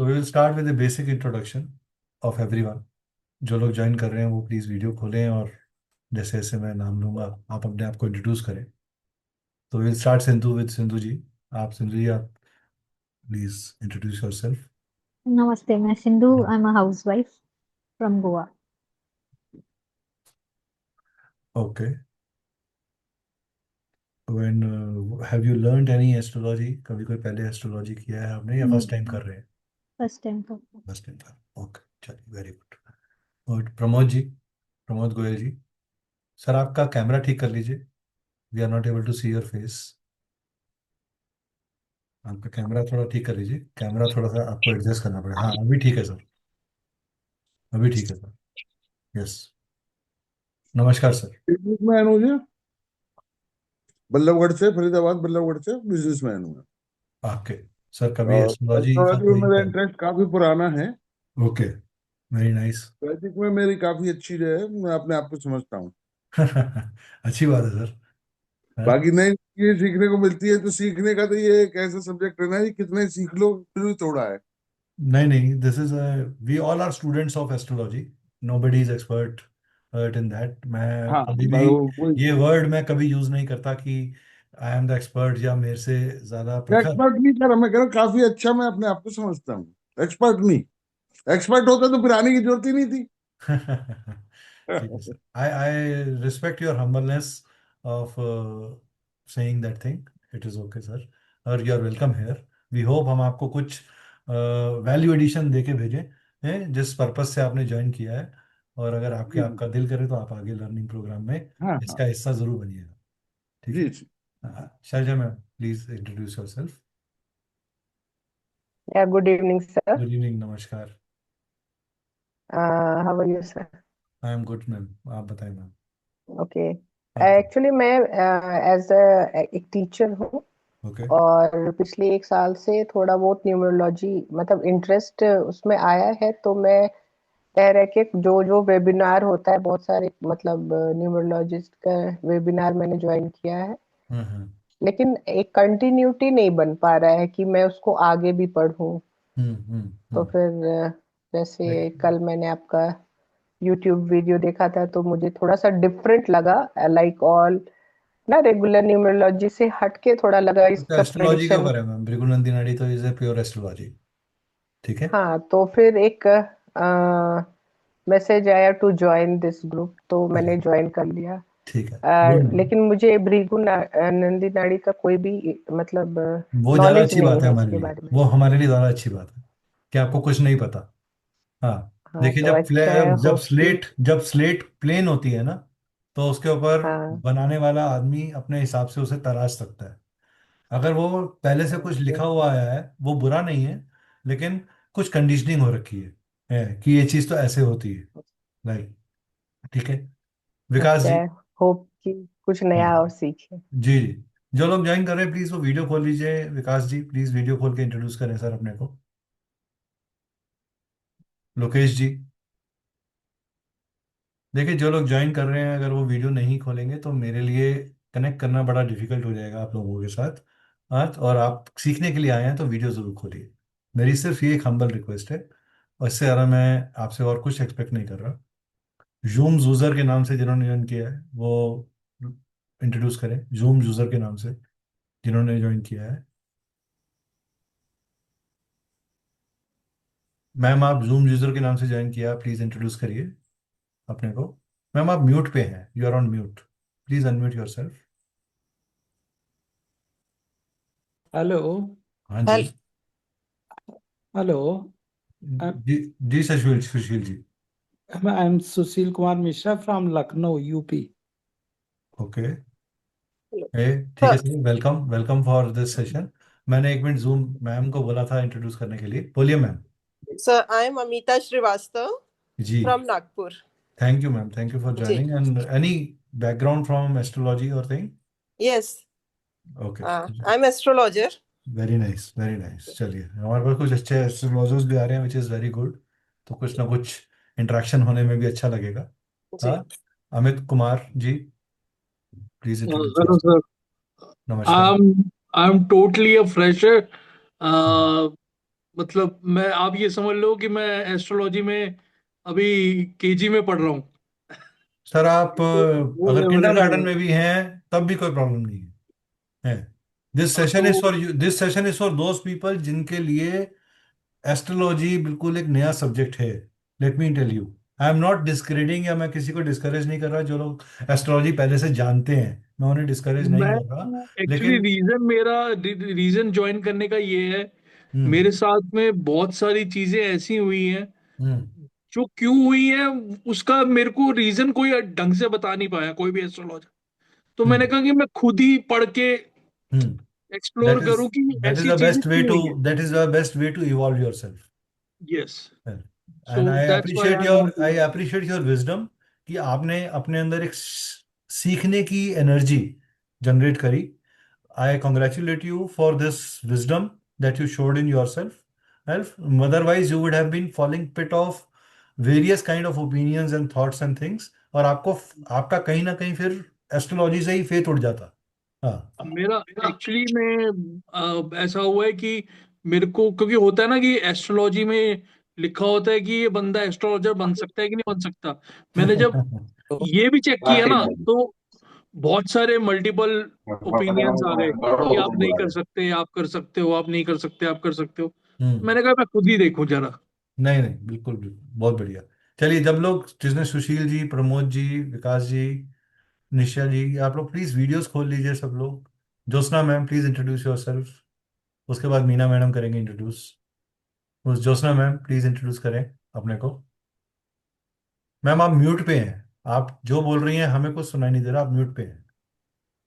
तो we will start with the basic introduction of everyone. जो लोग ज्वाइन कर रहे हैं वो प्लीज़ वीडियो खोलें और जैसे जैसे मैं नाम लूंगा आप अपने आप को इंट्रोड्यूस करें। तो will start Sindhu with Sindhu ji. आप सिंधु जी, आप please introduce yourself. Namaste, मैं Sindhu. I am a housewife from Goa. Okay. When have you learned any astrology? कभी कोई पहले एस्ट्रोलॉजी किया है आपने या फर्स्ट टाइम कर रहे हैं? फर्स्ट टाइम तो। फर्स्ट टाइम कर। ओके, चलिए, वेरी गुड। और प्रमोद जी, प्रमोद गोयल जी, सर आपका कैमरा ठीक कर लीजिए। We are not able to see your face. आपका कैमरा थोड़ा ठीक कर लीजिए। कैमरा थोड़ा सा आपको एडजस्ट करना पड़ेगा। हाँ, अभी ठीक है सर। अभी ठीक है सर। यस। नमस्कार सर। बिजनेसमैन हूँ जी। बल्लभगढ़ से, फरीदाबाद बल्लभगढ़ से बिजनेसमैन हूँ। आपके सर कभी और एस्ट्रोलॉजी का एस्ट्रोलॉजी में कोई मेरा इंटरेस्ट काफी पुराना है। Okay, very nice. वैदिक में मेरी काफी अच्छी रहे है, मैं अपने आप को समझता हूँ। अच्छी बात है सर। हाँ? बाकी नई चीजें सीखने को मिलती है, तो सीखने का तो ये एक ऐसा सब्जेक्ट है ना कि कितने सीख लो फिर भी थोड़ा है। नहीं नहीं, this is we all are students of astrology. Nobody is expert in that. मैं हाँ, कभी भी ये वर्ड मैं कभी यूज नहीं करता कि आई एम द एक्सपर्ट या मेरे से ज्यादा प्रखर। एक्सपर्ट नहीं कर, मैं कह रहा हूँ काफी अच्छा मैं अपने आप को समझता हूँ। एक्सपर्ट नहीं, एक्सपर्ट होता तो फिर आने की जरूरत ही नहीं थी। ठीक है sir. I respect your humbleness of saying that thing. It is okay sir, और you are welcome here. We hope हम आपको कुछ वैल्यू एडिशन दे के भेजें हैं, जिस पर्पज से आपने ज्वाइन किया है। और अगर आपके जी जी। आपका दिल करे तो आप आगे लर्निंग प्रोग्राम में हाँ हाँ। इसका हिस्सा जरूर बनिएगा। ठीक जी है। जी। Shailaja ma'am, please introduce yourself. Yeah, good evening, sir. Good evening, नमस्कार। How are you, sir? I am good ma'am, आप बताएं मैम। Okay. आप Actually, मैं एज एक टीचर हूँ। ओके। और पिछले एक साल से थोड़ा बहुत न्यूमरोलॉजी मतलब इंटरेस्ट उसमें आया है, तो मैं कह रहा कि जो जो वेबिनार होता है, बहुत सारे मतलब न्यूमरोलॉजिस्ट का वेबिनार मैंने ज्वाइन किया है। हम्म। लेकिन एक कंटिन्यूटी नहीं बन पा रहा है कि मैं उसको आगे भी पढूं। तो हम्म। फिर जैसे कल मैंने आपका यूट्यूब वीडियो देखा था, तो मुझे थोड़ा सा डिफरेंट लगा। लाइक ऑल ना रेगुलर न्यूमरोलॉजी से हटके थोड़ा लगा तो इसका एस्ट्रोलॉजी के प्रेडिक्शन। ऊपर है मैम, भृगुनंदी नाड़ी तो इज ए प्योर एस्ट्रोलॉजी। ठीक है। हाँ, तो फिर एक मैसेज आया टू ज्वाइन दिस ग्रुप, तो मैंने अच्छा, ज्वाइन कर लिया। ठीक है, गुड मैम। लेकिन मुझे नंदी नाड़ी का कोई भी मतलब वो ज़्यादा नॉलेज अच्छी नहीं बात है है हमारे उसके लिए, बारे में। वो हमारे लिए ज़्यादा अच्छी बात है कि आपको कुछ नहीं पता। हाँ। हाँ, देखिए, तो अच्छा है, होप कि जब स्लेट प्लेन होती है ना, तो उसके ऊपर हाँ। बनाने वाला आदमी अपने हिसाब से उसे तराश सकता है। अगर वो पहले से कुछ ओके। लिखा हुआ आया है वो बुरा नहीं है, लेकिन कुछ कंडीशनिंग हो रखी है कि ये चीज़ तो ऐसे होती है। राइट। ठीक है। विकास अच्छा जी। है, होप कि कुछ नया और हाँ, सीखे। जी जी। जो लोग ज्वाइन कर रहे हैं प्लीज वो वीडियो खोल लीजिए। विकास जी, प्लीज वीडियो खोल के इंट्रोड्यूस करें सर अपने को। लोकेश जी। देखिए, जो लोग ज्वाइन कर रहे हैं अगर वो वीडियो नहीं खोलेंगे तो मेरे लिए कनेक्ट करना बड़ा डिफिकल्ट हो जाएगा आप लोगों के साथ। आज और आप सीखने के लिए आए हैं तो वीडियो जरूर खोलिए। मेरी सिर्फ ये एक हम्बल रिक्वेस्ट है, और इससे ज़्यादा मैं आपसे और कुछ एक्सपेक्ट नहीं कर रहा। जूम यूजर के नाम से जिन्होंने ज्वाइन किया है वो इंट्रोड्यूस करें, जूम यूजर के नाम से जिन्होंने ज्वाइन किया है। मैम, आप जूम यूजर के नाम से ज्वाइन किया, प्लीज इंट्रोड्यूस करिए अपने को। मैम, आप म्यूट पे हैं, you are on mute. Please unmute yourself. Hello. हाँ जी। हेल हेलो। जी जी, Sushil Sushil ji. I am Sushil Kumar Mishra from Lucknow UP. Okay. ए, ठीक है sir, welcome welcome for this session. मैंने एक मिनट जूम मैम को बोला था इंट्रोड्यूस करने के लिए, बोलिए ma'am. Sir, I am Amita Srivastav ji. from Nagpur. Thank you ma'am, thank you for Ji. Joining. And any background from astrology और thing? Yes, okay. I'm astrologer. Very nice, very nice. चलिए, हमारे पास कुछ अच्छे astrologers भी आ रहे हैं which is very good. तो कुछ ना कुछ इंटरेक्शन होने में भी अच्छा लगेगा। हाँ। Ji. Amit Kumar ji, please introduce Hello, yourself. sir. नमस्कार। I'm totally a fresher. Hmm. Uh, मतलब मैं, आप ये समझ लो कि मैं एस्ट्रोलॉजी में अभी केजी में पढ़ रहा हूँ। सर आप तो वो अगर लेवल है किंडरगार्टन मेरा। में भी हैं तब भी कोई प्रॉब्लम नहीं है। दिस हाँ सेशन तो is for you, this session is for those people जिनके लिए एस्ट्रोलॉजी बिल्कुल एक नया सब्जेक्ट है। Let me tell you, I am not discouraging, या मैं किसी को डिस्करेज नहीं कर रहा जो लोग एस्ट्रोलॉजी पहले से जानते हैं, मैं उन्हें डिस्करेज नहीं मैं कर रहा। एक्चुअली लेकिन रीजन ज्वाइन करने का ये है, हम्म मेरे साथ में बहुत सारी चीजें ऐसी हुई हैं हम्म जो क्यों हुई है, उसका मेरे को रीजन कोई ढंग से बता नहीं पाया कोई भी एस्ट्रोलॉजर। तो मैंने हम्म कहा कि मैं खुद ही पढ़ के हम्म एक्सप्लोर दैट इज करूं कि दैट इज ऐसी द चीजें बेस्ट वे क्यों टू हुई है। That is the best way to evolve yourself. Yes. So and that's why I want I to. Appreciate your wisdom कि आपने अपने अंदर एक सीखने की एनर्जी जनरेट करी। I congratulate you for this wisdom that you showed in yourself. Otherwise, you would have been falling pit of various kind of opinions and thoughts and things. और आपको आपका कहीं ना कहीं फिर एस्ट्रोलॉजी से ही फेथ उड़ जाता। हाँ। मेरा एक्चुअली में ऐसा हुआ है कि मेरे को, क्योंकि होता है ना कि एस्ट्रोलॉजी में लिखा होता है कि ये बंदा एस्ट्रोलॉजर बन सकता है कि नहीं बन सकता। मैंने जब ये भी चेक किया ना, तो बहुत सारे मल्टीपल ओपिनियंस आ गए कि आप नहीं कर सकते, आप कर सकते हो, आप नहीं कर सकते, आप कर सकते हो। हम्म मैंने कहा मैं खुद ही देखूं जरा। नहीं नहीं, बिल्कुल बिल्कुल, बहुत बढ़िया। चलिए, जब लोग जिसने सुशील जी, प्रमोद जी, विकास जी, निशा जी, आप लोग प्लीज वीडियोस खोल लीजिए सब लोग। Jyotsna ma'am please introduce your self. उसके बाद मीना मैडम करेंगे इंट्रोड्यूस। उस ज्योत्सना मैम प्लीज इंट्रोड्यूस करें अपने को। मैम आप म्यूट पे हैं, आप जो बोल रही हैं हमें कुछ सुनाई नहीं दे रहा, आप म्यूट पे हैं,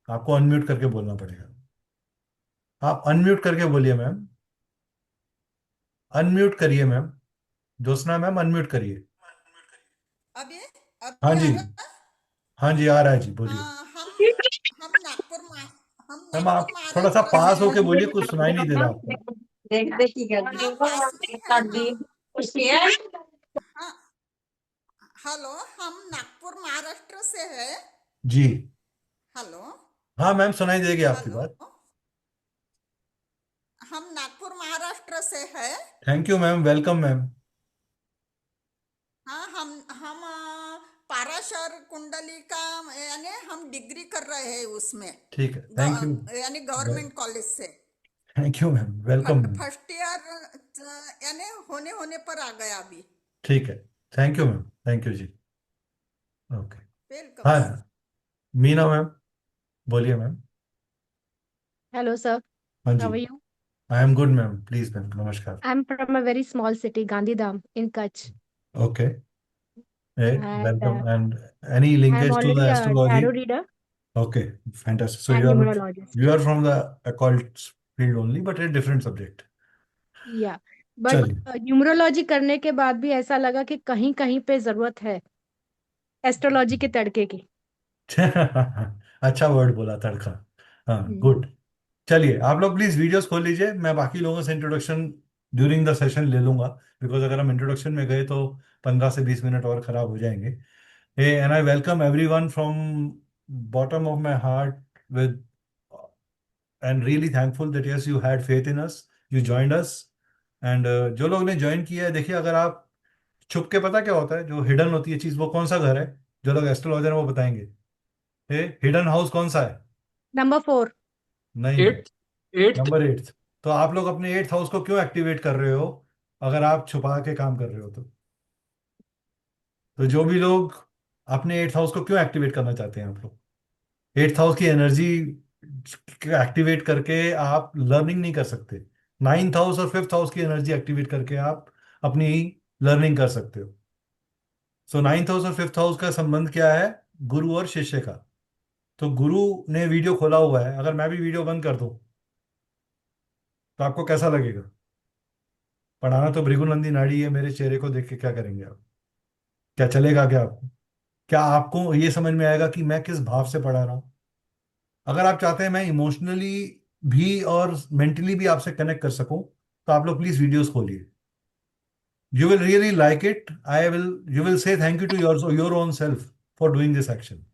आपको अनम्यूट करके बोलना पड़ेगा। आप अनम्यूट करके बोलिए मैम, अनम्यूट करिए मैम। ज्योत्सना मैम अनम्यूट करिए। अभी हाँ अभी जी, आ रहा। हाँ जी आ रहा है जी, बोलिए। हाँ हम नागपुर हम मैम नागपुर आप थोड़ा सा महाराष्ट्र से पास होके हैं। बोलिए, कुछ सुनाई नहीं दे रहा आपको। हाँ पास में है हम। हाँ हेलो, हम नागपुर महाराष्ट्र से है। जी। हेलो। हाँ मैम, सुनाई देगी आपकी हेलो, बात। हम नागपुर महाराष्ट्र से है। Thank you ma'am, welcome ma'am. हाँ हम पाराशर कुंडली का यानी हम डिग्री कर रहे हैं उसमें। ठीक है, थैंक यू। यानी गवर्नमेंट कॉलेज से thank you ma'am, welcome ma'am. First year यानी होने पर आ गया अभी। ठीक है, thank you ma'am, thank you ji. Okay. Welcome हाँ, सर। मीना मैम बोलिए मैम। Hello, sir. हाँ जी। How are you? I am good ma'am, please ma'am, नमस्कार। I'm from a very small city, Gandhidham, in Kutch, okay, and welcome and any I'm linkage to the already a astrology? tarot reader okay, fantastic. So and numerologist. you are from the occult field only, but a different subject. Yeah, but चलिए। Numerology करने के बाद भी ऐसा लगा कि कहीं कहीं पे जरूरत है एस्ट्रोलॉजी के तड़के की। अच्छा वर्ड बोला, तड़का। हाँ, हम्म, गुड। चलिए, आप लोग प्लीज वीडियोस खोल लीजिए, मैं बाकी लोगों से इंट्रोडक्शन ड्यूरिंग द सेशन ले लूंगा, बिकॉज अगर हम इंट्रोडक्शन में गए तो 15 से 20 मिनट और खराब हो जाएंगे। And I welcome everyone from bottom of my heart with and really thankful that yes you had faith in us, you joined us. And जो लोग ने ज्वाइन किया है, देखिए अगर आप छुप के, पता क्या होता है, जो हिडन होती है चीज, वो कौन सा घर है? जो लोग एस्ट्रोलॉजर हैं वो बताएंगे। हिडन हाउस कौन सा है? नंबर 4। नहीं नहीं, एट्थ। एट्थ। नंबर 8। तो आप लोग अपने 8th हाउस को क्यों एक्टिवेट कर रहे हो अगर आप छुपा के काम कर रहे हो तो जो भी लोग अपने 8th हाउस को क्यों एक्टिवेट करना चाहते हैं, आप लोग 8th हाउस की एनर्जी एक्टिवेट करके आप लर्निंग नहीं कर सकते। 9th हाउस और 5th हाउस की एनर्जी एक्टिवेट करके आप अपनी लर्निंग कर सकते हो। सो 9th हाउस और 5th हाउस का संबंध क्या है? गुरु और शिष्य का। तो गुरु ने वीडियो खोला हुआ है, अगर मैं भी वीडियो बंद कर दूं तो आपको कैसा लगेगा? पढ़ाना तो भृगुनंदी नाड़ी है, मेरे चेहरे को देख के क्या करेंगे आप? क्या चलेगा क्या आपको? क्या आपको ये समझ में आएगा कि मैं किस भाव से पढ़ा रहा हूँ? अगर आप चाहते हैं मैं इमोशनली भी और मेंटली भी आपसे कनेक्ट कर सकूं, तो आप लोग प्लीज वीडियोस खोलिए। You will really like it. You will say thank you to your own self for doing this action.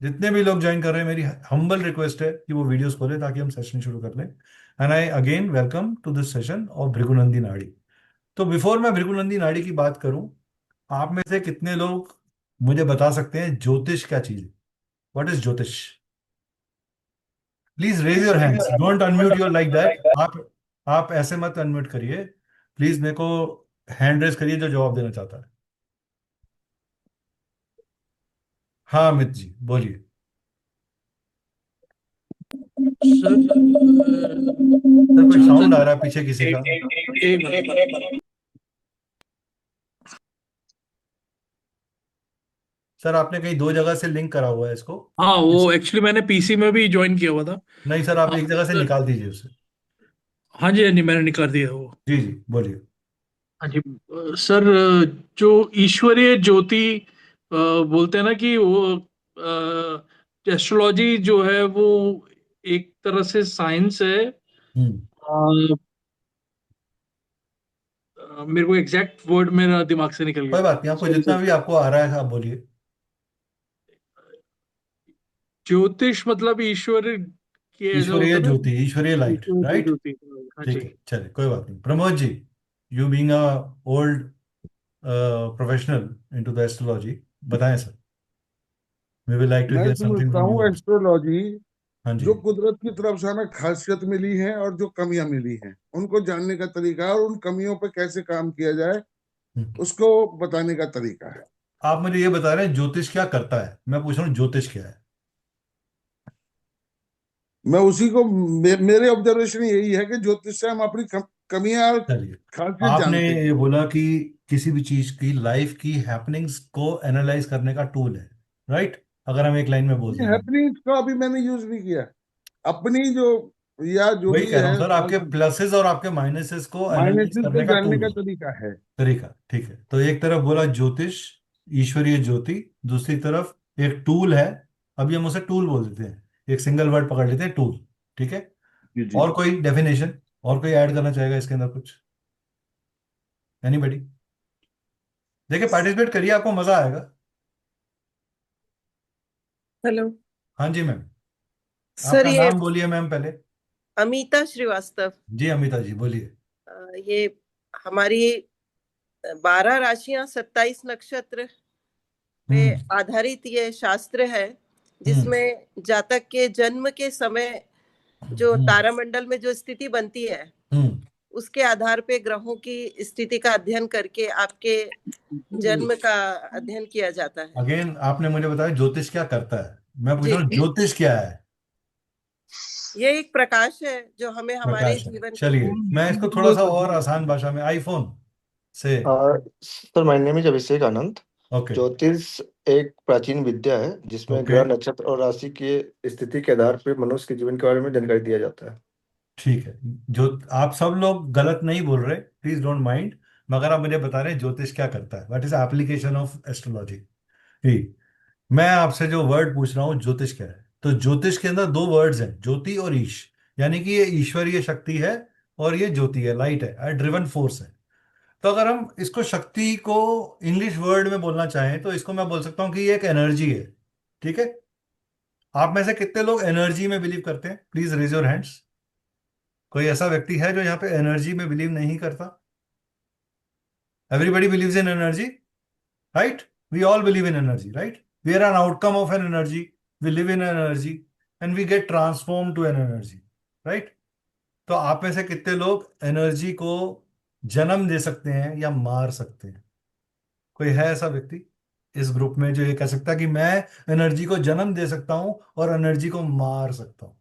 जितने भी लोग ज्वाइन कर रहे हैं, मेरी हम्बल रिक्वेस्ट है कि वो वीडियोस खोले ताकि हम सेशन शुरू कर लें। And I again welcome to this session of Bhrigunandi Nadi. तो बिफोर मैं भृगुनंदी नाड़ी की बात करूं, आप में से कितने लोग मुझे बता सकते हैं ज्योतिष क्या चीज है? What is jyotish? Please raise your hands, don't unmute your like that. आप ऐसे मत अनम्यूट करिए प्लीज, मेरे को हैंड रेज करिए जो जवाब देना चाहता है। हाँ अमित जी बोलिए। सर सर कोई साउंड आ रहा है पीछे किसी का। एक मिनट। सर आपने कहीं दो जगह से लिंक करा हुआ है इसको? हाँ, वो एक्चुअली मैंने पीसी में भी ज्वाइन किया हुआ था। नहीं सर, आप एक जगह से सर, निकाल दीजिए उसे। हाँ जी, हाँ जी, मैंने निकाल दिया वो। जी जी बोलिए। हाँ जी। सर, जो ईश्वरीय ज्योति बोलते हैं ना कि वो एस्ट्रोलॉजी जो है वो एक तरह से साइंस है। हम्म। मेरे को एग्जैक्ट वर्ड मेरा दिमाग से निकल कोई गया। बात नहीं, आपको सॉरी जितना सर। भी आपको आ रहा है आप बोलिए। ज्योतिष मतलब ईश्वर के ऐसा होता ईश्वरीय है ना। ज्योति, ईश्वरीय लाइट, ईश्वरीय राइट। ज्योति। हाँ ठीक जी। है चलिए, कोई बात नहीं। Pramod ji, you being a old professional into the astrology, बताएं sir. We will like to मैं हियर समथिंग समझता फ्रॉम हूँ यू आल्सो। एस्ट्रोलॉजी हाँ जी। जो कुदरत की तरफ से हमें खासियत मिली है और जो कमियां मिली हैं उनको जानने का तरीका है, और उन कमियों पे कैसे काम किया जाए हम्म। उसको बताने का तरीका है। आप मुझे ये बता रहे हैं ज्योतिष क्या करता है, मैं पूछ रहा हूँ ज्योतिष क्या है? मैं उसी को मेरे ऑब्जर्वेशन यही है कि ज्योतिष से हम अपनी कमियां और चलिए, खासियत आपने जानते हैं। ये बोला कि किसी भी चीज की लाइफ की हैपनिंग्स को एनालाइज करने का टूल है, राइट? अगर हम एक लाइन में बोल ये देंगे। हैपनिंग्स को अभी मैंने यूज नहीं किया, अपनी जो या जो वही भी कह रहा हूँ है सर, आपके प्लसेस और आपके माइनसेस को एनालाइज माइनसेस को करने का जानने टूल का है, तरीका है। तरीका। ठीक है, तो एक तरफ बोला ज्योतिष, ईश्वरीय ज्योति, दूसरी तरफ एक टूल है। अभी हम उसे टूल बोल देते हैं, एक सिंगल वर्ड पकड़ लेते हैं, टूल। ठीक है। जी जी। और कोई डेफिनेशन, और कोई ऐड करना चाहेगा इसके अंदर कुछ? एनीबडी? देखिए पार्टिसिपेट करिए, आपको मजा आएगा। हेलो हाँ जी मैम। सर, आपका ये नाम बोलिए मैम पहले। अमीता श्रीवास्तव। जी अमिता जी बोलिए। ये हमारी 12 राशियां 27 नक्षत्र पे हम्म। आधारित ये शास्त्र है, हम्म। जिसमें जातक के जन्म के समय जो हम्म। तारामंडल में जो स्थिति बनती है हम्म। उसके आधार पे ग्रहों की स्थिति का अध्ययन करके आपके जन्म का अध्ययन किया जाता है। अगेन आपने मुझे बताया ज्योतिष क्या करता है, मैं पूछ जी, रहा हूँ ज्योतिष क्या है? ये एक प्रकाश है जो हमें हमारे प्रकाश है। जीवन के। चलिए मैं इसको थोड़ा सा और आसान भाषा में, आईफोन से। Sir my name is Abhishek Anand. Okay. ज्योतिष एक प्राचीन विद्या है जिसमें ओके ग्रह नक्षत्र और राशि की स्थिति के आधार पर मनुष्य के जीवन के बारे में जानकारी दिया जाता है। ठीक है। जो आप सब लोग गलत नहीं बोल रहे, प्लीज डोंट माइंड, मगर आप मुझे बता रहे हैं ज्योतिष क्या करता है, what is application of astrology. ठीक। मैं आपसे जो वर्ड पूछ रहा हूँ ज्योतिष क्या है, तो ज्योतिष के अंदर दो वर्ड्स हैं, ज्योति और ईश। यानी कि ये ईश्वरीय शक्ति है और ये ज्योति है, लाइट है, ड्रिवन फोर्स है। तो अगर हम इसको शक्ति को इंग्लिश वर्ड में बोलना चाहें तो इसको मैं बोल सकता हूँ कि ये एक एनर्जी है। ठीक है। आप में से कितने लोग एनर्जी में बिलीव करते हैं? Please raise your hands. कोई ऐसा व्यक्ति है जो यहाँ पे एनर्जी में बिलीव नहीं करता? Everybody believes in energy, right? We all believe in energy, right? We are an outcome of an energy, we live in energy and we get transform to an energy, right? तो आप में से कितने लोग energy को जन्म दे सकते हैं या मार सकते हैं? कोई है ऐसा व्यक्ति इस ग्रुप में जो ये कह सकता है कि मैं एनर्जी को जन्म दे सकता हूं और एनर्जी को मार सकता हूं?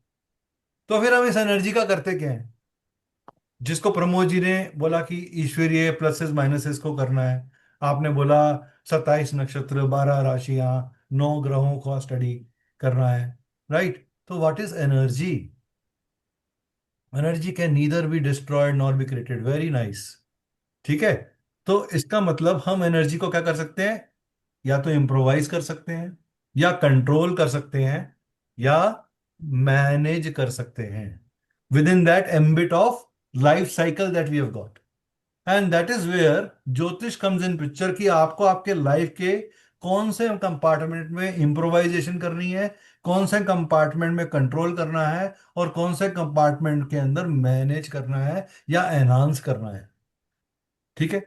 तो फिर हम इस एनर्जी का करते क्या है? जिसको प्रमोद जी ने बोला कि ईश्वरीय प्लसेस माइनसेस को करना है, आपने बोला 27 नक्षत्र, 12 राशियां, 9 ग्रहों का स्टडी करना है, राइट? तो what is energy? Energy can neither be destroyed nor be created. Very nice. ठीक है। तो इसका मतलब हम एनर्जी को क्या कर सकते हैं? या तो इम्प्रोवाइज कर सकते हैं, या कंट्रोल कर सकते हैं, या मैनेज कर सकते हैं within that ambit of life cycle that we have got. And that is where jyotish comes in picture, कि आपको आपके लाइफ के कौन से कंपार्टमेंट में इम्प्रोवाइजेशन करनी है, कौन से कंपार्टमेंट में कंट्रोल करना है, और कौन से कंपार्टमेंट के अंदर मैनेज करना है या एनहांस करना है। ठीक है।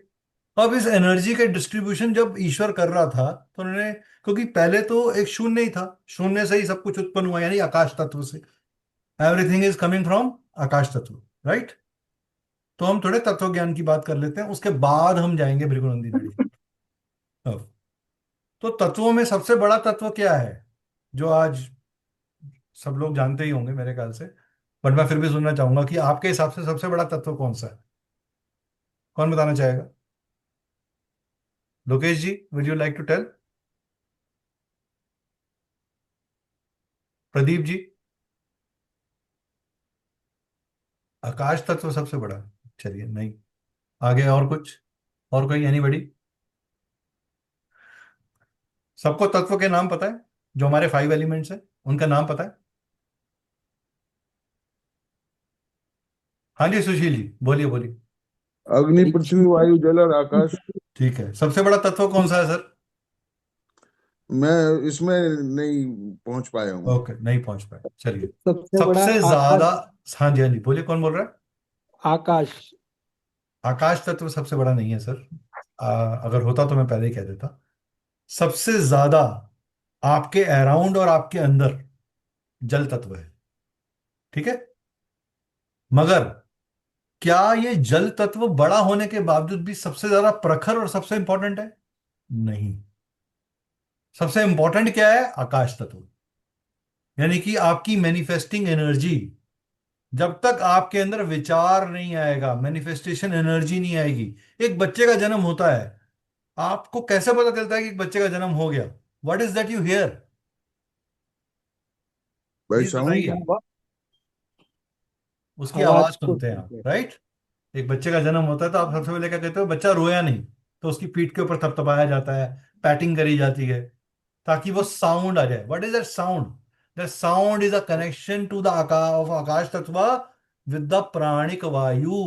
अब इस एनर्जी के डिस्ट्रीब्यूशन जब ईश्वर कर रहा था तो उन्होंने, क्योंकि पहले तो एक शून्य ही था, शून्य से ही सब कुछ उत्पन्न हुआ, यानी आकाश तत्व से। एवरीथिंग इज कमिंग फ्रॉम आकाश तत्व, राइट। तो हम थोड़े तत्व ज्ञान की बात कर लेते हैं, उसके बाद हम जाएंगे भृगुनंदी नाड़ी। अब तो तत्वों में सबसे बड़ा तत्व क्या है, जो आज सब लोग जानते ही होंगे मेरे ख्याल से, बट मैं फिर भी सुनना चाहूंगा कि आपके हिसाब से सबसे बड़ा तत्व कौन सा है। कौन बताना चाहेगा? Lokesh ji, would you like to tell? Pradeep ji? आकाश तत्व सबसे बड़ा? चलिए, नहीं। आगे और कुछ, और कोई, एनीबॉडी? सबको तत्व के नाम पता है जो हमारे 5 एलिमेंट्स हैं, उनका नाम पता है? हाँ जी, सुशील जी, बोलिए बोलिए। अग्नि, पृथ्वी, वायु, जल और आकाश। ठीक है, सबसे बड़ा तत्व कौन सा है सर? मैं इसमें नहीं पहुंच पाया हूँ। ओके, नहीं पहुंच पाए, चलिए। सबसे बड़ा सबसे ज्यादा, आकाश। हाँ जी हाँ जी, बोलिए, कौन बोल रहा है? आकाश। आकाश तत्व सबसे बड़ा नहीं है सर। अगर होता तो मैं पहले ही कह देता। सबसे ज्यादा आपके अराउंड और आपके अंदर जल तत्व है। ठीक है। मगर क्या ये जल तत्व बड़ा होने के बावजूद भी सबसे ज्यादा प्रखर और सबसे इंपॉर्टेंट है? नहीं। सबसे इंपॉर्टेंट क्या है? आकाश तत्व। यानी कि आपकी मैनिफेस्टिंग एनर्जी। जब तक आपके अंदर विचार नहीं आएगा, मैनिफेस्टेशन एनर्जी नहीं आएगी। एक बच्चे का जन्म होता है, आपको कैसे पता चलता है कि एक बच्चे का जन्म हो गया? What is that you here? भाई प्लीज साउंड। बताइए। उसकी आवाज आवाज को सुनते हैं आप, सुनते हैं। राइट। एक बच्चे का जन्म होता है तो आप सबसे पहले क्या कहते हो? बच्चा रोया नहीं, तो उसकी पीठ के ऊपर थपथपाया जाता है, पैटिंग करी जाती है, ताकि वो साउंड आ जाए। What is that sound? That sound is a connection to the akash tattva with the pranic vayu,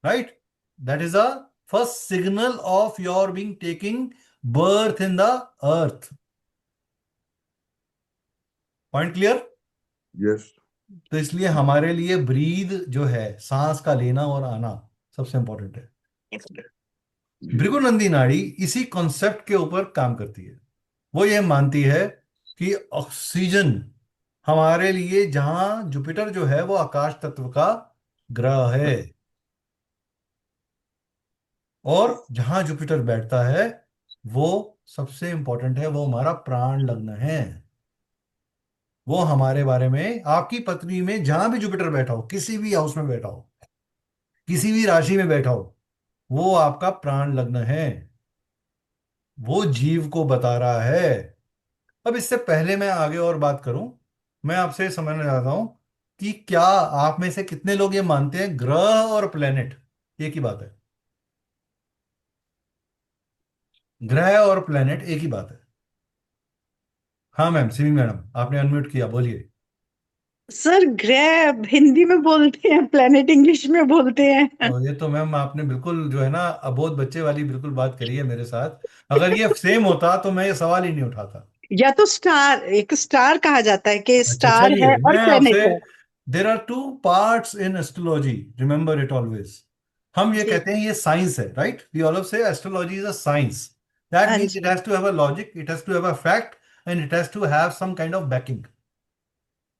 right. That is a first signal of your being taking birth in the earth. Point clear? Yes. तो इसलिए हमारे लिए breathe जो है, सांस का लेना और आना, सबसे इंपॉर्टेंट है। भृगुनंदी नाड़ी इसी कॉन्सेप्ट के ऊपर काम करती है। वो ये मानती है कि ऑक्सीजन हमारे लिए, जहां जुपिटर जो है वो आकाश तत्व का ग्रह है, और जहां जुपिटर बैठता है वो सबसे इंपॉर्टेंट है, वो हमारा प्राण लग्न है। वो हमारे बारे में, आपकी पत्नी में जहां भी जुपिटर बैठा हो, किसी भी हाउस में बैठा हो, किसी भी राशि में बैठा हो, वो आपका प्राण लग्न है। वो जीव को बता रहा है। अब इससे पहले मैं आगे और बात करूं, मैं आपसे समझना चाहता हूं कि क्या आप में से कितने लोग ये मानते हैं ग्रह और प्लेनेट एक ही बात है? ग्रह और प्लेनेट एक ही बात है? हाँ मैम, सिमी मैडम, आपने अनम्यूट किया, बोलिए। सर ग्रह हिंदी में बोलते हैं, प्लेनेट इंग्लिश में बोलते हैं। और ये तो मैम आपने बिल्कुल जो है ना, अबोध बच्चे वाली बिल्कुल बात करी है मेरे साथ। अगर ये सेम होता तो मैं ये सवाल ही नहीं उठाता। या तो स्टार, एक स्टार कहा जाता है कि अच्छा, स्टार है चलिए, और मैं आपसे, प्लेनेट है। There are 2 parts in astrology, remember it always. हम ये जी। कहते हैं ये साइंस है, right. We always say astrology is a science. That हाँ मीन्स इट जी। Has to have a logic, it has to have a fact, and it has to have some kind of backing.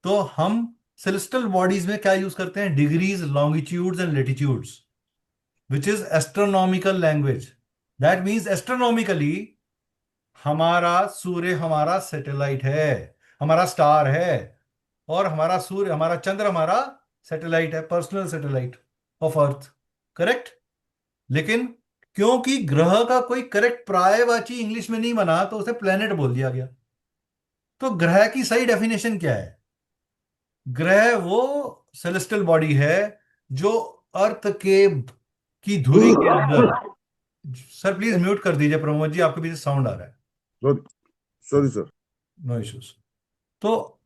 तो हम celestial bodies में क्या use करते हैं? Degrees, longitudes and latitudes, which is astronomical language. That means astronomically हमारा सूर्य हमारा satellite है, हमारा स्टार है, और हमारा सूर्य, हमारा चंद्र हमारा सैटेलाइट है, personal satellite of earth, correct. लेकिन क्योंकि ग्रह का कोई करेक्ट पर्यायवाची इंग्लिश में नहीं बना, तो उसे प्लेनेट बोल दिया गया। तो ग्रह की सही डेफिनेशन क्या है? ग्रह वो सेलेस्टियल बॉडी है जो अर्थ के की धुरी के अंदर, सर प्लीज म्यूट कर दीजिए प्रमोद जी, आपके पीछे साउंड आ रहा है। Sorry, sorry sir. No issues. तो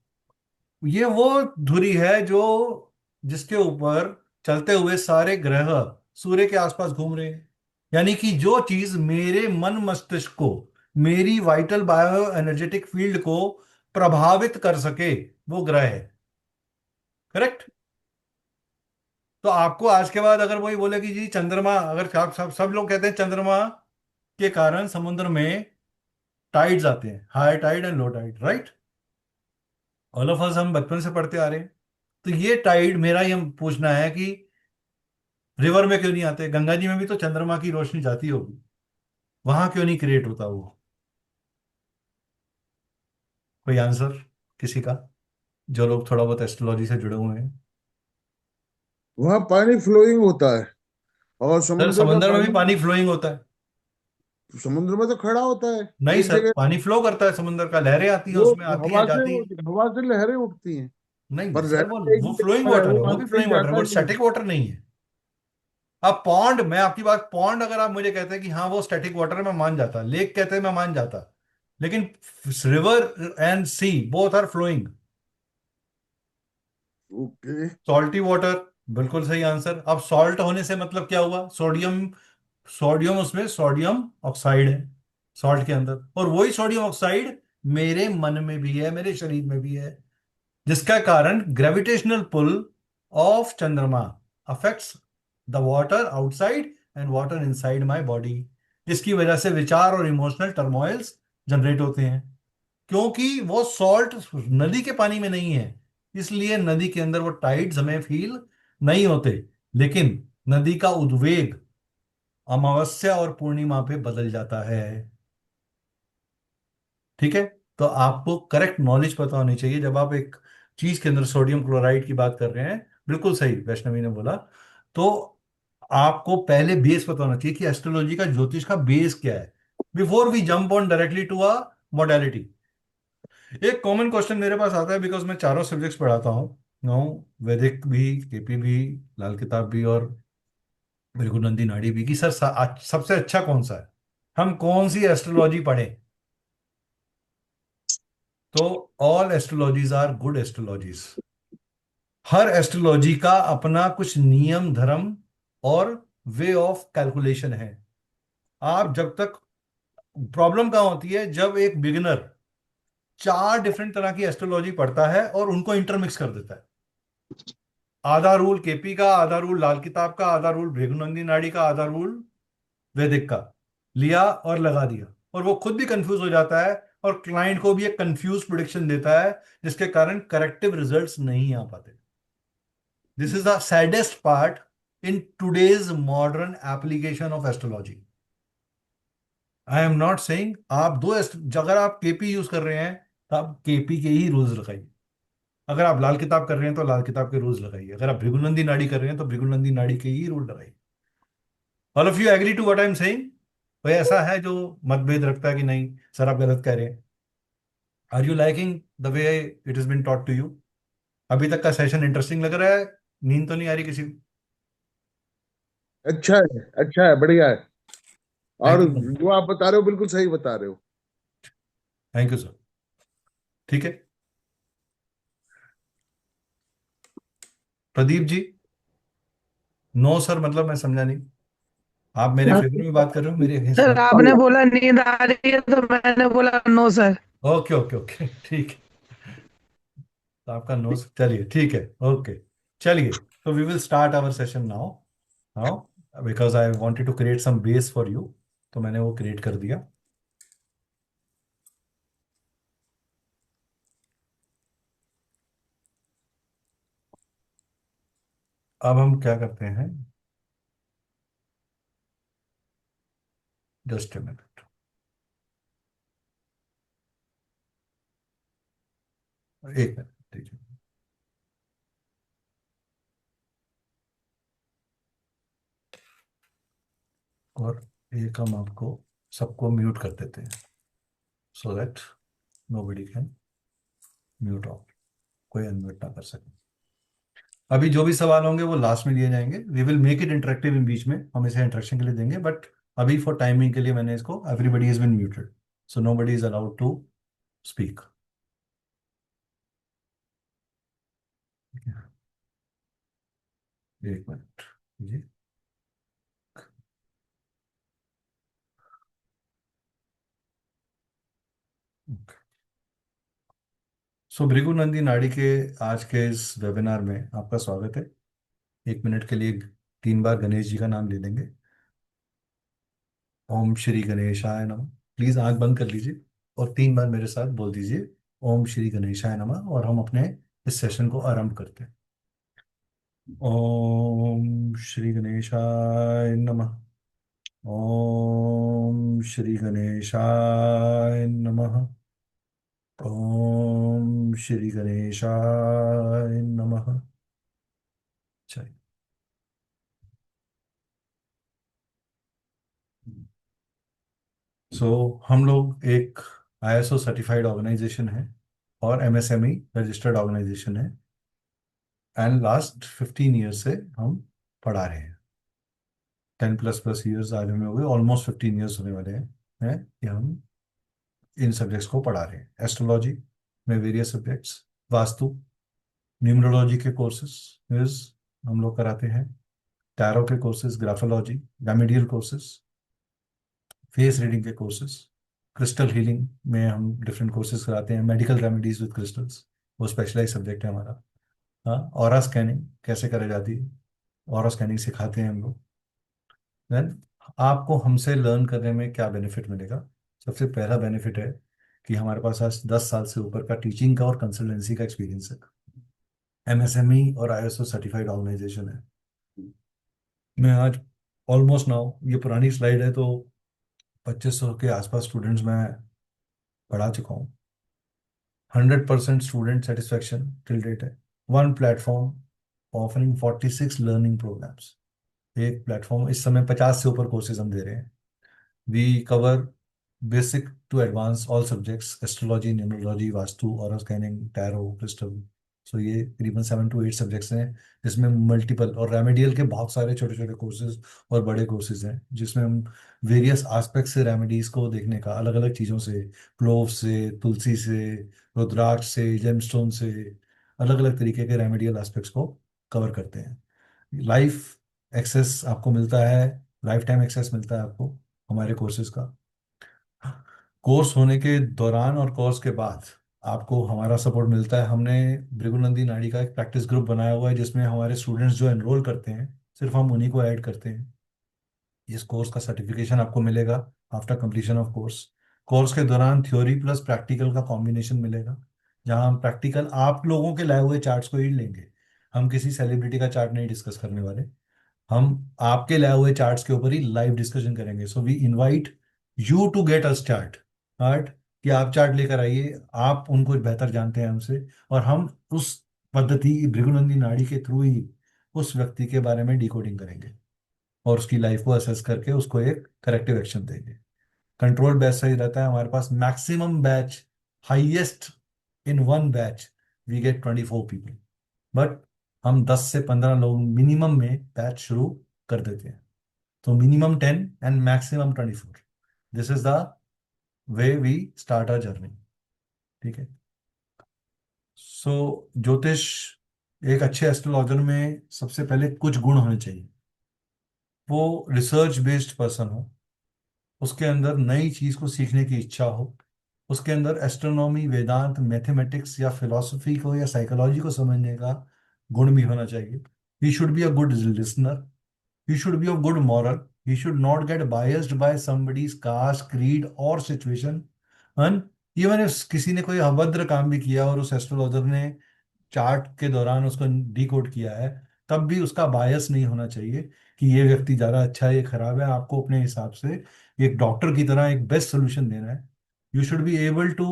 ये वो धुरी है जो, जिसके ऊपर चलते हुए सारे ग्रह सूर्य के आसपास घूम रहे हैं। यानी कि जो चीज मेरे मन मस्तिष्क को, मेरी वाइटल बायो एनर्जेटिक फील्ड को प्रभावित कर सके, वो ग्रह है। करेक्ट। तो आपको आज के बाद अगर वही बोले कि जी चंद्रमा, अगर सब लोग कहते हैं चंद्रमा के कारण समुद्र में टाइड्स आते हैं, high tide and low tide, right. All of us हम बचपन से पढ़ते आ रहे हैं। तो ये टाइड, मेरा ये पूछना है कि रिवर में क्यों नहीं आते? गंगा जी में भी तो चंद्रमा की रोशनी जाती होगी, वहां क्यों नहीं क्रिएट होता वो? कोई आंसर किसी का, जो लोग थोड़ा बहुत एस्ट्रोलॉजी से जुड़े हुए हैं? वहां पानी फ्लोइंग होता है, और सर समुद्र का समंदर में भी पानी पानी फ्लोइंग होता है। समुद्र में तो खड़ा होता है नहीं एक सर, जगह। पानी फ्लो करता है, समुद्र का लहरें आती हैं, वो उसमें आती हैं जाती हैं। हवा से लहरें उठती हैं, नहीं पर सर, रहता एक वो ही फ्लोइंग जगह है, वाटर वो है, वो वहां भी से कहीं फ्लोइंग वाटर है, जाता वो नहीं है। स्टैटिक वाटर नहीं है। अब पॉन्ड, मैं आपकी बात, पॉन्ड अगर आप मुझे कहते हैं कि हाँ वो स्टैटिक वाटर है, मैं मान जाता। लेक कहते हैं, मैं मान जाता। लेकिन river and sea both are flowing. Okay. Salty water, बिल्कुल सही आंसर। अब सॉल्ट होने से मतलब क्या हुआ? सोडियम, सोडियम उसमें सोडियम ऑक्साइड है सॉल्ट के अंदर, और वही सोडियम ऑक्साइड मेरे मन में भी है, मेरे शरीर में भी है, जिसका कारण ग्रेविटेशनल पुल ऑफ चंद्रमा affects the water outside and water inside my body, जिसकी वजह से विचार और इमोशनल टर्मोइल्स जनरेट होते हैं। क्योंकि वो सॉल्ट नदी के पानी में नहीं है, इसलिए नदी के अंदर वो टाइड्स हमें फील नहीं होते। लेकिन नदी का उद्वेग अमावस्या और पूर्णिमा पे बदल जाता है। ठीक है। तो आपको करेक्ट नॉलेज पता होनी चाहिए जब आप एक चीज के अंदर सोडियम क्लोराइड की बात कर रहे हैं। बिल्कुल सही वैष्णवी ने बोला। तो आपको पहले बेस पता होना चाहिए कि एस्ट्रोलॉजी का, ज्योतिष का बेस क्या है, before we jump on directly to a modality. एक कॉमन क्वेश्चन मेरे पास आता है, बिकॉज मैं चारों सब्जेक्ट्स पढ़ाता हूँ। नो, वैदिक भी, केपी भी, लाल किताब भी, और भृगुनंदी नाड़ी भी, कि सर सबसे अच्छा कौन सा है, हम कौन सी एस्ट्रोलॉजी पढ़ें? तो all astrologies are good astrologies. हर एस्ट्रोलॉजी का अपना कुछ नियम धर्म और वे ऑफ कैलकुलेशन है। आप जब तक, प्रॉब्लम कहाँ होती है जब एक बिगिनर चार डिफरेंट तरह की एस्ट्रोलॉजी पढ़ता है और उनको इंटरमिक्स कर देता है। आधा रूल केपी का, आधा रूल लाल किताब का, आधा रूल भृगुनंदी नाड़ी का, आधा रूल वैदिक का लिया और लगा दिया, और वो खुद भी कंफ्यूज हो जाता है, और क्लाइंट को भी एक कंफ्यूज प्रिडिक्शन देता है, जिसके कारण करेक्टिव रिजल्ट्स नहीं आ पाते। This is the saddest part in today's modern application of astrology. I am not saying आप अगर आप केपी यूज कर रहे हैं तो आप केपी के ही रूल्स लगाइए। अगर आप लाल किताब कर रहे हैं तो लाल किताब के रूल्स लगाइए। अगर आप भृगुनंदी नाड़ी कर रहे हैं तो भृगुनंदी नाड़ी के ही रूल लगाइए। All of you agree to what I am saying? कोई ऐसा है जो मतभेद रखता है कि नहीं सर आप गलत कह रहे हैं? Are you liking the way it is been taught to you? अभी तक का सेशन इंटरेस्टिंग लग रहा है? नींद तो नहीं आ रही किसी को? अच्छा है, बढ़िया है। थैंक और यू। जो आप बता रहे हो बिल्कुल सही बता रहे हो। Thank you sir. ठीक है। प्रदीप जी, नो सर मतलब मैं समझा नहीं। आप मेरे फेवर में बात कर रहे हो, मेरे अगेंस्ट सर बात? आपने बोला नींद आ रही है तो मैंने बोला no sir. Okay okay okay, ठीक है। तो आपका नो, चलिए ठीक है, ओके। चलिए, तो we will start our session now. Now because I wanted to create some base for you, तो मैंने वो क्रिएट कर दिया। अब हम क्या करते हैं, जस्ट ए मिनट, एक मिनट दीजिए। और एक हम आपको सबको म्यूट कर देते हैं, so that nobody can mute of, कोई अनम्यूट ना कर सके। अभी जो भी सवाल होंगे वो लास्ट में लिए जाएंगे। We will make it interactive in बीच में, हम इसे इंटरेक्शन के लिए देंगे, बट अभी फॉर टाइमिंग के लिए मैंने इसको everybody is been muted, so nobody is allowed to speak. एक मिनट जी। सो भृगु नंदी नाड़ी के आज के इस वेबिनार में आपका स्वागत है। 1 मिनट के लिए 3 बार गणेश जी का नाम ले लेंगे। ओम श्री गणेशाय नमः। प्लीज आंख बंद कर लीजिए और 3 बार मेरे साथ बोल दीजिए ओम श्री गणेशाय नमः, और हम अपने इस सेशन को आरंभ करते हैं। ओम श्री गणेशाय नमः। ओम श्री गणेशाय नमः। ओम श्री गणेशाय नमः। चलिए। हम लोग एक ISO सर्टिफाइड ऑर्गेनाइजेशन है और MSME रजिस्टर्ड ऑर्गेनाइजेशन है, एंड लास्ट 15 ईयर्स से हम पढ़ा रहे हैं। 10+ ईयर्स आगे में हो गए, ऑलमोस्ट 15 ईयर्स होने वाले हैं कि हम इन सब्जेक्ट्स को पढ़ा रहे हैं। एस्ट्रोलॉजी में वेरियस सब्जेक्ट्स, वास्तु, न्यूमरोलॉजी के कोर्सेज हम लोग कराते हैं, टैरो के courses, graphology, remedial courses, face reading के कोर्सेज, क्रिस्टल हीलिंग में हम डिफरेंट कोर्सेज कराते हैं, मेडिकल रेमेडीज विद क्रिस्टल्स, वो स्पेशलाइज सब्जेक्ट है हमारा। हाँ, ऑरा स्कैनिंग कैसे करी जाती है, ऑरा स्कैनिंग सिखाते हैं हम लोग। देन आपको हमसे लर्न करने में क्या बेनिफिट मिलेगा? सबसे पहला बेनिफिट है कि हमारे पास आज 10 साल से ऊपर का टीचिंग का और कंसल्टेंसी का एक्सपीरियंस है। MSME और ISO सर्टिफाइड ऑर्गेनाइजेशन है। मैं आज ऑलमोस्ट नाउ, ये पुरानी स्लाइड है तो 2500 के आसपास स्टूडेंट्स मैं पढ़ा चुका हूँ। 100% स्टूडेंट सेटिस्फेक्शन टिल डेट है। One platform offering 46 learning programmes. एक प्लेटफॉर्म, इस समय 50 से ऊपर कोर्सेज हम दे रहे हैं। We cover basic to advance all subjects, astrology, numerology, vastu, aura scanning, tarot, crystal. So ये करीबन 7 to 8 सब्जेक्ट्स हैं, जिसमें मल्टीपल और रेमेडियल के बहुत सारे छोटे छोटे कोर्सेज और बड़े कोर्सेज हैं, जिसमें हम वेरियस एस्पेक्ट से रेमेडीज को देखने का, अलग अलग चीज़ों से, क्लोव से, तुलसी से, रुद्राक्ष से, जेमस्टोन से, अलग अलग तरीके के रेमेडियल एस्पेक्ट्स को कवर करते हैं। लाइफ एक्सेस आपको मिलता है, लाइफ टाइम एक्सेस मिलता है आपको हमारे कोर्सेज का। कोर्स होने के दौरान और कोर्स के बाद आपको हमारा सपोर्ट मिलता है। हमने भृगुनंदी नाड़ी का एक प्रैक्टिस ग्रुप बनाया हुआ है, जिसमें हमारे स्टूडेंट्स जो एनरोल करते हैं, सिर्फ हम उन्हीं को ऐड करते हैं। इस कोर्स का सर्टिफिकेशन आपको मिलेगा after completion of course. Course के दौरान थ्योरी प्लस प्रैक्टिकल का कॉम्बिनेशन मिलेगा, जहां हम प्रैक्टिकल आप लोगों के लाए हुए चार्ट्स को ही लेंगे। हम किसी सेलिब्रिटी का चार्ट नहीं डिस्कस करने वाले, हम आपके लाए हुए चार्ट्स के ऊपर ही लाइव डिस्कशन करेंगे। So we invite you to get us chart, right? कि आप चार्ट लेकर आइए, आप उनको बेहतर जानते हैं हमसे, और हम उस पद्धति भृगुनंदी नाड़ी के थ्रू ही उस व्यक्ति के बारे में डिकोडिंग करेंगे और उसकी लाइफ को असेस करके उसको एक करेक्टिव एक्शन देंगे। कंट्रोल बैच सही रहता है हमारे पास। Maximum batch, highest in one batch we get 24 people, but हम 10 से 15 लोग मिनिमम में बैच शुरू कर देते हैं। तो minimum 10 and maximum 24। This is the way we start our journey. ठीक है। सो ज्योतिष, एक अच्छे एस्ट्रोलॉजर में सबसे पहले कुछ गुण होने चाहिए। वो रिसर्च बेस्ड पर्सन हो, उसके अंदर नई चीज को सीखने की इच्छा हो, उसके अंदर एस्ट्रोनॉमी, वेदांत, मैथमेटिक्स या फिलॉसफी को या साइकोलॉजी को समझने का गुण भी होना चाहिए। He should be a good listener, he should be of good moral, he should not get biased by somebody's caste, creed or situation, and even if किसी ने कोई अभद्र काम भी किया और उस एस्ट्रोलॉजर ने चार्ट के दौरान उसको डिकोड किया है, तब भी उसका बायस नहीं होना चाहिए कि ये व्यक्ति ज़्यादा अच्छा है, ये खराब है। आपको अपने हिसाब से एक डॉक्टर की तरह एक बेस्ट सोल्यूशन देना है। You should be able to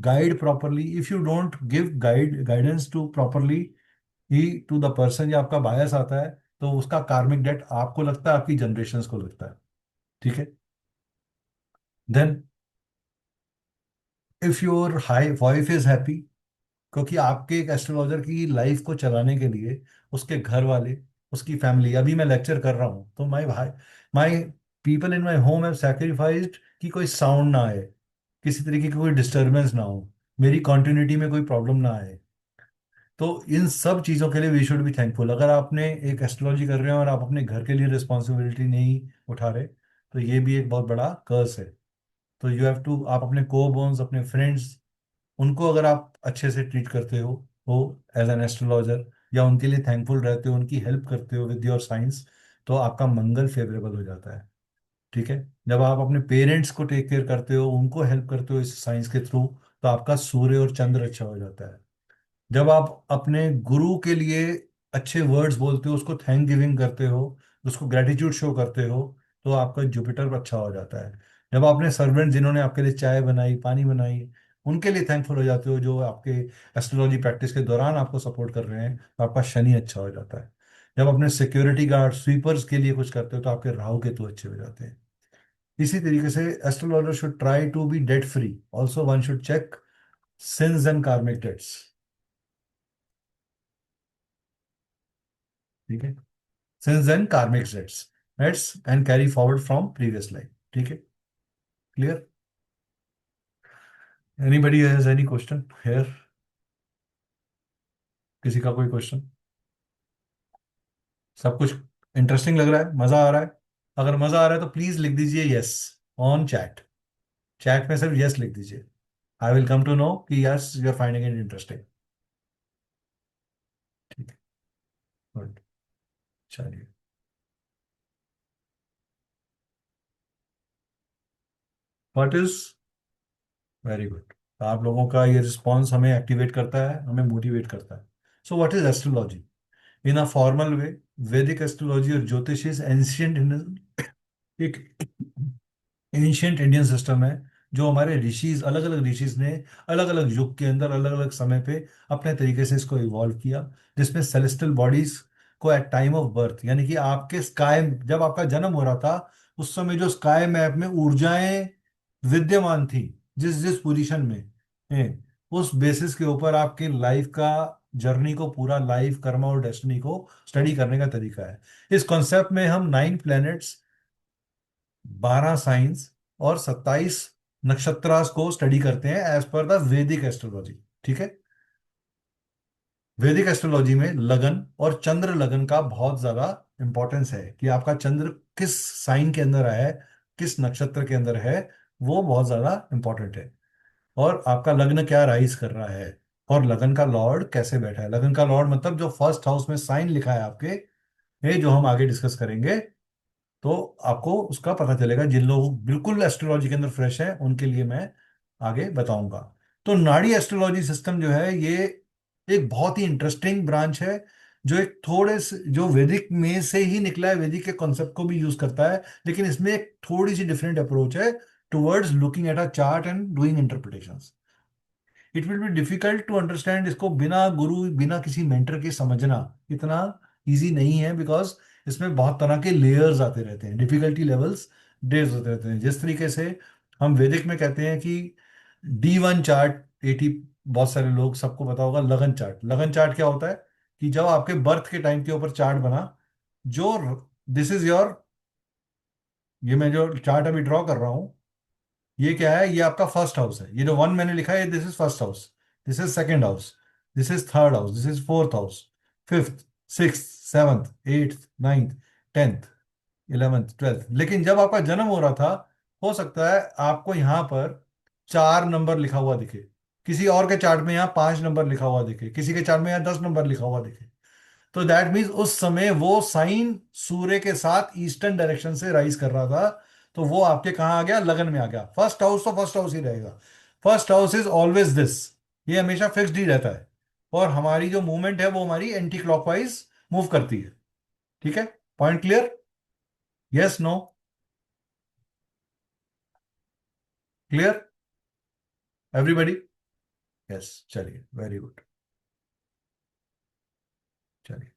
guide properly. If you don't give guidance to properly he to the person, या आपका बायस आता है, तो उसका कार्मिक डेट आपको लगता है, आपकी जनरेशन को लगता है। ठीक है। Then if your high wife is happy, क्योंकि आपके एक एस्ट्रोलॉजर की लाइफ को चलाने के लिए उसके घर वाले, उसकी फैमिली, अभी मैं लेक्चर कर रहा हूँ तो माई भाई, my people in my home have sacrificed कि कोई साउंड ना आए, किसी तरीके की कोई डिस्टरबेंस ना हो, मेरी कॉन्टिन्यूटी में कोई प्रॉब्लम ना आए। तो इन सब चीज़ों के लिए वी शुड बी थैंकफुल। अगर आपने एक एस्ट्रोलॉजी कर रहे हैं और आप अपने घर के लिए रिस्पॉन्सिबिलिटी नहीं उठा रहे, तो ये भी एक बहुत बड़ा कर्स है। तो यू हैव टू, आप अपने को बोन्स, अपने फ्रेंड्स उनको अगर आप अच्छे से ट्रीट करते हो एज एन एस्ट्रोलॉजर, या उनके लिए थैंकफुल रहते हो, उनकी हेल्प करते हो विद योर साइंस, तो आपका मंगल फेवरेबल हो जाता है। ठीक है। जब आप अपने पेरेंट्स को टेक केयर करते हो, उनको हेल्प करते हो इस साइंस के थ्रू, तो आपका सूर्य और चंद्र अच्छा हो जाता है। जब आप अपने गुरु के लिए अच्छे वर्ड्स बोलते हो, उसको थैंक गिविंग करते हो, उसको ग्रेटिट्यूड शो करते हो, तो आपका जुपिटर अच्छा हो जाता है। जब आपने सर्वेंट जिन्होंने आपके लिए चाय बनाई, पानी बनाई, उनके लिए थैंकफुल हो जाते हो, जो आपके एस्ट्रोलॉजी प्रैक्टिस के दौरान आपको सपोर्ट कर रहे हैं, तो आपका शनि अच्छा हो जाता है। जब अपने सिक्योरिटी गार्ड, स्वीपर्स के लिए कुछ करते हो, तो आपके राहु केतु अच्छे हो जाते हैं। इसी तरीके से astrologer should try to be debt free. Also one should check sins and karmic debts. ठीक है। Sins and karmic debts and carry forward from previous life. ठीक है, clear? Anybody has any question here? किसी का कोई question? सब कुछ interesting लग रहा है, मजा आ रहा है? अगर मजा आ रहा है तो प्लीज लिख दीजिए यस ऑन चैट। चैट में सिर्फ यस लिख दीजिए। I will come to know कि yes you are finding it interesting. ठीक है, गुड। चलिए, व्हाट इज, वेरी गुड। आप लोगों का ये रिस्पॉन्स हमें एक्टिवेट करता है, हमें मोटिवेट करता है। So what is astrology in a formal way? वैदिक एस्ट्रोलॉजी और ज्योतिष इज एंशियंट, एक एंशियंट इंडियन सिस्टम है, जो हमारे ऋषिज, अलग अलग ऋषिज ने अलग अलग युग के अंदर, अलग अलग समय पे अपने तरीके से इसको इवॉल्व किया, जिसमें सेलेस्टियल बॉडीज को एट टाइम ऑफ बर्थ, यानी कि आपके स्काई, जब आपका जन्म हो रहा था, उस समय जो स्काई मैप में ऊर्जाएं विद्यमान थी, जिस जिस पोजीशन में हैं, उस बेसिस के ऊपर आपकी लाइफ का जर्नी को, पूरा लाइफ कर्म और डेस्टिनी को स्टडी करने का तरीका है। इस कॉन्सेप्ट में हम 9 प्लैनेट्स, 12 साइंस और 27 नक्षत्रास को स्टडी करते हैं एज पर द वैदिक एस्ट्रोलॉजी। ठीक है। वैदिक एस्ट्रोलॉजी में लगन और चंद्र लगन का बहुत ज्यादा इंपॉर्टेंस है, कि आपका चंद्र किस साइन के अंदर है, किस नक्षत्र के अंदर है, वो बहुत ज्यादा इंपॉर्टेंट है। और आपका लग्न क्या राइज कर रहा है, और लगन का लॉर्ड कैसे बैठा है। लगन का लॉर्ड मतलब जो फर्स्ट हाउस में साइन लिखा है आपके, ये जो हम आगे डिस्कस करेंगे, तो आपको उसका पता चलेगा। जिन लोग बिल्कुल एस्ट्रोलॉजी के अंदर फ्रेश हैं, उनके लिए मैं आगे बताऊंगा। तो नाड़ी एस्ट्रोलॉजी सिस्टम जो है, ये एक बहुत ही इंटरेस्टिंग ब्रांच है, जो एक थोड़े से, जो वैदिक में से ही निकला है, वैदिक के कॉन्सेप्ट को भी यूज करता है, लेकिन इसमें एक थोड़ी सी डिफरेंट अप्रोच है towards looking at a chart and doing interpretations. It will be difficult to understand, इसको बिना गुरु, बिना किसी मेंटर के समझना इतना इजी नहीं है, बिकॉज इसमें बहुत तरह के लेयर्स आते रहते हैं, डिफिकल्टी लेवल्स डेज होते रहते हैं। जिस तरीके से हम वैदिक में कहते हैं कि D1 चार्ट 80, बहुत सारे लोग, सबको पता होगा लगन चार्ट। लगन चार्ट क्या होता है कि जब आपके बर्थ के टाइम के ऊपर चार्ट बना, जो, दिस इज योर, ये मैं जो चार्ट अभी ड्रॉ कर रहा हूं, ये क्या है, ये आपका फर्स्ट हाउस है। ये जो 1 मैंने लिखा है, this is first house, this is second house, this is third house, this is fourth house, fifth, six, seventh, eighth, ninth, 10th, 11th, 12th। लेकिन जब आपका जन्म हो रहा था, हो सकता है आपको यहाँ पर 4 नंबर लिखा हुआ दिखे, किसी और के चार्ट में यहाँ 5 नंबर लिखा हुआ दिखे, किसी के चार्ट में यहाँ 10 नंबर लिखा हुआ दिखे। तो दैट मीन्स उस समय वो साइन सूर्य के साथ ईस्टर्न डायरेक्शन से राइज कर रहा था, तो वो आपके कहाँ आ गया, लगन में आ गया। फर्स्ट हाउस तो फर्स्ट हाउस ही रहेगा। First house is always this, ये हमेशा फिक्स्ड ही रहता है, और हमारी जो मूवमेंट है वो हमारी एंटी क्लॉकवाइज मूव करती है। ठीक है, point clear? Yes, no, clear everybody? Yes, चलिए, वेरी गुड। चलिए,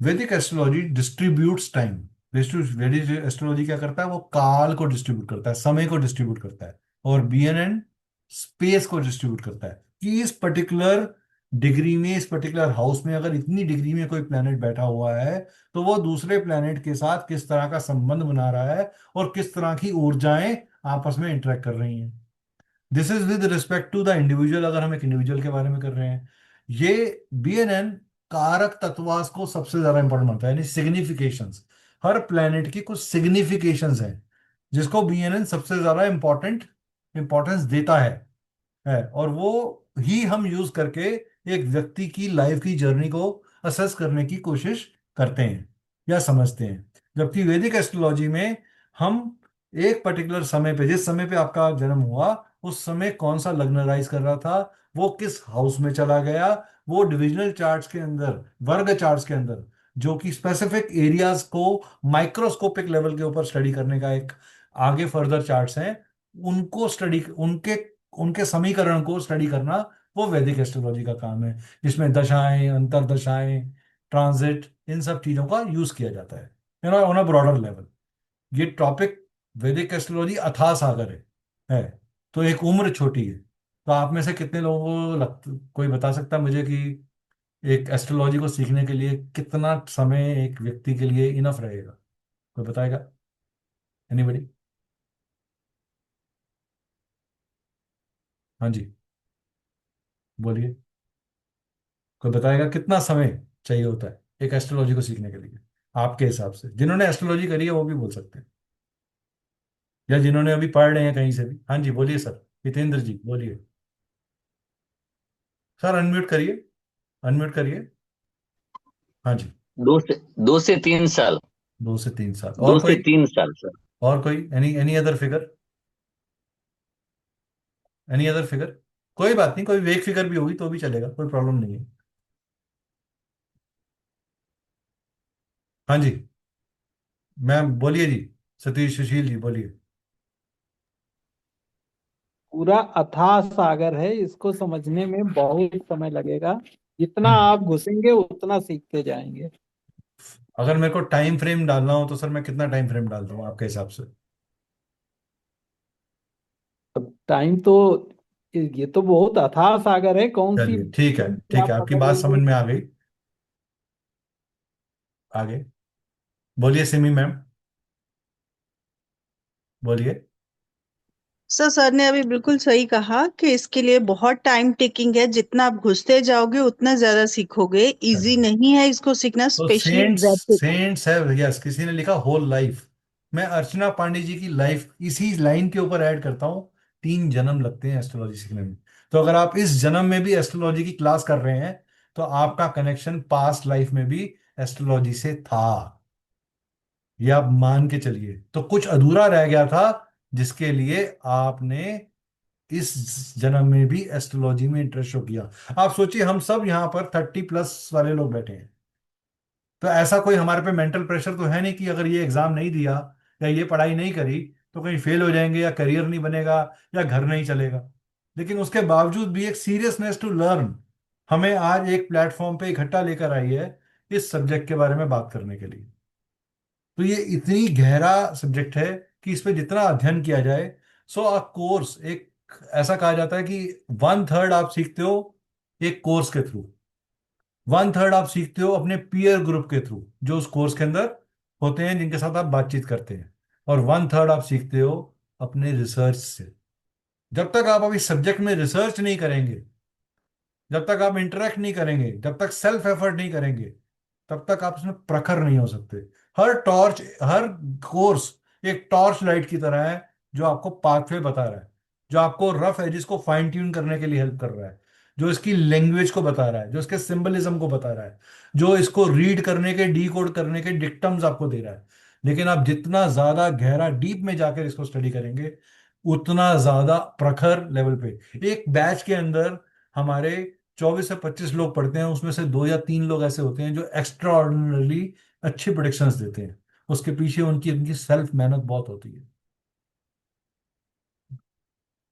Vedic astrology distributes time. Vedic astrology क्या करता है, वो काल को डिस्ट्रीब्यूट करता है, समय को डिस्ट्रीब्यूट करता है, और BN स्पेस को डिस्ट्रीब्यूट करता है, कि इस पर्टिकुलर डिग्री में, इस पर्टिकुलर हाउस में, अगर इतनी डिग्री में कोई प्लेनेट बैठा हुआ है, तो वो दूसरे प्लेनेट के साथ किस तरह का संबंध बना रहा है, और किस तरह की ऊर्जाएं आपस में इंटरेक्ट कर रही हैं। This is with respect to the individual, अगर हम एक इंडिविजुअल के बारे में कर रहे हैं। ये BNN कारक तत्वास को सबसे ज्यादा इंपॉर्टेंट मानता है, यानी सिग्निफिकेशंस। हर प्लेनेट की कुछ सिग्निफिकेशंस हैं जिसको बीएनएन सबसे ज्यादा इंपॉर्टेंस देता है और वो ही हम यूज करके एक व्यक्ति की लाइफ की जर्नी को असेस करने की कोशिश करते हैं या समझते हैं। जबकि वैदिक एस्ट्रोलॉजी में हम एक पर्टिकुलर समय पे, जिस समय पे आपका जन्म हुआ उस समय कौन सा लग्न राइज कर रहा था, वो किस हाउस में चला गया, वो डिविजनल चार्ट्स के अंदर, वर्ग चार्ट्स के अंदर, जो कि स्पेसिफिक एरियाज को माइक्रोस्कोपिक लेवल के ऊपर स्टडी करने का एक आगे फर्दर चार्ट्स हैं, उनको स्टडी, उनके उनके समीकरण को स्टडी करना, वो वैदिक एस्ट्रोलॉजी का काम है, जिसमें दशाएं, अंतरदशाएं, ट्रांजिट, इन सब चीजों का यूज किया जाता है ऑन अ ब्रॉडर लेवल। ये टॉपिक वैदिक एस्ट्रोलॉजी अथाह सागर है। तो एक उम्र छोटी है। तो आप में से कितने लोगों को कोई बता सकता है मुझे कि एक एस्ट्रोलॉजी को सीखने के लिए कितना समय एक व्यक्ति के लिए इनफ रहेगा? कोई बताएगा? एनीबडी? हाँ जी, बोलिए। कोई बताएगा कितना समय चाहिए होता है एक एस्ट्रोलॉजी को सीखने के लिए आपके हिसाब से? जिन्होंने एस्ट्रोलॉजी करी है वो भी बोल सकते हैं, या जिन्होंने अभी पढ़ रहे हैं कहीं से भी। हाँ जी, बोलिए सर, हितेंद्र जी बोलिए। सर अनम्यूट करिए, अनम्यूट करिए। हाँ जी। 2 से 3 साल। 2 से 3 साल। दो और से कोई? तीन साल सर। और कोई? Any any other figure? Any other figure? कोई बात नहीं, कोई वेक फिगर भी होगी तो भी चलेगा, कोई प्रॉब्लम नहीं है। हाँ जी मैम बोलिए जी, सतीश सुशील जी बोलिए। पूरा अथाह सागर है, इसको समझने में बहुत समय लगेगा। जितना हम्म। आप घुसेंगे उतना सीखते जाएंगे। अगर मेरे को टाइम फ्रेम डालना हो तो सर मैं कितना टाइम फ्रेम डाल दूं आपके हिसाब से? अब टाइम तो, ये तो बहुत अथाह सागर है, कौन सी चलिए ठीक है, कौन सी ठीक आप है, आपकी पकड़ बात लेंगे। समझ में आ गई। आगे बोलिए सिमी मैम, बोलिए। सर ने अभी बिल्कुल सही कहा कि इसके लिए बहुत टाइम टेकिंग है। जितना आप घुसते जाओगे उतना ज्यादा सीखोगे। इजी चलिए, नहीं है इसको सीखना, तो स्पेशली सेंट्स, वैदिक। सेंट्स है, यस, किसी ने लिखा होल लाइफ। मैं अर्चना पांडे जी की लाइफ इसी लाइन के ऊपर ऐड करता हूँ। 3 जन्म लगते हैं एस्ट्रोलॉजी सीखने में। तो अगर आप इस जन्म में भी एस्ट्रोलॉजी की क्लास कर रहे हैं तो आपका कनेक्शन पास्ट लाइफ में भी एस्ट्रोलॉजी से था, ये आप मान के चलिए। तो कुछ अधूरा रह गया था जिसके लिए आपने इस जन्म में भी एस्ट्रोलॉजी में इंटरेस्ट शो किया। आप सोचिए, हम सब यहाँ पर 30+ वाले लोग बैठे हैं, तो ऐसा कोई हमारे पे मेंटल प्रेशर तो है नहीं कि अगर ये एग्जाम नहीं दिया या ये पढ़ाई नहीं करी तो कहीं फेल हो जाएंगे या करियर नहीं बनेगा या घर नहीं चलेगा। लेकिन उसके बावजूद भी एक सीरियसनेस टू लर्न हमें आज एक प्लेटफॉर्म पे इकट्ठा लेकर आई है इस सब्जेक्ट के बारे में बात करने के लिए। तो ये इतनी गहरा सब्जेक्ट है कि इस पे जितना अध्ययन किया जाए, सो अ कोर्स, एक ऐसा कहा जाता है कि 1/3 आप सीखते हो एक कोर्स के थ्रू, 1/3 आप सीखते हो अपने पीयर ग्रुप के थ्रू जो उस कोर्स के अंदर होते हैं, जिनके साथ आप बातचीत करते हैं, और 1/3 आप सीखते हो अपने रिसर्च से। जब तक आप अभी सब्जेक्ट में रिसर्च नहीं करेंगे, जब तक आप इंटरेक्ट नहीं करेंगे, जब तक सेल्फ एफर्ट नहीं करेंगे, तब तक आप उसमें प्रखर नहीं हो सकते। हर कोर्स एक टॉर्च लाइट की तरह है जो आपको पाथवे बता रहा है, जो आपको रफ एजेस को फाइन ट्यून करने के लिए हेल्प कर रहा है, जो इसकी लैंग्वेज को बता रहा है, जो इसके सिंबलिज्म को बता रहा है, जो इसको रीड करने के, डीकोड करने के डिक्टम्स आपको दे रहा है। लेकिन आप जितना ज्यादा गहरा डीप में जाकर इसको स्टडी करेंगे उतना ज्यादा प्रखर लेवल पे, एक बैच के अंदर हमारे 24 से 25 लोग पढ़ते हैं, उसमें से 2 या 3 लोग ऐसे होते हैं जो एक्स्ट्रा ऑर्डिनरली अच्छी प्रोडिक्शंस देते हैं। उसके पीछे उनकी उनकी सेल्फ मेहनत बहुत होती है।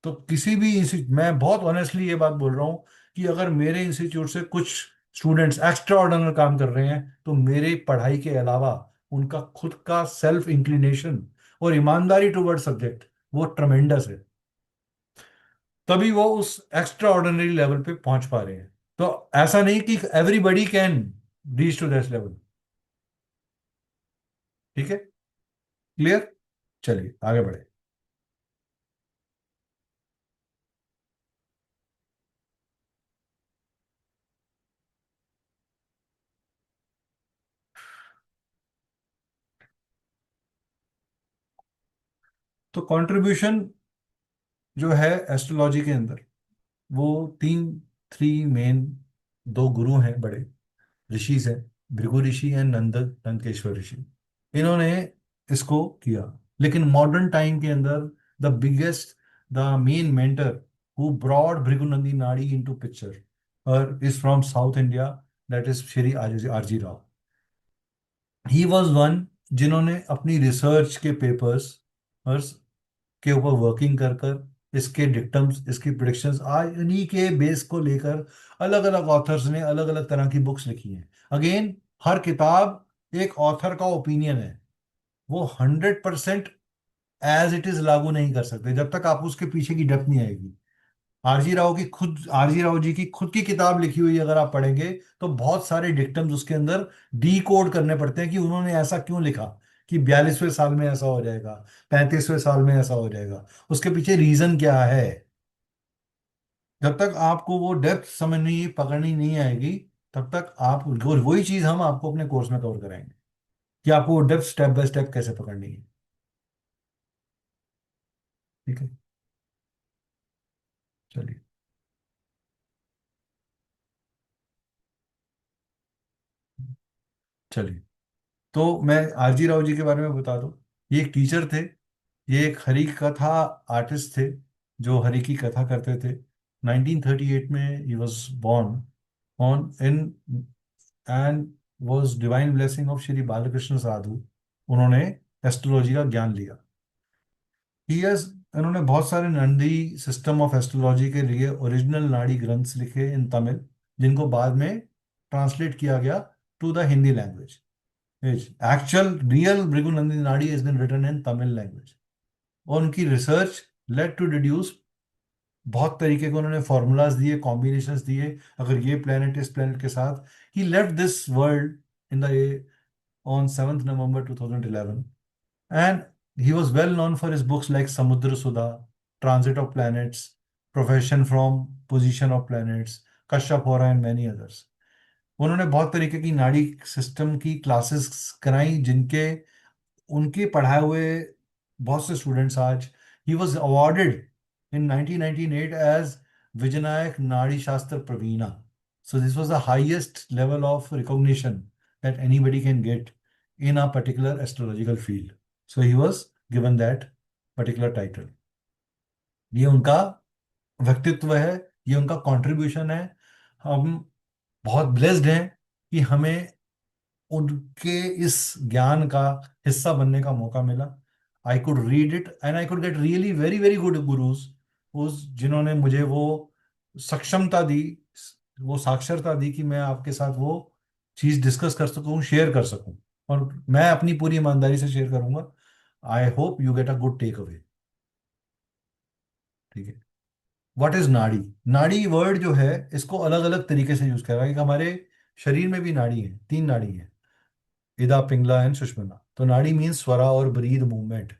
तो किसी भी इंस्टीट्यूट, मैं बहुत ऑनेस्टली ये बात बोल रहा हूँ कि अगर मेरे इंस्टीट्यूट से कुछ स्टूडेंट्स एक्स्ट्रा ऑर्डिनरी काम कर रहे हैं तो मेरे पढ़ाई के अलावा उनका खुद का सेल्फ इंक्लिनेशन और ईमानदारी टुवर्ड सब्जेक्ट वो ट्रमेंडस है, तभी वो उस एक्स्ट्रा ऑर्डिनरी लेवल पे पहुंच पा रहे हैं। तो ऐसा नहीं कि everybody can reach to that level. ठीक है, क्लियर? चलिए आगे बढ़े। तो कंट्रीब्यूशन जो है एस्ट्रोलॉजी के अंदर, वो थ्री मेन, दो गुरु हैं बड़े, ऋषिज हैं, भृगु ऋषि एंड नंदकेश्वर ऋषि। इन्होंने इसको किया। लेकिन मॉडर्न टाइम के अंदर the biggest, the main mentor who brought Bhrigunandi nadi into picture और is from south India, that is Shri RG Rao. He was one जिन्होंने अपनी रिसर्च के पेपर्स के ऊपर वर्किंग कर कर इसके डिक्टम्स, इसकी प्रिडिक्शंस, आज इन्हीं के बेस को लेकर अलग अलग ऑथर्स ने अलग अलग तरह की बुक्स लिखी हैं। अगेन, हर किताब एक ऑथर का ओपिनियन है, वो 100% एज इट इज लागू नहीं कर सकते जब तक आप उसके पीछे की डेप्थ नहीं आएगी। आरजी राव जी की खुद की किताब लिखी हुई अगर आप पढ़ेंगे तो बहुत सारे डिक्टम्स उसके अंदर डी कोड करने पड़ते हैं कि उन्होंने ऐसा क्यों लिखा कि 42वें साल में ऐसा हो जाएगा, 35वें साल में ऐसा हो जाएगा, उसके पीछे रीजन क्या है। जब तक आपको वो डेप्थ समझनी पकड़नी नहीं आएगी तब तक आप वही चीज हम आपको अपने कोर्स में कवर कराएंगे कि आपको वो डेप्थ स्टेप बाय स्टेप कैसे पकड़नी है। ठीक है, चलिए। चलिए, तो मैं आरजी राव जी के बारे में बता दूं। ये एक टीचर थे, ये एक हरि कथा आर्टिस्ट थे जो हरि की कथा करते थे। 1938 में he was born on in and was divine blessing of Shri Balkrishna Sadhu. उन्होंने एस्ट्रोलॉजी का ज्ञान लिया। इन्होंने बहुत सारे नंदी सिस्टम ऑफ एस्ट्रोलॉजी के लिए ओरिजिनल नाड़ी ग्रंथ्स लिखे इन तमिल, जिनको बाद में ट्रांसलेट किया गया to the Hindi language. Actual real Bhrigunandi nadi is been written in Tamil language. और उनकी रिसर्च लेड टू डिड्यूस बहुत तरीके के उन्होंने फॉर्मूलाज दिए, कॉम्बिनेशंस दिए। अगर ये प्लेनेट इस प्लेनेट के साथ, he left this world in the on 7th November 2011 and he was well known for his books like Samudra Sudha, Transit of Planets, Profession from Position of Planets, Kashyap Hora and many others। उन्होंने बहुत तरीके की नाड़ी system की classes कराई जिनके उनके पढ़ाए हुए बहुत से स्टूडेंट्स आज, he was awarded in 1998 as Vijanayak Nadi Shastra Pravina। So this was the highest level of recognition that anybody can get in a particular astrological field। So he was given that particular title। ये उनका व्यक्तित्व है, ये उनका contribution है। हम बहुत blessed हैं कि हमें उनके इस ज्ञान का हिस्सा बनने का मौका मिला। I could read it and I could get really very very good gurus, उस जिन्होंने मुझे वो सक्षमता दी, वो साक्षरता दी कि मैं आपके साथ वो चीज डिस्कस कर सकूं, शेयर कर सकूं। और मैं अपनी पूरी ईमानदारी से शेयर करूंगा। I hope you get a good take away. ठीक है, व्हाट इज नाड़ी? नाड़ी वर्ड जो है इसको अलग अलग तरीके से यूज कर रहा है। हमारे शरीर में भी नाड़ी है, 3 नाड़ी है, इदा, पिंगला एंड सुषुम्ना। तो नाड़ी मीन्स स्वरा और ब्रीद मूवमेंट।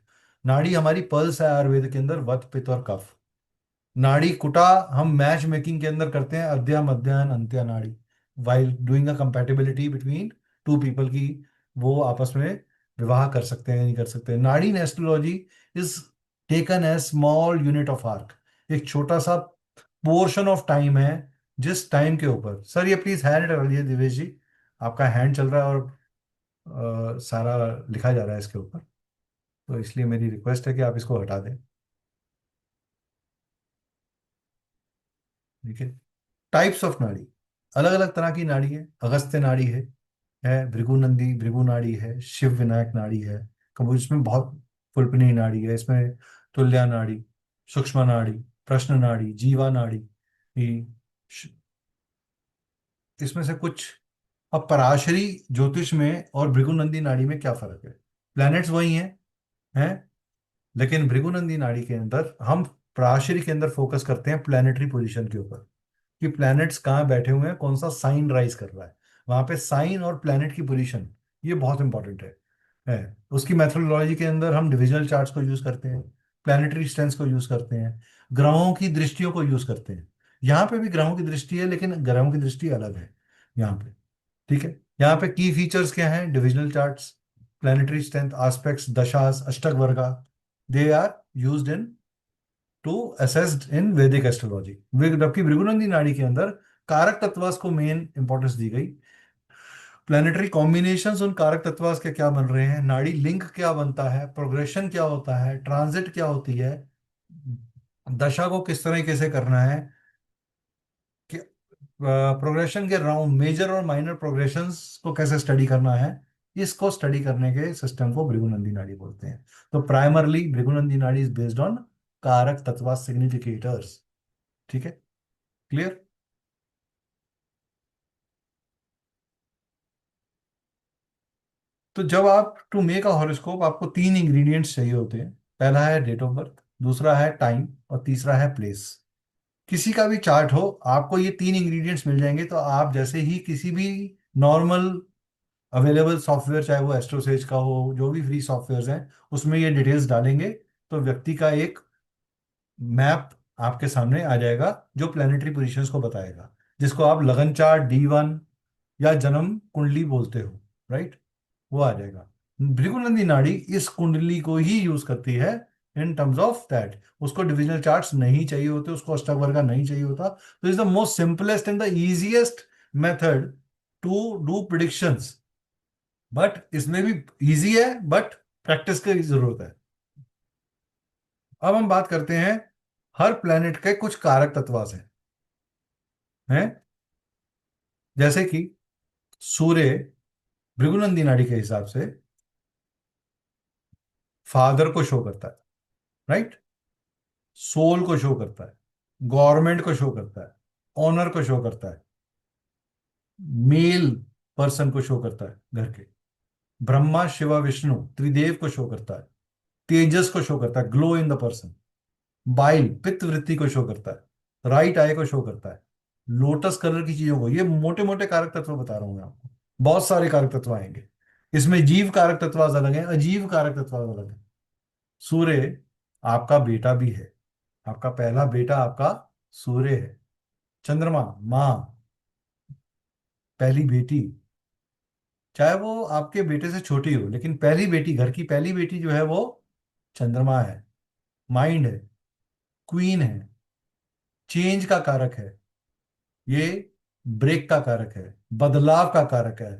नाड़ी हमारी पल्स है आयुर्वेद के अंदर, वत, पित्त और कफ। नाड़ी कुटा हम मैच मेकिंग के अंदर करते हैं, अद्या, मध्या एंड अंत्या नाड़ी, while doing a compatibility between 2 people की वो आपस में विवाह कर सकते हैं नहीं कर सकते। Nadi in astrology is taken as small unit of arc, एक छोटा सा पोर्शन ऑफ टाइम है जिस टाइम के ऊपर। सर ये प्लीज हैंड कर लीजिए दिवेश जी, आपका हैंड चल रहा है और सारा लिखा जा रहा है इसके ऊपर, तो इसलिए मेरी रिक्वेस्ट है कि आप इसको हटा दें। ठीक है, टाइप्स ऑफ नाड़ी, अलग अलग तरह की नाड़ी है। अगस्त्य नाड़ी है भृगुनंदी भृगु नाड़ी है, शिव विनायक नाड़ी है, कबूल इसमें बहुत फुल्पनी नाड़ी है, इसमें तुल्या नाड़ी, सूक्ष्म नाड़ी, प्रश्न नाड़ी, जीवा नाड़ी, इसमें से कुछ। अब पराशरी ज्योतिष में और भृगुनंदी नाड़ी में क्या फर्क है? प्लैनेट्स वही हैं, लेकिन भृगुनंदी नाड़ी के अंदर हम पराशरी के अंदर फोकस करते हैं प्लैनेटरी पोजीशन के ऊपर, कि प्लैनेट्स कहाँ बैठे हुए हैं, कौन सा साइन राइज कर रहा है। वहां पे साइन और प्लैनेट की पोजीशन ये बहुत इंपॉर्टेंट है। उसकी मेथोडोलॉजी के अंदर हम डिविजनल चार्ट्स को यूज करते हैं, प्लैनेटरी स्ट्रेंथ्स को यूज करते हैं, ग्रहों की दृष्टियों को यूज करते हैं। यहाँ पे भी ग्रहों की दृष्टि है लेकिन ग्रहों की दृष्टि अलग है यहाँ पे। ठीक है, यहाँ पे की फीचर्स क्या हैं? Divisional charts, planetary strength, aspects, dashas, ashtak varga, they are used in to assessed in Vedic astrology. जबकि भृगुनंदी नाड़ी के अंदर कारक तत्वास को मेन इंपॉर्टेंस दी गई। प्लानिटरी कॉम्बिनेशंस उन कारक तत्वास के क्या बन रहे हैं, नाड़ी लिंक क्या बनता है, प्रोग्रेशन क्या होता है, ट्रांजिट क्या होती है, दशा को किस तरीके से करना है, कि प्रोग्रेशन के राउंड मेजर और माइनर प्रोग्रेशंस को कैसे स्टडी करना है, इसको स्टडी करने के सिस्टम को भृगुनंदी नाड़ी बोलते हैं। तो primarily भृगुनंदी nadi is based on कारक तत्वा सिग्निफिकेटर्स। ठीक है, क्लियर? तो जब आप टू मेक अ हॉरोस्कोप आपको 3 इंग्रेडिएंट्स चाहिए होते हैं। पहला है डेट ऑफ बर्थ, दूसरा है टाइम और तीसरा है प्लेस। किसी का भी चार्ट हो, आपको ये 3 इंग्रेडिएंट्स मिल जाएंगे तो आप जैसे ही किसी भी नॉर्मल अवेलेबल सॉफ्टवेयर, चाहे वो एस्ट्रोसेज का हो, जो भी फ्री सॉफ्टवेयर हैं, उसमें ये डिटेल्स डालेंगे तो व्यक्ति का एक मैप आपके सामने आ जाएगा जो प्लानिटरी पोजीशंस को बताएगा, जिसको आप लगन चार्ट, D1 या जन्म कुंडली बोलते हो, राइट? वो आ जाएगा। भृगुनंदी नाड़ी इस कुंडली को ही यूज करती है इन टर्म्स ऑफ दैट। उसको डिविजनल चार्ट्स नहीं चाहिए होते, उसको अष्टक वर्ग का नहीं चाहिए होता। तो is the most simplest and the easiest method to do predictions. But इसमें भी इजी है, बट प्रैक्टिस की जरूरत है। अब हम बात करते हैं हर प्लेनेट के कुछ कारक तत्वास हैं, जैसे कि सूर्य भृगुनंदी नाड़ी के हिसाब से फादर को शो करता है, राइट? सोल को शो करता है, गवर्नमेंट को शो करता है, ऑनर को शो करता है, मेल पर्सन को शो करता है घर के, ब्रह्मा शिवा विष्णु त्रिदेव को शो करता है, तेजस को शो करता है, glow in the person, bile पित्त वृत्ति को शो करता है, राइट आई को शो करता है, लोटस कलर की चीजों को। ये मोटे मोटे कारक तत्व बता रहा हूं मैं आपको, बहुत सारे कारक तत्व आएंगे इसमें। जीव कारक तत्व अलग है, अजीव कारक तत्व अलग है। सूर्य आपका बेटा भी है, आपका पहला बेटा आपका सूर्य है। चंद्रमा माँ, पहली बेटी, चाहे वो आपके बेटे से छोटी हो, लेकिन पहली बेटी, घर की पहली बेटी जो है वो चंद्रमा है। माइंड है, क्वीन है, चेंज का कारक है, ये ब्रेक का कारक है, बदलाव का कारक है,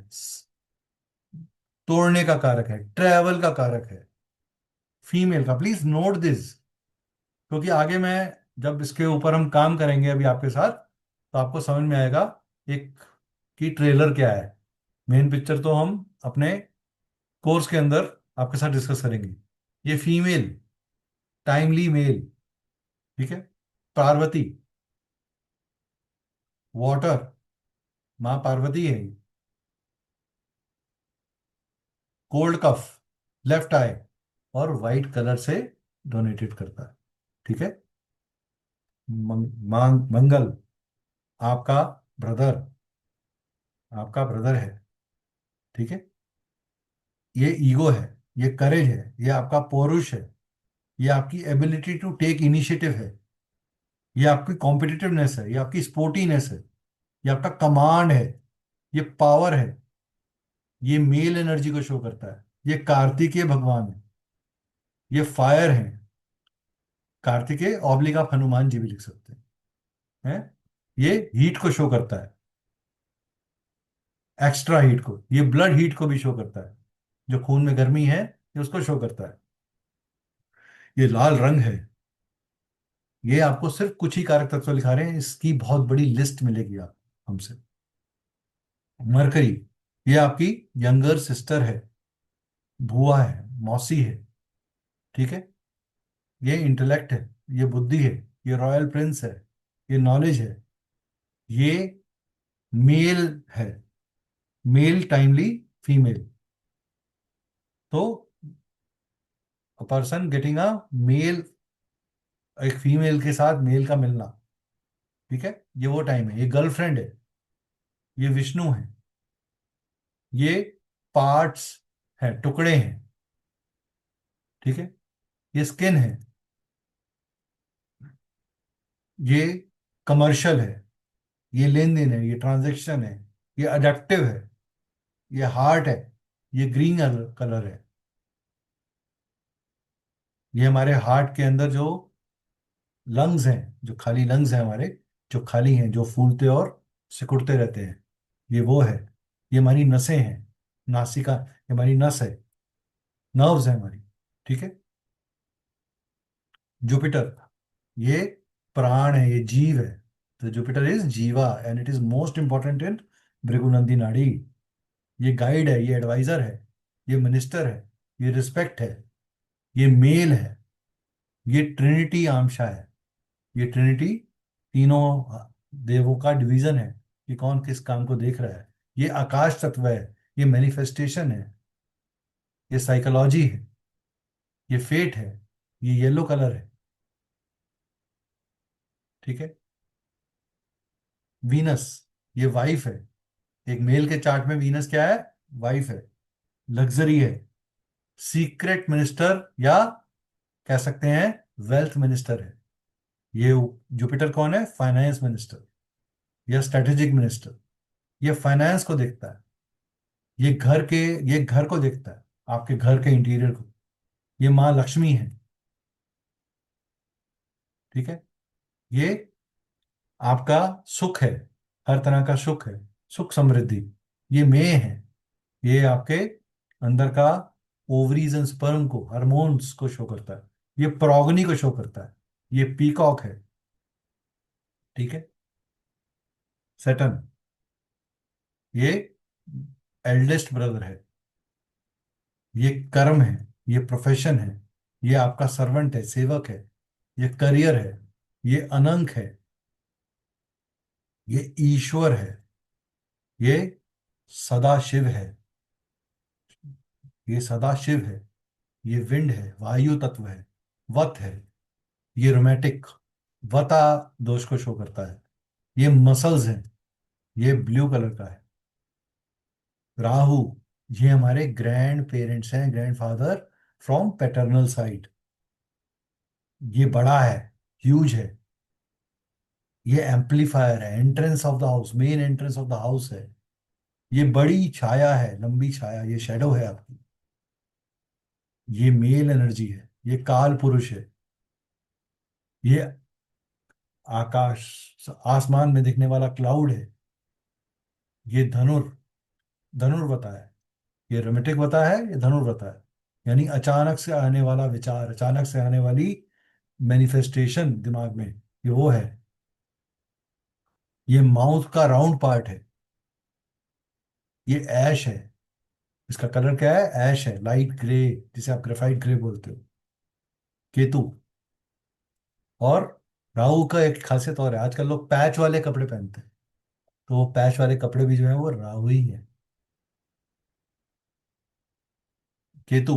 तोड़ने का कारक है, ट्रैवल का कारक है। फीमेल का, प्लीज नोट दिस, क्योंकि आगे मैं जब इसके ऊपर हम काम करेंगे अभी आपके साथ, तो आपको समझ में आएगा एक कि ट्रेलर क्या है। मेन पिक्चर तो हम अपने कोर्स के अंदर आपके साथ डिस्कस करेंगे। ये फीमेल, टाइमली मेल, ठीक है। पार्वती, वाटर, माँ पार्वती है। कोल्ड कफ, लेफ्ट आई, और वाइट कलर से डोनेटेड करता है, ठीक है। मंगल आपका ब्रदर, आपका ब्रदर है, ठीक है। ये ईगो है, ये करेज है, ये आपका पौरुष है, ये आपकी एबिलिटी टू टेक इनिशिएटिव है, ये आपकी कॉम्पिटिटिवनेस है, ये आपकी स्पोर्टीनेस है, ये आपका कमांड है, ये पावर है, ये मेल एनर्जी को शो करता है। ये कार्तिकेय भगवान है, ये फायर है। कार्तिकेय ऑब्लिक आप हनुमान जी भी लिख सकते हैं। ये हीट को शो करता है, एक्स्ट्रा हीट को, ये ब्लड हीट को भी शो करता है, जो खून में गर्मी है ये उसको शो करता है। ये लाल रंग है। ये आपको सिर्फ कुछ ही कारक तत्व लिखा रहे हैं, इसकी बहुत बड़ी लिस्ट मिलेगी आप हमसे। मरकरी, ये आपकी यंगर सिस्टर है, बुआ है, मौसी है, ठीक है। ये इंटेलेक्ट है, ये बुद्धि है, ये रॉयल प्रिंस है, ये नॉलेज है, ये मेल है, मेल टाइमली फीमेल। तो पर्सन गेटिंग अ मेल, एक फीमेल के साथ मेल का मिलना, ठीक है, ये वो टाइम है। ये गर्लफ्रेंड है, ये विष्णु है, ये पार्ट्स है, टुकड़े हैं, ठीक है। ये स्किन है, ये कमर्शियल है, ये लेन देन है, ये ट्रांजैक्शन है, ये अडेप्टिव है, ये हार्ट है, ये ग्रीन कलर है। ये हमारे हार्ट के अंदर जो लंग्स हैं, जो खाली लंग्स हैं हमारे, जो खाली हैं, जो फूलते और सिकुड़ते रहते हैं, ये वो है। ये हमारी नसें हैं, नासिका, ये हमारी नस है, नर्व्स है हमारी। ठीक है। जुपिटर, ये प्राण है, ये जीव है। तो Jupiter is jiva and it is most important in Bhrigunandi nadi. ये गाइड है, ये एडवाइजर है, ये मिनिस्टर है, ये रिस्पेक्ट है, ये मेल है, ये ट्रिनिटी आमशा है। ये ट्रिनिटी तीनों देवों का डिवीजन है कि कौन किस काम को देख रहा है। ये आकाश तत्व है, ये मैनिफेस्टेशन है, ये साइकोलॉजी है, ये फेट है, ये येलो कलर है। ठीक है। वीनस, ये वाइफ है। एक मेल के चार्ट में वीनस क्या है? वाइफ है, लग्जरी है, सीक्रेट मिनिस्टर, या कह सकते हैं वेल्थ मिनिस्टर है। ये जुपिटर कौन है? फाइनेंस मिनिस्टर या स्ट्रेटेजिक मिनिस्टर। ये फाइनेंस को देखता है, ये घर के, ये घर को देखता है, आपके घर के इंटीरियर को। ये माँ लक्ष्मी है। ठीक है। ये आपका सुख है, हर तरह का सुख है, सुख समृद्धि। ये मेय है, ये आपके अंदर का ओवरीज एंड स्पर्म को, हार्मोन्स को शो करता है। ये प्रोगनी को शो करता है। ये पीकॉक है। ठीक है। सैटर्न, ये एल्डेस्ट ब्रदर है, ये कर्म है, ये प्रोफेशन है, ये आपका सर्वेंट है, सेवक है, ये करियर है, ये अनंक है, ये ईश्वर है, ये सदा शिव है, ये सदा शिव है, ये विंड है, वायु तत्व है, वत है, ये रोमेटिक, वता दोष को शो करता है। ये मसल्स हैं, ये ब्लू कलर का है। राहु, ये हमारे ग्रैंड पेरेंट्स हैं, grand father from paternal side. ये बड़ा है, ह्यूज है, ये एम्पलीफायर है, entrance of the house, main entrance of the house है। ये बड़ी छाया है, लंबी छाया, ये शेडो है आपकी। ये मेल एनर्जी है, ये काल पुरुष है, ये आकाश, आसमान में दिखने वाला क्लाउड है। ये धनुर्वता है, ये रोमेटिक है, ये धनुर्वता है। यानी अचानक से आने वाला विचार, अचानक से आने वाली मैनिफेस्टेशन दिमाग में, ये वो है। ये माउथ का राउंड पार्ट है, ये ऐश है। इसका कलर क्या है? ऐश है, लाइट ग्रे, जिसे आप ग्रेफाइट ग्रे बोलते हो। केतु, और राहु का एक खासियत और है, आजकल लोग पैच वाले कपड़े पहनते हैं, तो वो पैच वाले कपड़े भी जो है वो राहु ही है। केतु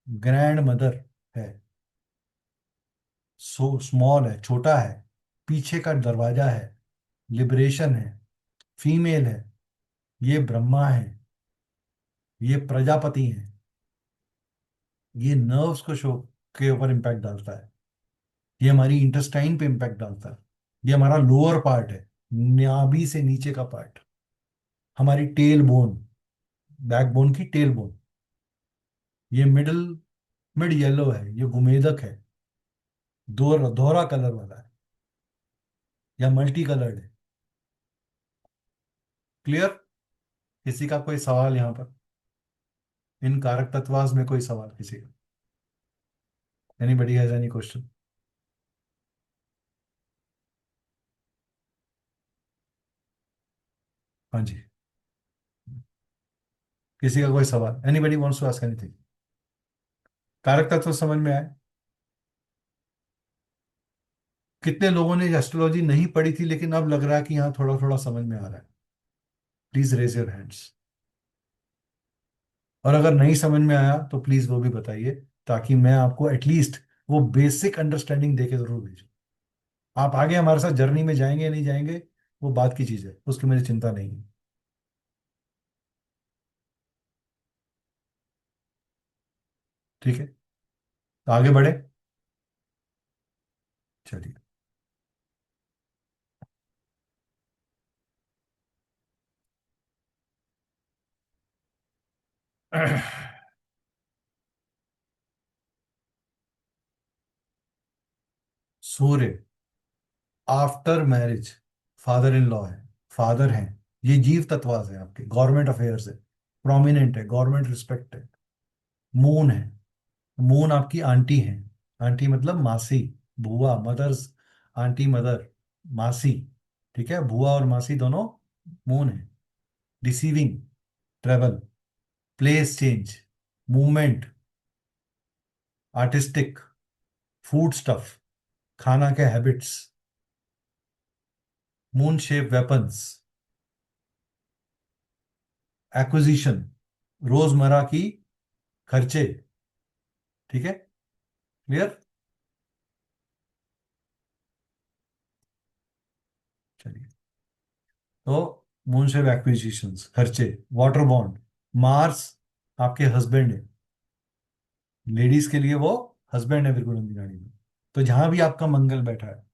ग्रैंड मदर है, सो स्मॉल है, छोटा है, पीछे का दरवाजा है, लिबरेशन है, फीमेल है, ये ब्रह्मा है, ये प्रजापति है। ये नर्व्स को शो के ऊपर इम्पैक्ट डालता है, ये हमारी इंटेस्टाइन पे इम्पैक्ट डालता है। ये हमारा लोअर पार्ट है, नाभि से नीचे का पार्ट, हमारी टेल बोन, बैकबोन की टेल बोन। ये मिड येलो है, ये गुमेदक है, दोहरा कलर वाला है, या मल्टी कलर्ड है। क्लियर? किसी का कोई सवाल यहाँ पर? इन कारक तत्वास में कोई सवाल किसी का? Anybody has any question? हाँ जी, किसी का कोई सवाल? Anybody wants to ask anything? कारक तत्व समझ में आए? कितने लोगों ने एस्ट्रोलॉजी नहीं पढ़ी थी लेकिन अब लग रहा है कि यहाँ थोड़ा थोड़ा समझ में आ रहा है? Please raise your hands. और अगर नहीं समझ में आया तो प्लीज वो भी बताइए, ताकि मैं आपको एटलीस्ट वो बेसिक अंडरस्टैंडिंग देके जरूर भेजूं। आप आगे हमारे साथ जर्नी में जाएंगे या नहीं जाएंगे वो बात की चीज है, उसकी मुझे चिंता नहीं है। ठीक है, तो आगे बढ़े। चलिए। सूर्य after marriage father in law है, फादर हैं। ये जीव तत्वास है, आपके गवर्नमेंट अफेयर्स है, प्रोमिनेंट है, गवर्नमेंट रिस्पेक्ट है। मून है, मून आपकी आंटी है। आंटी मतलब मासी, बुआ, मदर्स, आंटी मदर, मासी। ठीक है, बुआ और मासी दोनों मून है। Receiving, travel, place change, movement, artistic, food stuff, खाना के habits, moon shape weapons, acquisition, रोजमर्रा की खर्चे। ठीक है, क्लियर। चलिए, तो मून शेप एक्विजिशंस, खर्चे, वाटर बॉन्ड, मार्स आपके हस्बैंड है, लेडीज के लिए वो हस्बैंड है बिल्कुल गाड़ी में। तो जहां भी आपका मंगल बैठा है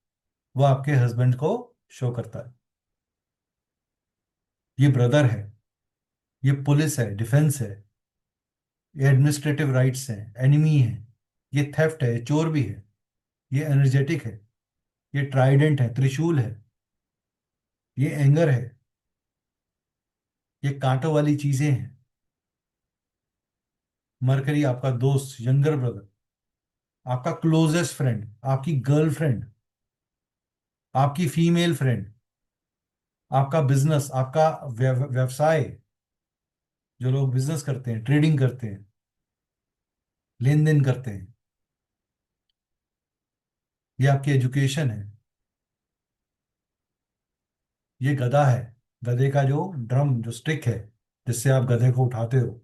वो आपके हस्बैंड को शो करता है। ये ब्रदर है, ये पुलिस है, डिफेंस है, ये एडमिनिस्ट्रेटिव राइट्स हैं, एनिमी है, ये थेफ्ट है, ये चोर भी है, ये एनर्जेटिक है, ये ट्राइडेंट है, त्रिशूल है, ये एंगर है, ये कांटों वाली चीजें हैं। मरकरी आपका दोस्त, यंगर ब्रदर, आपका क्लोजेस्ट फ्रेंड, आपकी गर्लफ्रेंड, आपकी फीमेल फ्रेंड, आपका बिजनेस, आपका व्यवसाय, जो लोग बिजनेस करते हैं, ट्रेडिंग करते हैं, लेन देन करते हैं, ये आपकी एजुकेशन है। ये गधा है, गधे का जो ड्रम, जो स्टिक है जिससे आप गधे को उठाते हो,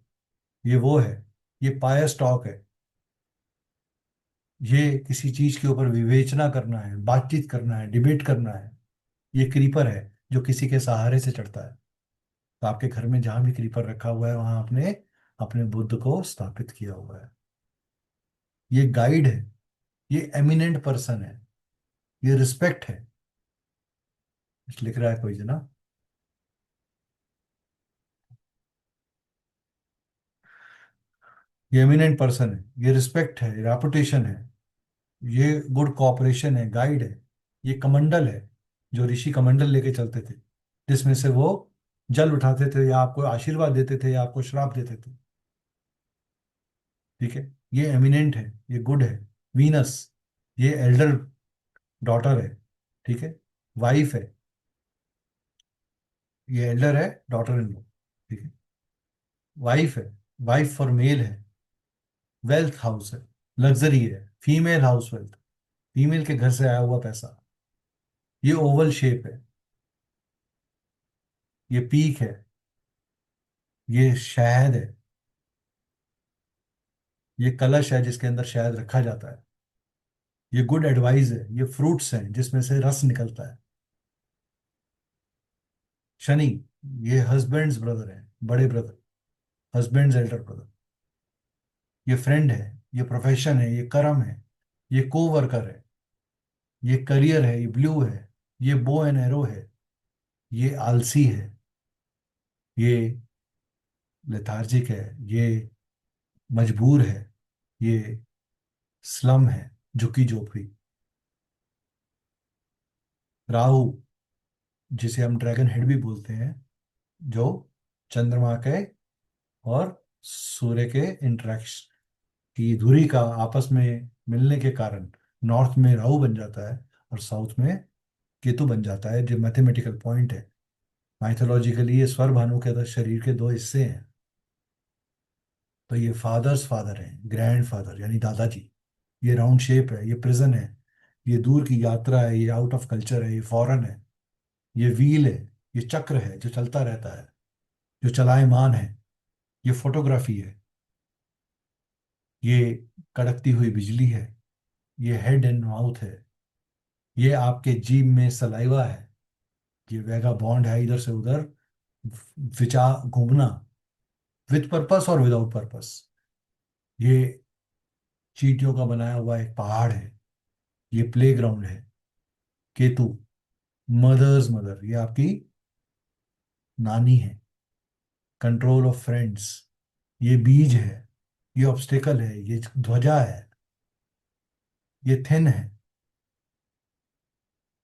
ये वो है। ये पायर स्टॉक है, ये किसी चीज के ऊपर विवेचना करना है, बातचीत करना है, डिबेट करना है। ये क्रीपर है जो किसी के सहारे से चढ़ता है। तो आपके घर में जहां भी क्रीपर रखा हुआ है वहां आपने अपने बुद्ध को स्थापित किया हुआ है। ये गाइड है, ये एमिनेंट पर्सन है, ये रिस्पेक्ट है। लिख रहा है कोई जना। ये एमिनेंट पर्सन है, ये रिस्पेक्ट है, रेपुटेशन है, ये गुड कॉपरेशन है, गाइड है। ये कमंडल है, जो ऋषि कमंडल लेके चलते थे, जिसमें से वो जल उठाते थे या आपको आशीर्वाद देते थे या आपको श्राप देते थे। ठीक है, ये एमिनेंट है, ये गुड है। वीनस, ये एल्डर डॉटर है। ठीक है, वाइफ है, ये एल्डर है, डॉटर इन लॉ। ठीक है, वाइफ है, वाइफ फॉर मेल है। वेल्थ हाउस है, लग्जरी है, फीमेल हाउस वेल्थ, फीमेल के घर से आया हुआ पैसा। ये ओवल शेप है, ये पीक है, ये शहद है, ये कलश है जिसके अंदर शहद रखा जाता है। ये गुड एडवाइस है, ये फ्रूट्स हैं जिसमें से रस निकलता है। शनि, ये हस्बैंड्स ब्रदर है, बड़े ब्रदर, हस्बैंड्स एल्डर ब्रदर। ये फ्रेंड है, ये प्रोफेशन है, ये कर्म है, ये को वर्कर है, ये करियर है, ये ब्लू है, ये बो एंड एरो है, ये आलसी है, ये लेथार्जिक है, ये मजबूर है, ये स्लम है, झुकी झोपड़ी। राहु, जिसे हम ड्रैगन हेड भी बोलते हैं, जो चंद्रमा के और सूर्य के इंटरेक्शन की धुरी का आपस में मिलने के कारण नॉर्थ में राहु बन जाता है और साउथ में केतु बन जाता है, जो मैथमेटिकल पॉइंट है। माइथोलॉजिकली ये स्वर भानु के शरीर के दो हिस्से हैं। तो ये फादर्स फादर है, ग्रैंड फादर यानी दादाजी। ये राउंड शेप है, ये प्रिजन है, ये दूर की यात्रा है, ये आउट ऑफ कल्चर है, ये फॉरेन है। ये व्हील है, ये चक्र है जो चलता रहता है, जो चलायमान है। ये फोटोग्राफी है, ये कड़कती हुई बिजली है, ये हेड एंड माउथ है, ये आपके जीभ में सलाइवा है, ये वेगा बॉन्ड है इधर से उधर विचार घूमना, विद पर्पस और विदाउट पर्पस। ये चींटियों का बनाया हुआ एक पहाड़ है, ये प्लेग्राउंड है। केतु, मदर्स मदर, ये आपकी नानी है। कंट्रोल ऑफ फ्रेंड्स, ये बीज है, ये ऑब्स्टेकल है, ये ध्वजा है, ये थिन है,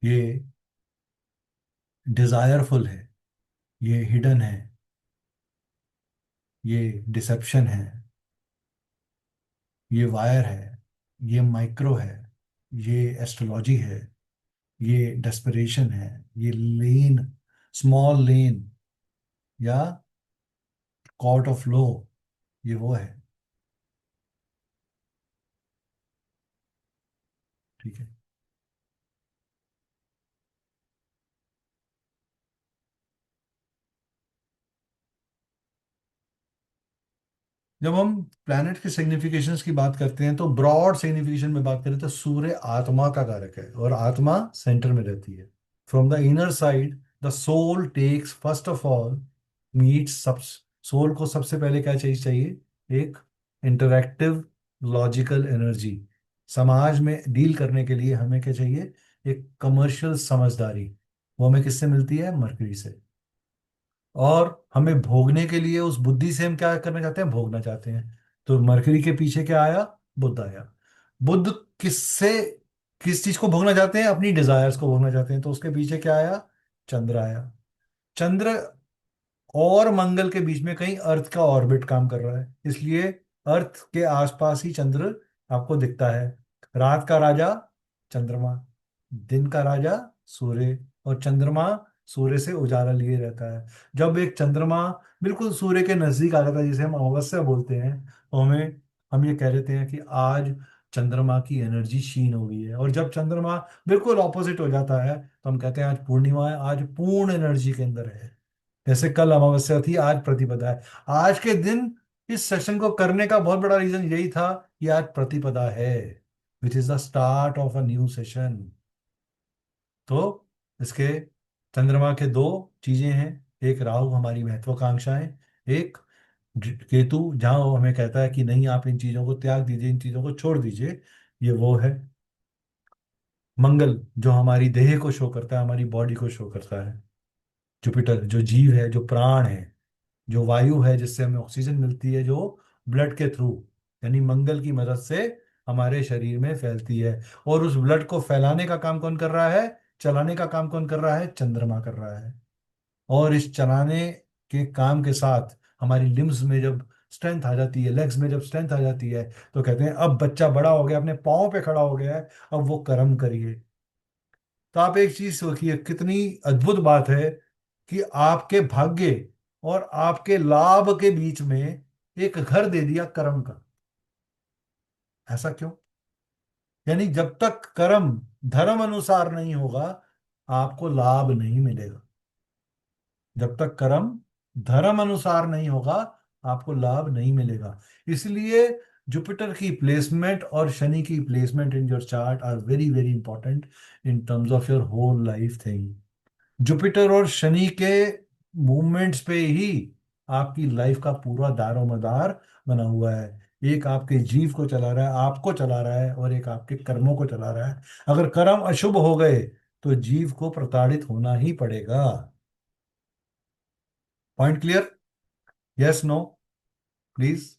ये डिजायरफुल है, ये हिडन है, ये डिसेप्शन है, ये वायर है, ये माइक्रो है, ये एस्ट्रोलॉजी है, ये डेस्परेशन है, ये लेन, स्मॉल लेन या कोर्ट ऑफ लॉ, ये वो है। ठीक है। जब हम प्लैनेट के सिग्निफिकेशंस की बात करते हैं तो ब्रॉड सिग्निफिकेशन में बात करें तो सूर्य आत्मा का कारक है और आत्मा सेंटर में रहती है। From the inner side the soul takes first of all meets सब। सोल को सबसे पहले क्या चीज चाहिए? एक इंटरैक्टिव लॉजिकल एनर्जी। समाज में डील करने के लिए हमें क्या चाहिए? एक कमर्शियल समझदारी। वो हमें किससे मिलती है? मरकरी से। और हमें भोगने के लिए उस बुद्धि से हम क्या करना चाहते हैं? भोगना चाहते हैं। तो मरकरी के पीछे क्या आया? बुद्ध आया। बुद्ध किससे किस चीज को भोगना चाहते हैं? अपनी डिजायर्स को भोगना चाहते हैं। तो उसके पीछे क्या आया? चंद्र आया। चंद्र और मंगल के बीच में कहीं अर्थ का ऑर्बिट काम कर रहा है, इसलिए अर्थ के आसपास ही चंद्र आपको दिखता है। रात का राजा चंद्रमा, दिन का राजा सूर्य, और चंद्रमा सूर्य से उजाला लिए रहता है। जब एक चंद्रमा बिल्कुल सूर्य के नजदीक आ जाता है, जिसे हम अमावस्या बोलते हैं, तो हम ये कह देते हैं कि आज चंद्रमा की एनर्जी क्षीण हो गई है। और जब चंद्रमा बिल्कुल ऑपोजिट हो जाता है तो हम कहते हैं आज पूर्णिमा है, आज पूर्ण एनर्जी के अंदर है। जैसे कल अमावस्या थी, आज प्रतिपदा है। आज के दिन इस सेशन को करने का बहुत बड़ा रीजन यही था कि आज प्रतिपदा है, which is the start of a new session. तो इसके चंद्रमा के दो चीजें हैं, एक राहु हमारी महत्वाकांक्षाएं, एक केतु जहां वो हमें कहता है कि नहीं आप इन चीजों को त्याग दीजिए, इन चीजों को छोड़ दीजिए, ये वो है। मंगल जो हमारी देह को शो करता है, हमारी बॉडी को शो करता है। जुपिटर जो जीव है, जो प्राण है, जो वायु है जिससे हमें ऑक्सीजन मिलती है, जो ब्लड के थ्रू यानी मंगल की मदद से हमारे शरीर में फैलती है। और उस ब्लड को फैलाने का काम कौन कर रहा है? चलाने का काम कौन कर रहा है? चंद्रमा कर रहा है। और इस चलाने के काम के साथ हमारी लिम्स में जब स्ट्रेंथ आ जाती है, लेग्स में जब स्ट्रेंथ आ जाती है, तो कहते हैं अब बच्चा बड़ा हो गया, अपने पाँव पे खड़ा हो गया है, अब वो कर्म करिए। तो आप एक चीज सोचिए, कितनी अद्भुत बात है कि आपके भाग्य और आपके लाभ के बीच में एक घर दे दिया कर्म का। ऐसा क्यों? यानी जब तक कर्म धर्म अनुसार नहीं होगा, आपको लाभ नहीं मिलेगा। जब तक कर्म धर्म अनुसार नहीं होगा, आपको लाभ नहीं मिलेगा। इसलिए जुपिटर की प्लेसमेंट और शनि की placement in your chart are very very important in terms of your whole life thing. Jupiter और शनि के मूवमेंट्स पे ही आपकी लाइफ का पूरा दारोमदार बना हुआ है। एक आपके जीव को चला रहा है, आपको चला रहा है, और एक आपके कर्मों को चला रहा है। अगर कर्म अशुभ हो गए तो जीव को प्रताड़ित होना ही पड़ेगा। Point clear? Yes no please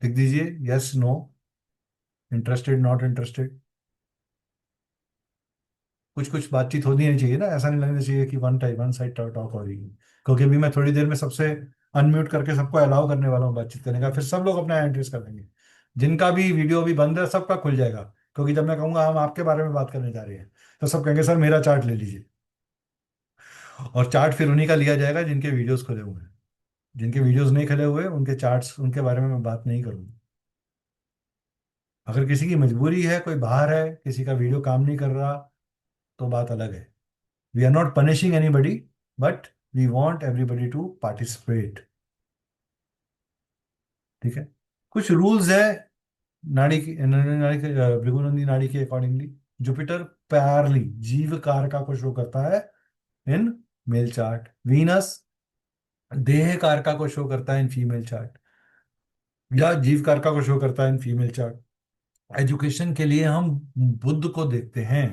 लिख दीजिए, yes no, interested not interested. कुछ कुछ बातचीत होनी नहीं चाहिए ना, ऐसा नहीं लगना चाहिए कि वन साइड टॉक हो रही है। क्योंकि अभी मैं थोड़ी देर में सबसे अनम्यूट करके सबको अलाउ करने वाला हूँ बातचीत करने का, फिर सब लोग अपना एंट्रीज कर देंगे। जिनका भी वीडियो अभी बंद है सबका खुल जाएगा, क्योंकि जब मैं कहूंगा हम आपके बारे में बात करने जा रहे हैं, तो सब कहेंगे सर मेरा चार्ट ले लीजिए। और चार्ट फिर उन्हीं का लिया जाएगा जिनके वीडियोस खुले हुए हैं। जिनके वीडियोस नहीं खुले हुए उनके चार्ट्स, उनके बारे में मैं बात नहीं करूंगा। अगर किसी की मजबूरी है, कोई बाहर है, किसी का वीडियो काम नहीं कर रहा, तो बात अलग है। We are not punishing anybody, but we want everybody to participate. ठीक है। कुछ रूल्स है नाड़ी के भृगुनंदी नाड़ी के अकॉर्डिंगली। जुपिटर पैरली जीव कारका को शो करता है इन मेल चार्ट। वीनस देह कारका को शो करता है इन फीमेल चार्ट, या जीव कारका को शो करता है इन फीमेल चार्ट। एजुकेशन के लिए हम बुध को देखते हैं,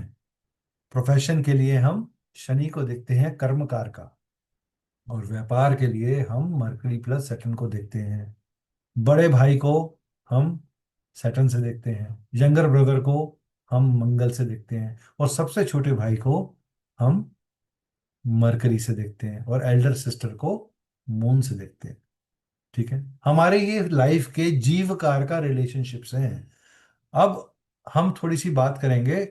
प्रोफेशन के लिए हम शनि को देखते हैं कर्मकार का, और व्यापार के लिए हम मरकरी प्लस सैटर्न को देखते हैं। बड़े भाई को हम सैटर्न से देखते हैं, यंगर ब्रदर को हम मंगल से देखते हैं, और सबसे छोटे भाई को हम मरकरी से देखते हैं, और एल्डर सिस्टर को मून से देखते हैं। ठीक है, हमारे ये लाइफ के जीवकार का रिलेशनशिप्स हैं। अब हम थोड़ी सी बात करेंगे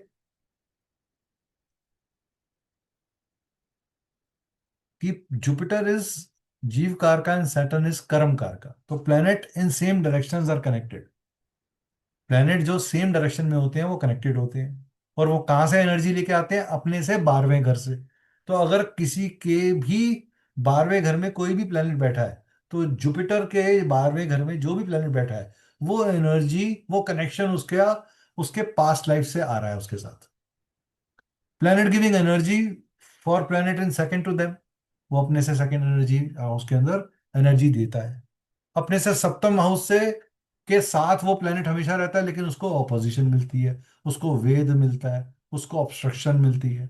कि जुपिटर इज जीवकार का एंड सैटर्न इज कर्मकार का। तो planet in same directions are connected. Planet जो सेम डायरेक्शन में होते हैं वो कनेक्टेड होते हैं, और वो कहाँ से एनर्जी लेके आते हैं? अपने से 12वें घर से। तो अगर किसी के भी 12वें घर में कोई भी प्लेनेट बैठा है, तो जुपिटर के 12वें घर में जो भी प्लेनेट बैठा है, वो एनर्जी, वो कनेक्शन उसके पास्ट लाइफ से आ रहा है उसके साथ। Planet giving energy for planet in second to them. वो अपने से सेकंड एनर्जी उसके अंदर एनर्जी देता है। अपने से सप्तम हाउस से के साथ वो प्लेनेट हमेशा रहता है, लेकिन उसको ऑपोजिशन मिलती है, उसको वेद मिलता है, उसको ऑब्स्ट्रक्शन मिलती है।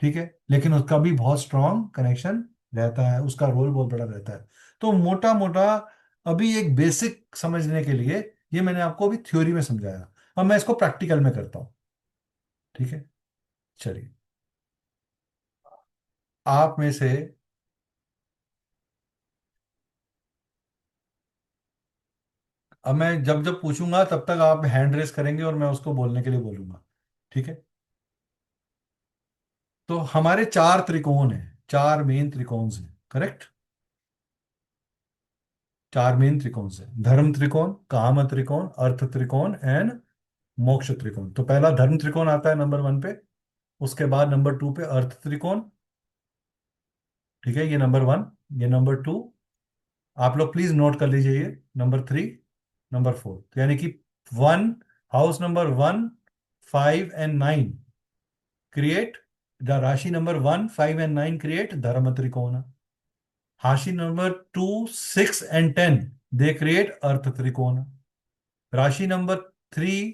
ठीक है, लेकिन उसका भी बहुत स्ट्रांग कनेक्शन रहता है, उसका रोल बहुत बड़ा रहता है। तो मोटा मोटा अभी एक बेसिक समझने के लिए ये मैंने आपको अभी थ्योरी में समझाया। अब मैं इसको प्रैक्टिकल में करता हूँ। ठीक है, चलिए। आप में से अब मैं जब जब पूछूंगा तब तक आप हैंड रेस करेंगे और मैं उसको बोलने के लिए बोलूंगा। ठीक है, तो हमारे 4 त्रिकोण हैं, 4 मेन त्रिकोण हैं, करेक्ट? 4 मेन त्रिकोण हैं: धर्म त्रिकोण, काम त्रिकोण, अर्थ त्रिकोण एंड मोक्ष त्रिकोण। तो पहला धर्म त्रिकोण आता है नंबर 1 पे, उसके बाद नंबर 2 पे अर्थ त्रिकोण। ठीक है, ये नंबर 1, ये नंबर 2। आप लोग प्लीज नोट कर लीजिए, ये नंबर 3, नंबर 4। तो यानी कि 1, house number 1, 5 and 9 create the राशि नंबर 1, 5 एंड 9 क्रिएट धर्म त्रिकोण। राशि नंबर 2, 6 एंड 10 दे क्रिएट अर्थ त्रिकोण। राशि नंबर 3,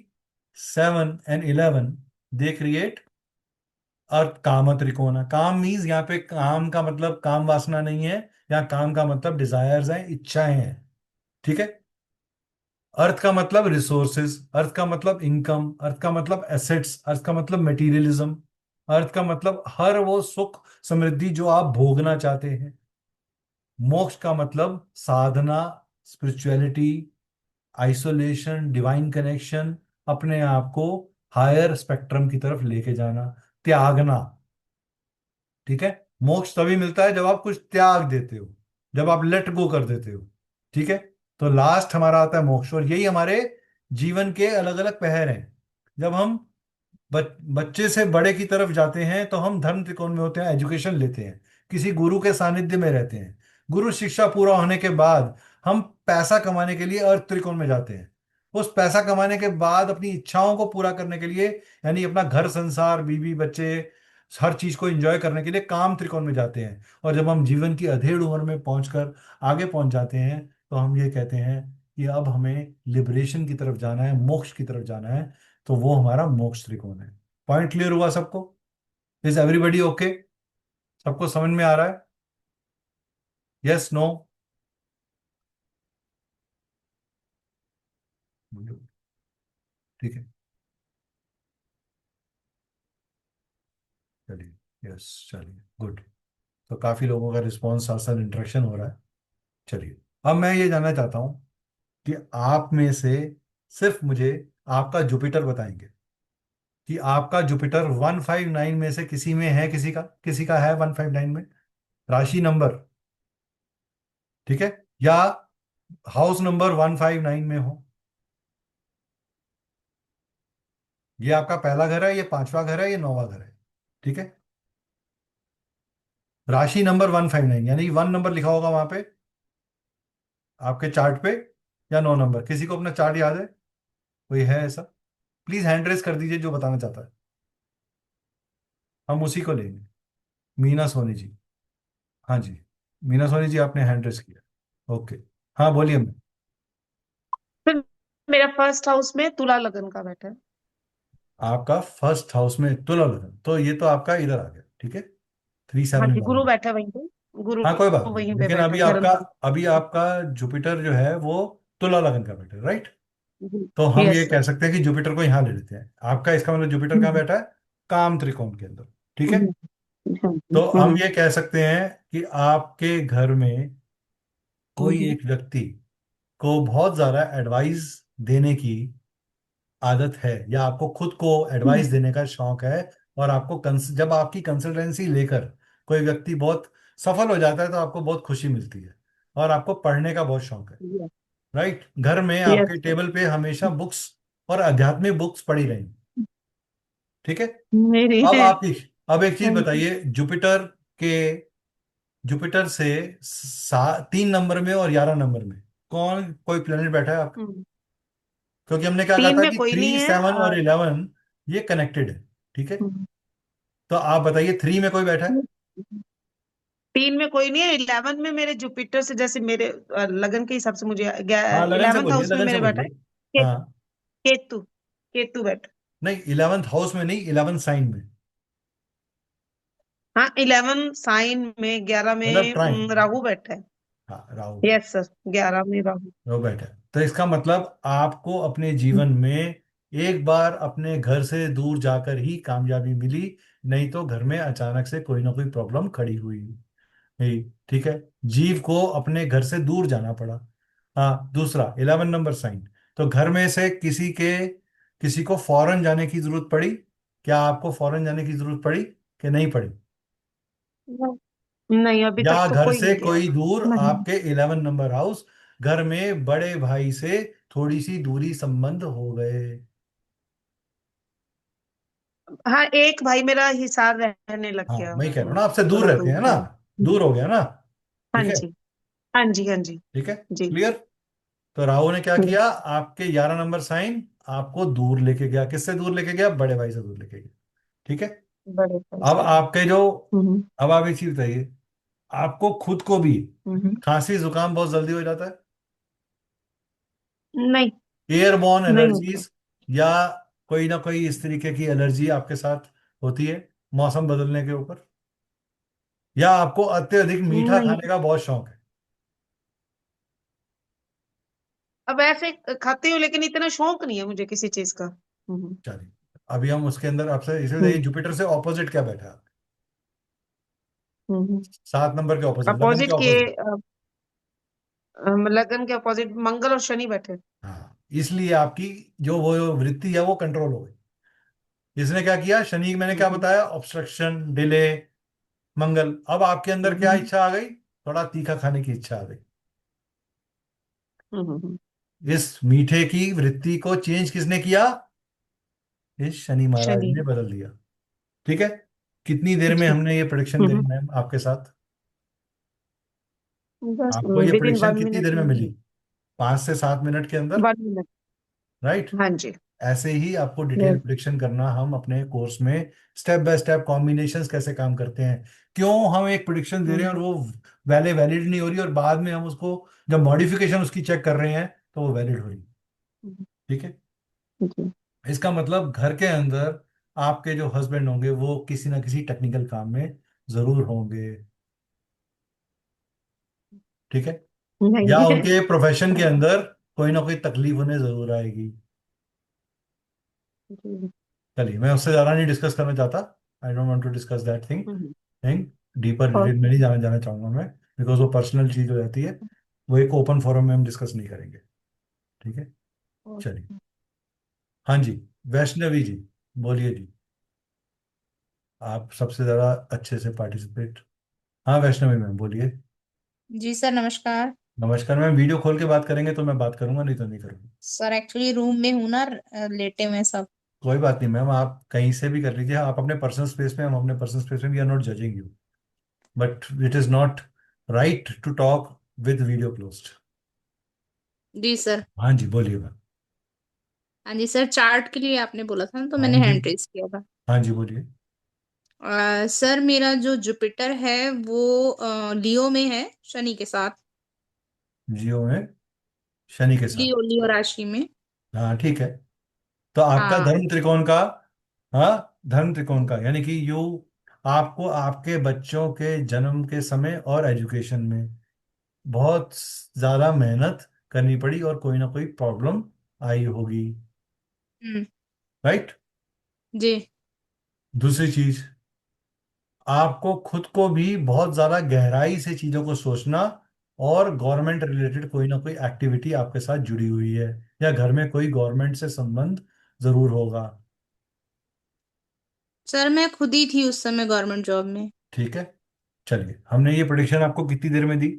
7 एंड 11 दे क्रिएट अर्थ काम त्रिकोण। काम मीन्स यहाँ पे काम का मतलब काम वासना नहीं है, यहाँ काम का मतलब डिजायर्स हैं, इच्छाएं हैं। ठीक है, अर्थ का मतलब रिसोर्सेज, अर्थ का मतलब इनकम, अर्थ का मतलब एसेट्स, अर्थ का मतलब मटेरियलिज्म, अर्थ का मतलब हर वो सुख समृद्धि जो आप भोगना चाहते हैं। मोक्ष का मतलब साधना, स्पिरिचुअलिटी, आइसोलेशन, डिवाइन कनेक्शन, अपने आप को हायर स्पेक्ट्रम की तरफ लेके जाना, त्यागना। ठीक है, मोक्ष तभी मिलता है जब आप कुछ त्याग देते हो, जब आप लेट गो कर देते हो। ठीक है, तो लास्ट हमारा आता है मोक्ष, और यही हमारे जीवन के अलग अलग पहर हैं। जब हम बच्चे से बड़े की तरफ जाते हैं तो हम धर्म त्रिकोण में होते हैं, एजुकेशन लेते हैं, किसी गुरु के सानिध्य में रहते हैं। गुरु शिक्षा पूरा होने के बाद हम पैसा कमाने के लिए अर्थ त्रिकोण में जाते हैं। उस पैसा कमाने के बाद अपनी इच्छाओं को पूरा करने के लिए, यानी अपना घर संसार, बीवी बच्चे, हर चीज को एंजॉय करने के लिए काम त्रिकोण में जाते हैं। और जब हम जीवन की अधेड़ उम्र में पहुंचकर आगे पहुंच जाते हैं, तो हम ये कहते हैं कि अब हमें लिबरेशन की तरफ जाना है, मोक्ष की तरफ जाना है। तो वो हमारा मोक्ष त्रिकोण है। पॉइंट क्लियर हुआ सबको? Is everybody okay? सबको समझ में आ रहा है? Yes, no? ठीक है, चलिए, यस, चलिए, गुड। तो काफी लोगों का रिस्पॉन्स, साथ साथ इंटरेक्शन हो रहा है। चलिए, अब मैं ये जानना चाहता हूं कि आप में से सिर्फ मुझे आपका जुपिटर बताएंगे कि आपका जुपिटर 159 में से किसी में है, किसी का है 159 में राशि नंबर। ठीक है, या हाउस नंबर 159 में हो। ये आपका पहला घर है, ये 5वां घर है, ये 9वां घर है। ठीक है, राशि नंबर 159, यानी 1 नंबर लिखा होगा वहां पे आपके चार्ट पे, या 9 नंबर। किसी को अपना चार्ट याद है? कोई है ऐसा? प्लीज हैंड रेस कर दीजिए जो बताना चाहता है, हम उसी को लेंगे। मीना सोनी जी, हाँ जी, मीना सोनी जी, आपने हैंड रेस किया। ओके, हाँ बोलिए। फिर मेरा फर्स्ट हाउस में तुला लगन का बैठा है। आपका फर्स्ट हाउस में तुला लगन, तो ये तो आपका इधर आ गया। ठीक है, थ्री हाँ सेवन जी, गुरु वन बैठा है वहीं पे। गुरु हाँ, कोई बात नहीं, वहीं पे लेकिन बैठा अभी है धर्म आपका पे। अभी आपका जुपिटर जो है वो तुला लगन का बैठा है, राइट? तो हम यस ये सर। कह सकते हैं कि जुपिटर को यहाँ ले लेते हैं। आपका इसका मतलब जुपिटर कहाँ बैठा है? काम त्रिकोण के अंदर। ठीक है। तो हम ये कह सकते हैं कि आपके घर में कोई एक व्यक्ति को बहुत ज्यादा एडवाइस देने की आदत है, या आपको खुद को एडवाइस देने का शौक है, और आपको जब आपकी कंसल्टेंसी लेकर कोई व्यक्ति बहुत सफल हो जाता है तो आपको बहुत खुशी मिलती है, और आपको पढ़ने का बहुत शौक है। राइट। घर में आपके यस सर। टेबल पे हमेशा बुक्स और आध्यात्मिक बुक्स पड़ी रही। ठीक है। मेरी अब है। आप अब एक चीज हाँ जी। बताइए, के जुपिटर से 3 नंबर में और 11 नंबर में कौन कोई प्लेनेट बैठा है आपका? हम्म, क्योंकि हमने क्या कहा तीन था में कि कोई नहीं थ्री है। सेवन और 11 ये कनेक्टेड है। ठीक है। हम्म, तो आप बताइए, 3 में कोई बैठा है? तीन में कोई नहीं है। 11 में मेरे जुपिटर से, जैसे मेरे लगन के हिसाब से मुझे हाँ, लगन से 11th बोलिए, हाउस में लगन से मेरे बैठा बोलिए। है हाँ। केतु। केतु बैठा। नहीं, 11th हाउस में नहीं, 11 साइन में। हाँ, 11 साइन में, 11 मतलब में ट्राइन। राहु बैठा है। हाँ, राहु। यस सर, 11 में राहु। राहु बैठा है, तो इसका मतलब आपको अपने जीवन में एक बार अपने घर से दूर जाकर ही कामयाबी मिली, नहीं तो घर में अचानक से कोई ना कोई प्रॉब्लम खड़ी हुई नहीं। ठीक है। जीव को अपने घर से दूर जाना पड़ा। हाँ, दूसरा 11 नंबर साइन। तो घर में से किसी को फॉरेन जाने की जरूरत पड़ी? क्या आपको फॉरेन जाने की जरूरत पड़ी कि नहीं पड़ी? नहीं, अभी तक या तो घर कोई से नहीं गया। कोई दूर नहीं। आपके 11 नंबर हाउस, घर में बड़े भाई से थोड़ी सी दूरी संबंध हो गए? हाँ, एक भाई मेरा हिसार रहने लग हाँ, गया। मैं कह रहा हूँ ना, आपसे दूर थोड़ा रहते दूर हैं ना, पे। दूर हो गया ना। हाँ ठीक है। जी। हाँ जी। हाँ जी। ठीक है। जी। क्लियर। तो राहु ने क्या हम्म, किया? आपके 11 नंबर साइन आपको दूर लेके गया। किससे दूर लेके गया? बड़े भाई से दूर लेके गया। ठीक है। बड़े भाई अब से। आपके जो हम्म। अब आप एक चीज बताइए, आपको खुद को भी हम्म। खांसी जुकाम बहुत जल्दी हो जाता है? नहीं, एयरबॉर्न नहीं होता। एलर्जीज, या कोई ना कोई इस तरीके की एलर्जी आपके साथ होती है मौसम बदलने के ऊपर? या आपको अत्यधिक मीठा नहीं, खाने का बहुत शौक है? अब ऐसे खाती हूँ, लेकिन इतना शौक नहीं है मुझे किसी चीज का। हम्म। चलिए, अभी हम उसके अंदर आपसे इसे बताइए, हम्म। जुपिटर से ऑपोजिट क्या बैठा है? हम्म। 7 नंबर के ऑपोजिट, लगन के अपोजिट के ऑपोजिट। लगन के अपोजिट मंगल और शनि बैठे। हाँ, इसलिए आपकी जो वो वृत्ति है वो कंट्रोल हो गई। इसने क्या किया? शनि मैंने क्या हम्म। बताया? Obstruction, delay. मंगल, अब आपके अंदर क्या हम्म। इच्छा आ गई? थोड़ा तीखा खाने की इच्छा आ गई। हम्म। इस मीठे की वृत्ति को चेंज किसने किया? इस शनि महाराज शनि। ने बदल दिया। ठीक है। कितनी देर में जी। हमने ये प्रेडिक्शन करी हम्म। मैम आपके साथ? बस आपको ये विद इन प्रेडिक्शन वन कितनी मिनट देर में में मिली? जी। 5 से 7 मिनट के अंदर। 1 मिनट। राइट। हाँ जी। ऐसे ही आपको डिटेल यस। प्रिडिक्शन करना हम अपने कोर्स में स्टेप बाय स्टेप कॉम्बिनेशंस कैसे काम करते हैं, क्यों हम एक प्रिडिक्शन दे रहे हैं और हम्म। वो वैलिड नहीं हो रही, और बाद में हम उसको जब मॉडिफिकेशन उसकी चेक कर रहे हैं तो वो वैलिड हो रही है। ठीक है। जी। इसका मतलब घर के अंदर आपके जो हस्बैंड होंगे वो किसी ना किसी टेक्निकल काम में जरूर होंगे। ठीक है। या नहीं है। उनके प्रोफेशन के अंदर कोई ना कोई तकलीफ उन्हें जरूर आएगी। जी। चलिए, मैं उससे ज़्यादा नहीं डिस्कस करना चाहता। I don't want to discuss that thing hmm. Thing deeper detail में ओके। नहीं जाना चाहूंगा मैं, बिकॉज वो पर्सनल चीज़ हो जाती है। वो एक ओपन फोरम में हम डिस्कस नहीं करेंगे। ठीक है। चलिए। हाँ जी, वैष्णवी जी, बोलिए जी। आप सबसे ज़्यादा अच्छे से पार्टिसिपेट। हाँ, वैष्णवी मैम बोलिए। जी सर, नमस्कार। नमस्कार मैम, वीडियो खोल के बात करेंगे तो मैं बात करूंगा, नहीं तो नहीं करूंगा। सर एक्चुअली रूम में हूं ना, लेटे हुए सब। कोई बात नहीं मैम, आप कहीं से भी कर लीजिए, आप अपने पर्सनल स्पेस में, हम अपने पर्सनल स्पेस में, we are not judging you, but it is not right to talk with video closed. जी सर। हाँ जी, बोलिए मैम। हाँ जी सर, चार्ट के लिए आपने बोला था ना, तो हाँ मैंने जी। हैंड रेज किया था। हाँ जी, बोलिए। सर मेरा जो जुपिटर है वो लियो में है, शनि के साथ। जियो में शनि के साथ। लियो लियो राशि में। हाँ, ठीक है। तो आपका हाँ। धर्म त्रिकोण का, हाँ, धर्म त्रिकोण का यानी कि यू, आपको आपके बच्चों के जन्म के समय और एजुकेशन में बहुत ज्यादा मेहनत करनी पड़ी, और कोई ना कोई प्रॉब्लम आई होगी, हम्म। राइट। जी। दूसरी चीज, आपको खुद को भी बहुत ज्यादा गहराई से चीजों को सोचना, और गवर्नमेंट रिलेटेड कोई ना कोई एक्टिविटी आपके साथ जुड़ी हुई है, या घर में कोई गवर्नमेंट से संबंध जरूर होगा। सर मैं खुद ही थी उस समय गवर्नमेंट जॉब में। ठीक है, चलिए, हमने ये प्रेडिक्शन आपको कितनी देर में दी?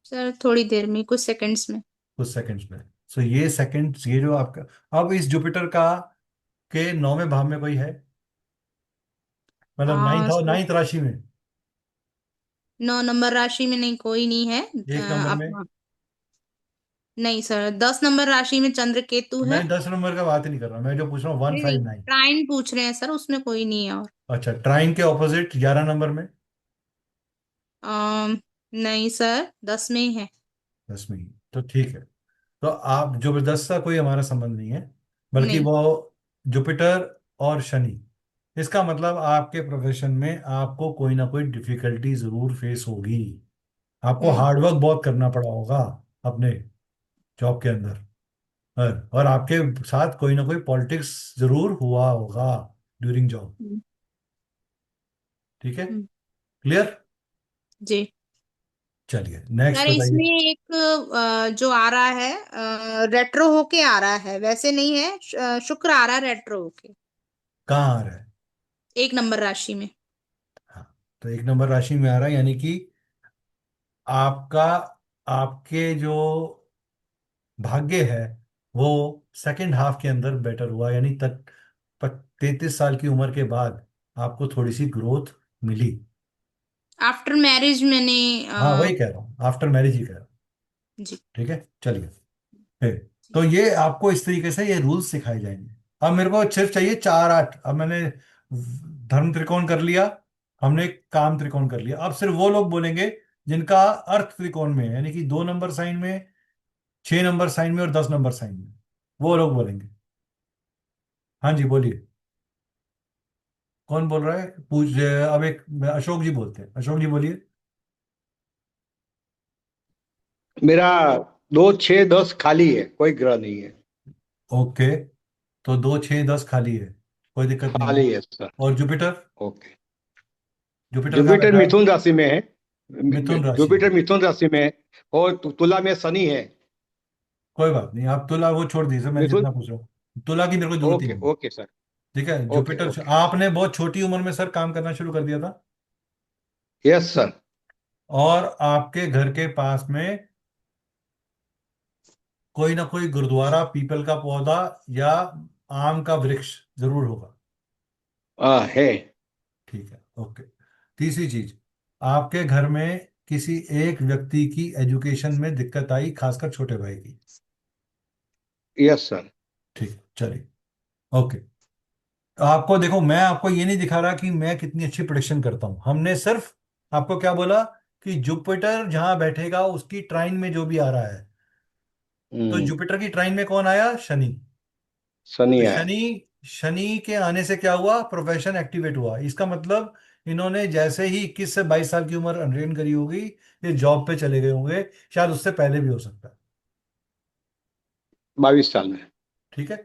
सर थोड़ी देर में, कुछ सेकंड्स में। कुछ सेकंड्स में। सो ये सेकंड्स, ये जो आपका, अब इस जुपिटर का के 9वें भाव में कोई है, मतलब नाइन्थ और सर नाइन्थ राशि में, 9 नंबर राशि में नहीं, कोई नहीं है। एक नंबर में। आप नहीं सर, 10 नंबर राशि में चंद्र केतु है। मैं 10 नंबर का बात ही नहीं कर रहा, मैं जो पूछ रहा हूँ वन नहीं फाइव नहीं, नाइन ट्राइन पूछ रहे हैं सर, उसमें कोई नहीं है। और अच्छा, ट्राइन के ऑपोजिट 11 नंबर में। नहीं सर, 10 में ही है। 10 में ही, तो ठीक है। तो आप, जबरदस्त सा कोई हमारा संबंध नहीं है, बल्कि नहीं। वो जुपिटर और शनि। इसका मतलब आपके प्रोफेशन में आपको कोई ना कोई डिफिकल्टी जरूर फेस होगी। आपको हम्म। हार्डवर्क बहुत करना पड़ा होगा अपने जॉब के अंदर, और आपके साथ कोई ना कोई पॉलिटिक्स जरूर हुआ होगा ड्यूरिंग जॉब। हम्म। ठीक है, हम्म। क्लियर। जी। चलिए नेक्स्ट सर बताइए। इसमें एक जो आ रहा है, रेट्रो होके आ रहा है, वैसे नहीं है। शुक्र आ रहा है रेट्रो होके। कहाँ आ रहा है? 1 नंबर राशि में। हाँ, तो 1 नंबर राशि में आ रहा है, यानी कि आपका, आपके जो भाग्य है वो सेकंड हाफ के अंदर बेटर हुआ, यानी तक 33 साल की उम्र के बाद आपको थोड़ी सी ग्रोथ मिली। आफ्टर मैरिज मैंने हाँ, वही कह रहा हूँ, आफ्टर मैरिज ही कह रहा हूँ। जी। ठीक है, चलिए। फिर तो ये आपको इस तरीके से ये रूल्स सिखाए जाएंगे। अब मेरे को सिर्फ चाहिए 4 8। अब मैंने धर्म त्रिकोण कर लिया, हमने काम त्रिकोण कर लिया, अब सिर्फ वो लोग बोलेंगे जिनका अर्थ त्रिकोण में है, यानी कि 2 नंबर साइन में, 6 नंबर साइन में और 10 नंबर साइन में, वो लोग बोलेंगे। हाँ जी, बोलिए। कौन बोल रहा है? पूछ, अब एक अशोक जी बोलते हैं, अशोक जी बोलिए। मेरा 2 6 10 खाली है, कोई ग्रह नहीं है। ओके, तो 2 6 10 खाली है, कोई दिक्कत नहीं है। खाली है सर। और जुपिटर? ओके। जुपिटर कहाँ जुपिटर बैठा है? मिथुन राशि में है। मिथुन राशि में। जुपिटर मिथुन राशि में है, और तुला में शनि है। कोई बात नहीं, आप तुला वो छोड़ दीजिए, मैं मिथुन। जितना पूछ रहा हूँ तुला की मेरे को जरूरत ही ओके नहीं है। Okay sir. ठीक है, ओके जुपिटर ओके। आपने बहुत छोटी उम्र में सर काम करना शुरू कर दिया था, यस सर। और आपके घर के पास में कोई ना कोई गुरुद्वारा, पीपल का पौधा या आम का वृक्ष जरूर होगा। है। ठीक है, ओके। तीसरी चीज, आपके घर में किसी एक व्यक्ति की एजुकेशन में दिक्कत आई, खासकर छोटे भाई की। Yes sir. ठीक है, चलिए, ओके। तो आपको देखो, मैं आपको ये नहीं दिखा रहा कि मैं कितनी अच्छी प्रेडिक्शन करता हूं, हमने सिर्फ आपको क्या बोला कि जुपिटर जहां बैठेगा उसकी ट्राइन में जो भी आ रहा है, तो जुपिटर की ट्राइन में कौन आया? शनि। शनि तो है। शनि, शनि के आने से क्या हुआ? प्रोफेशन एक्टिवेट हुआ। इसका मतलब इन्होंने जैसे ही 21 से 22 साल की उम्र अटेन करी होगी, ये जॉब पे चले गए होंगे, शायद उससे पहले भी हो सकता है। 22 साल में। ठीक है,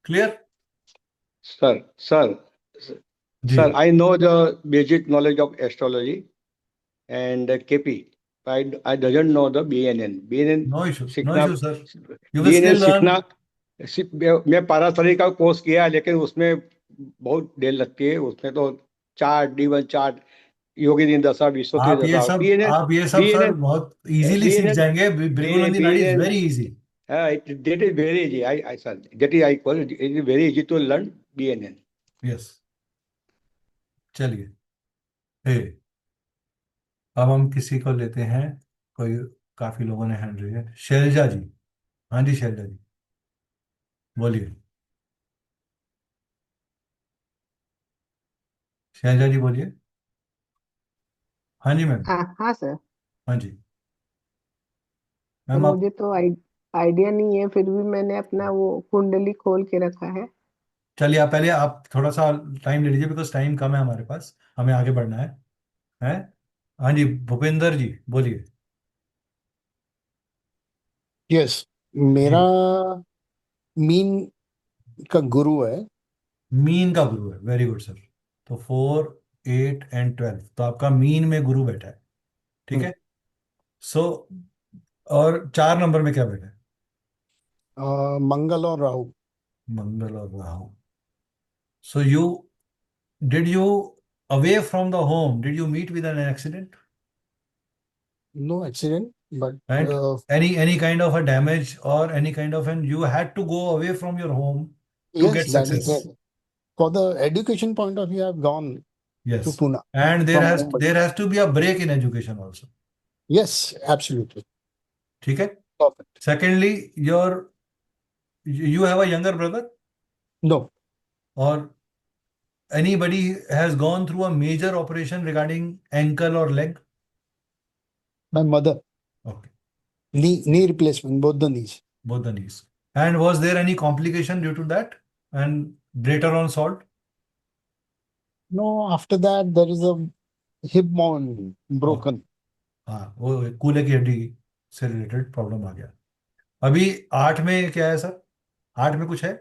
क्लियर। सर सर जी, sir, I know the basic knowledge of astrology and KP. I doesn't know the BNN. BNN no issue, no सीखना, issue sir, you will BNN still learn. सीखना। मैं पाराशरी का कोर्स किया, लेकिन उसमें बहुत देर लगती है। उसमें तो चार्ट, D1 चार्ट, योगी दिन दशा, विश्वती दशा, BNN। आप ये सब सर BNN बहुत इजीली सीख BNN जाएंगे, भृगुनंदी nadi is BNN very easy. that is very easy. I sir, that is I call it is very easy to learn BNN. Yes, चलिए। हे, अब हम किसी को लेते हैं, कोई, काफी लोगों ने हैंड रेज है, शैलजा जी। हाँ जी, शैलजा जी बोलिए, शैलजा जी बोलिए। हाँ जी मैम। हाँ हाँ सर। हाँ जी तो मैम, आप, मुझे तो आइडिया नहीं है, फिर भी मैंने अपना वो कुंडली खोल के रखा है। चलिए, आप पहले आप थोड़ा सा टाइम ले लीजिए, बिकॉज टाइम कम है हमारे पास, हमें आगे बढ़ना है। हाँ जी, भूपेंद्र जी बोलिए। यस। मेरा जी, मीन का गुरु है। मीन का गुरु है, वेरी गुड सर। तो 4, 8 एंड 12, तो आपका मीन में गुरु बैठा है, ठीक हम्म, है। सो और 4 नंबर में क्या बैठा है? मंगल और राहु। मंगल और Rahu. So you did you away from the home, did you meet with an accident no accident but and any kind of a damage or any kind of, and you had to go away from your home to yes get that is success? For the education point of view I have gone to Yes. Pune And there from has Mumbai. there has to be a break in education also. Yes absolutely ठीक है। Perfect. Secondly, you have a younger brother, no or anybody has gone through a major operation regarding ankle or leg? My mother Okay, knee replacement both the knees. both the knees. And was there any complication due to that? And later on solved? No after that there is a hip bone Okay. Broken. हाँ, वो कूल्हे की हड्डी से related problem आ गया। अभी 8 में क्या है सर? 8 में कुछ है?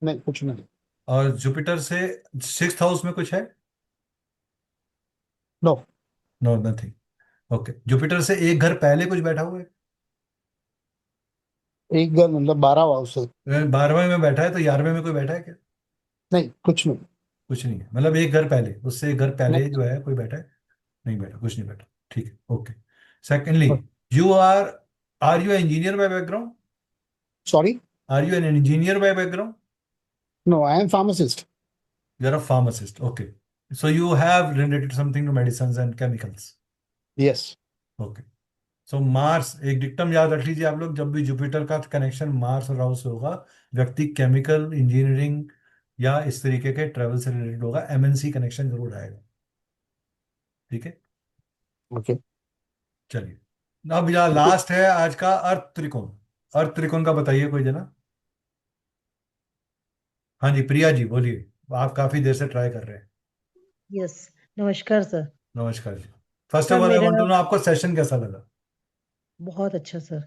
नहीं कुछ नहीं। और जुपिटर से 6th हाउस में कुछ है? No no, nothing. Okay, Jupiter से एक घर पहले कुछ बैठा हुआ है? एक घर मतलब 12 हाउस है। 12वें में बैठा है, तो 11वें में कोई बैठा है क्या? नहीं कुछ नहीं। कुछ नहीं है, मतलब एक घर पहले, उससे एक घर पहले नहीं जो है कोई बैठा है? नहीं बैठा, कुछ नहीं बैठा, ठीक है, okay. Secondly, you are you engineer by background? Sorry are you an engineer by background? No I am pharmacist. You are a pharmacist, okay. So you have related something to medicine and chemicals. Yes okay. So Mars, एक dictum याद रख लीजिए आप लोग, जब भी Jupiter का connection Mars और राहु से होगा, व्यक्ति केमिकल इंजीनियरिंग या इस तरीके के ट्रेवल से रिलेटेड होगा, एमएनसी कनेक्शन जरूर आएगा, ठीक है। ओके। चलिए, अब यहाँ लास्ट है आज का अर्थ त्रिकोण। अर्थ त्रिकोण का बताइए कोई जना। हाँ जी, प्रिया जी बोलिए, आप काफी देर से ट्राई कर रहे हैं। यस, नमस्कार सर। नमस्कार जी। First sir of all I मेरा वांट टू नो आपको सेशन कैसा लगा? बहुत अच्छा सर।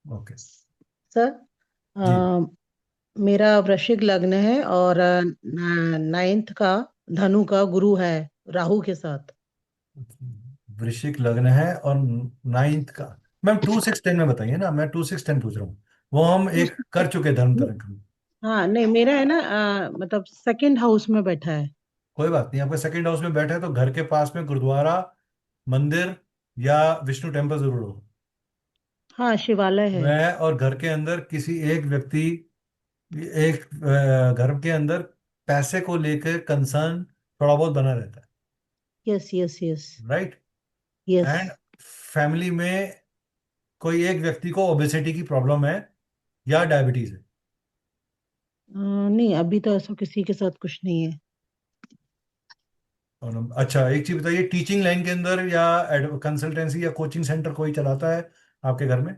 ओके सर जी। मेरा वृश्चिक लग्न है और 9th का धनु का गुरु है राहु के साथ। वृश्चिक लग्न है और 9th का, मैम 2, 6, 10 में बताइए ना, मैं 2, 6, 10 पूछ रहा हूँ, वो हम टू एक कर चुके धर्म तरंग में। हाँ नहीं, मेरा है ना मतलब 2nd हाउस में बैठा है। कोई बात नहीं, आपका 2nd हाउस में बैठा है तो घर के पास में गुरुद्वारा, मंदिर या विष्णु टेम्पल जरूर हो। हाँ, शिवालय है। मैं और घर के अंदर किसी एक व्यक्ति, एक घर के अंदर पैसे को लेकर कंसर्न थोड़ा बहुत बना रहता है, yes yes yes right. Yes. And family में कोई एक व्यक्ति को ओबेसिटी की प्रॉब्लम है या डायबिटीज है? नहीं, अभी तो ऐसा किसी के साथ कुछ नहीं है। और अच्छा, एक चीज बताइए, टीचिंग लाइन के अंदर या कंसल्टेंसी या कोचिंग सेंटर कोई चलाता है आपके घर में?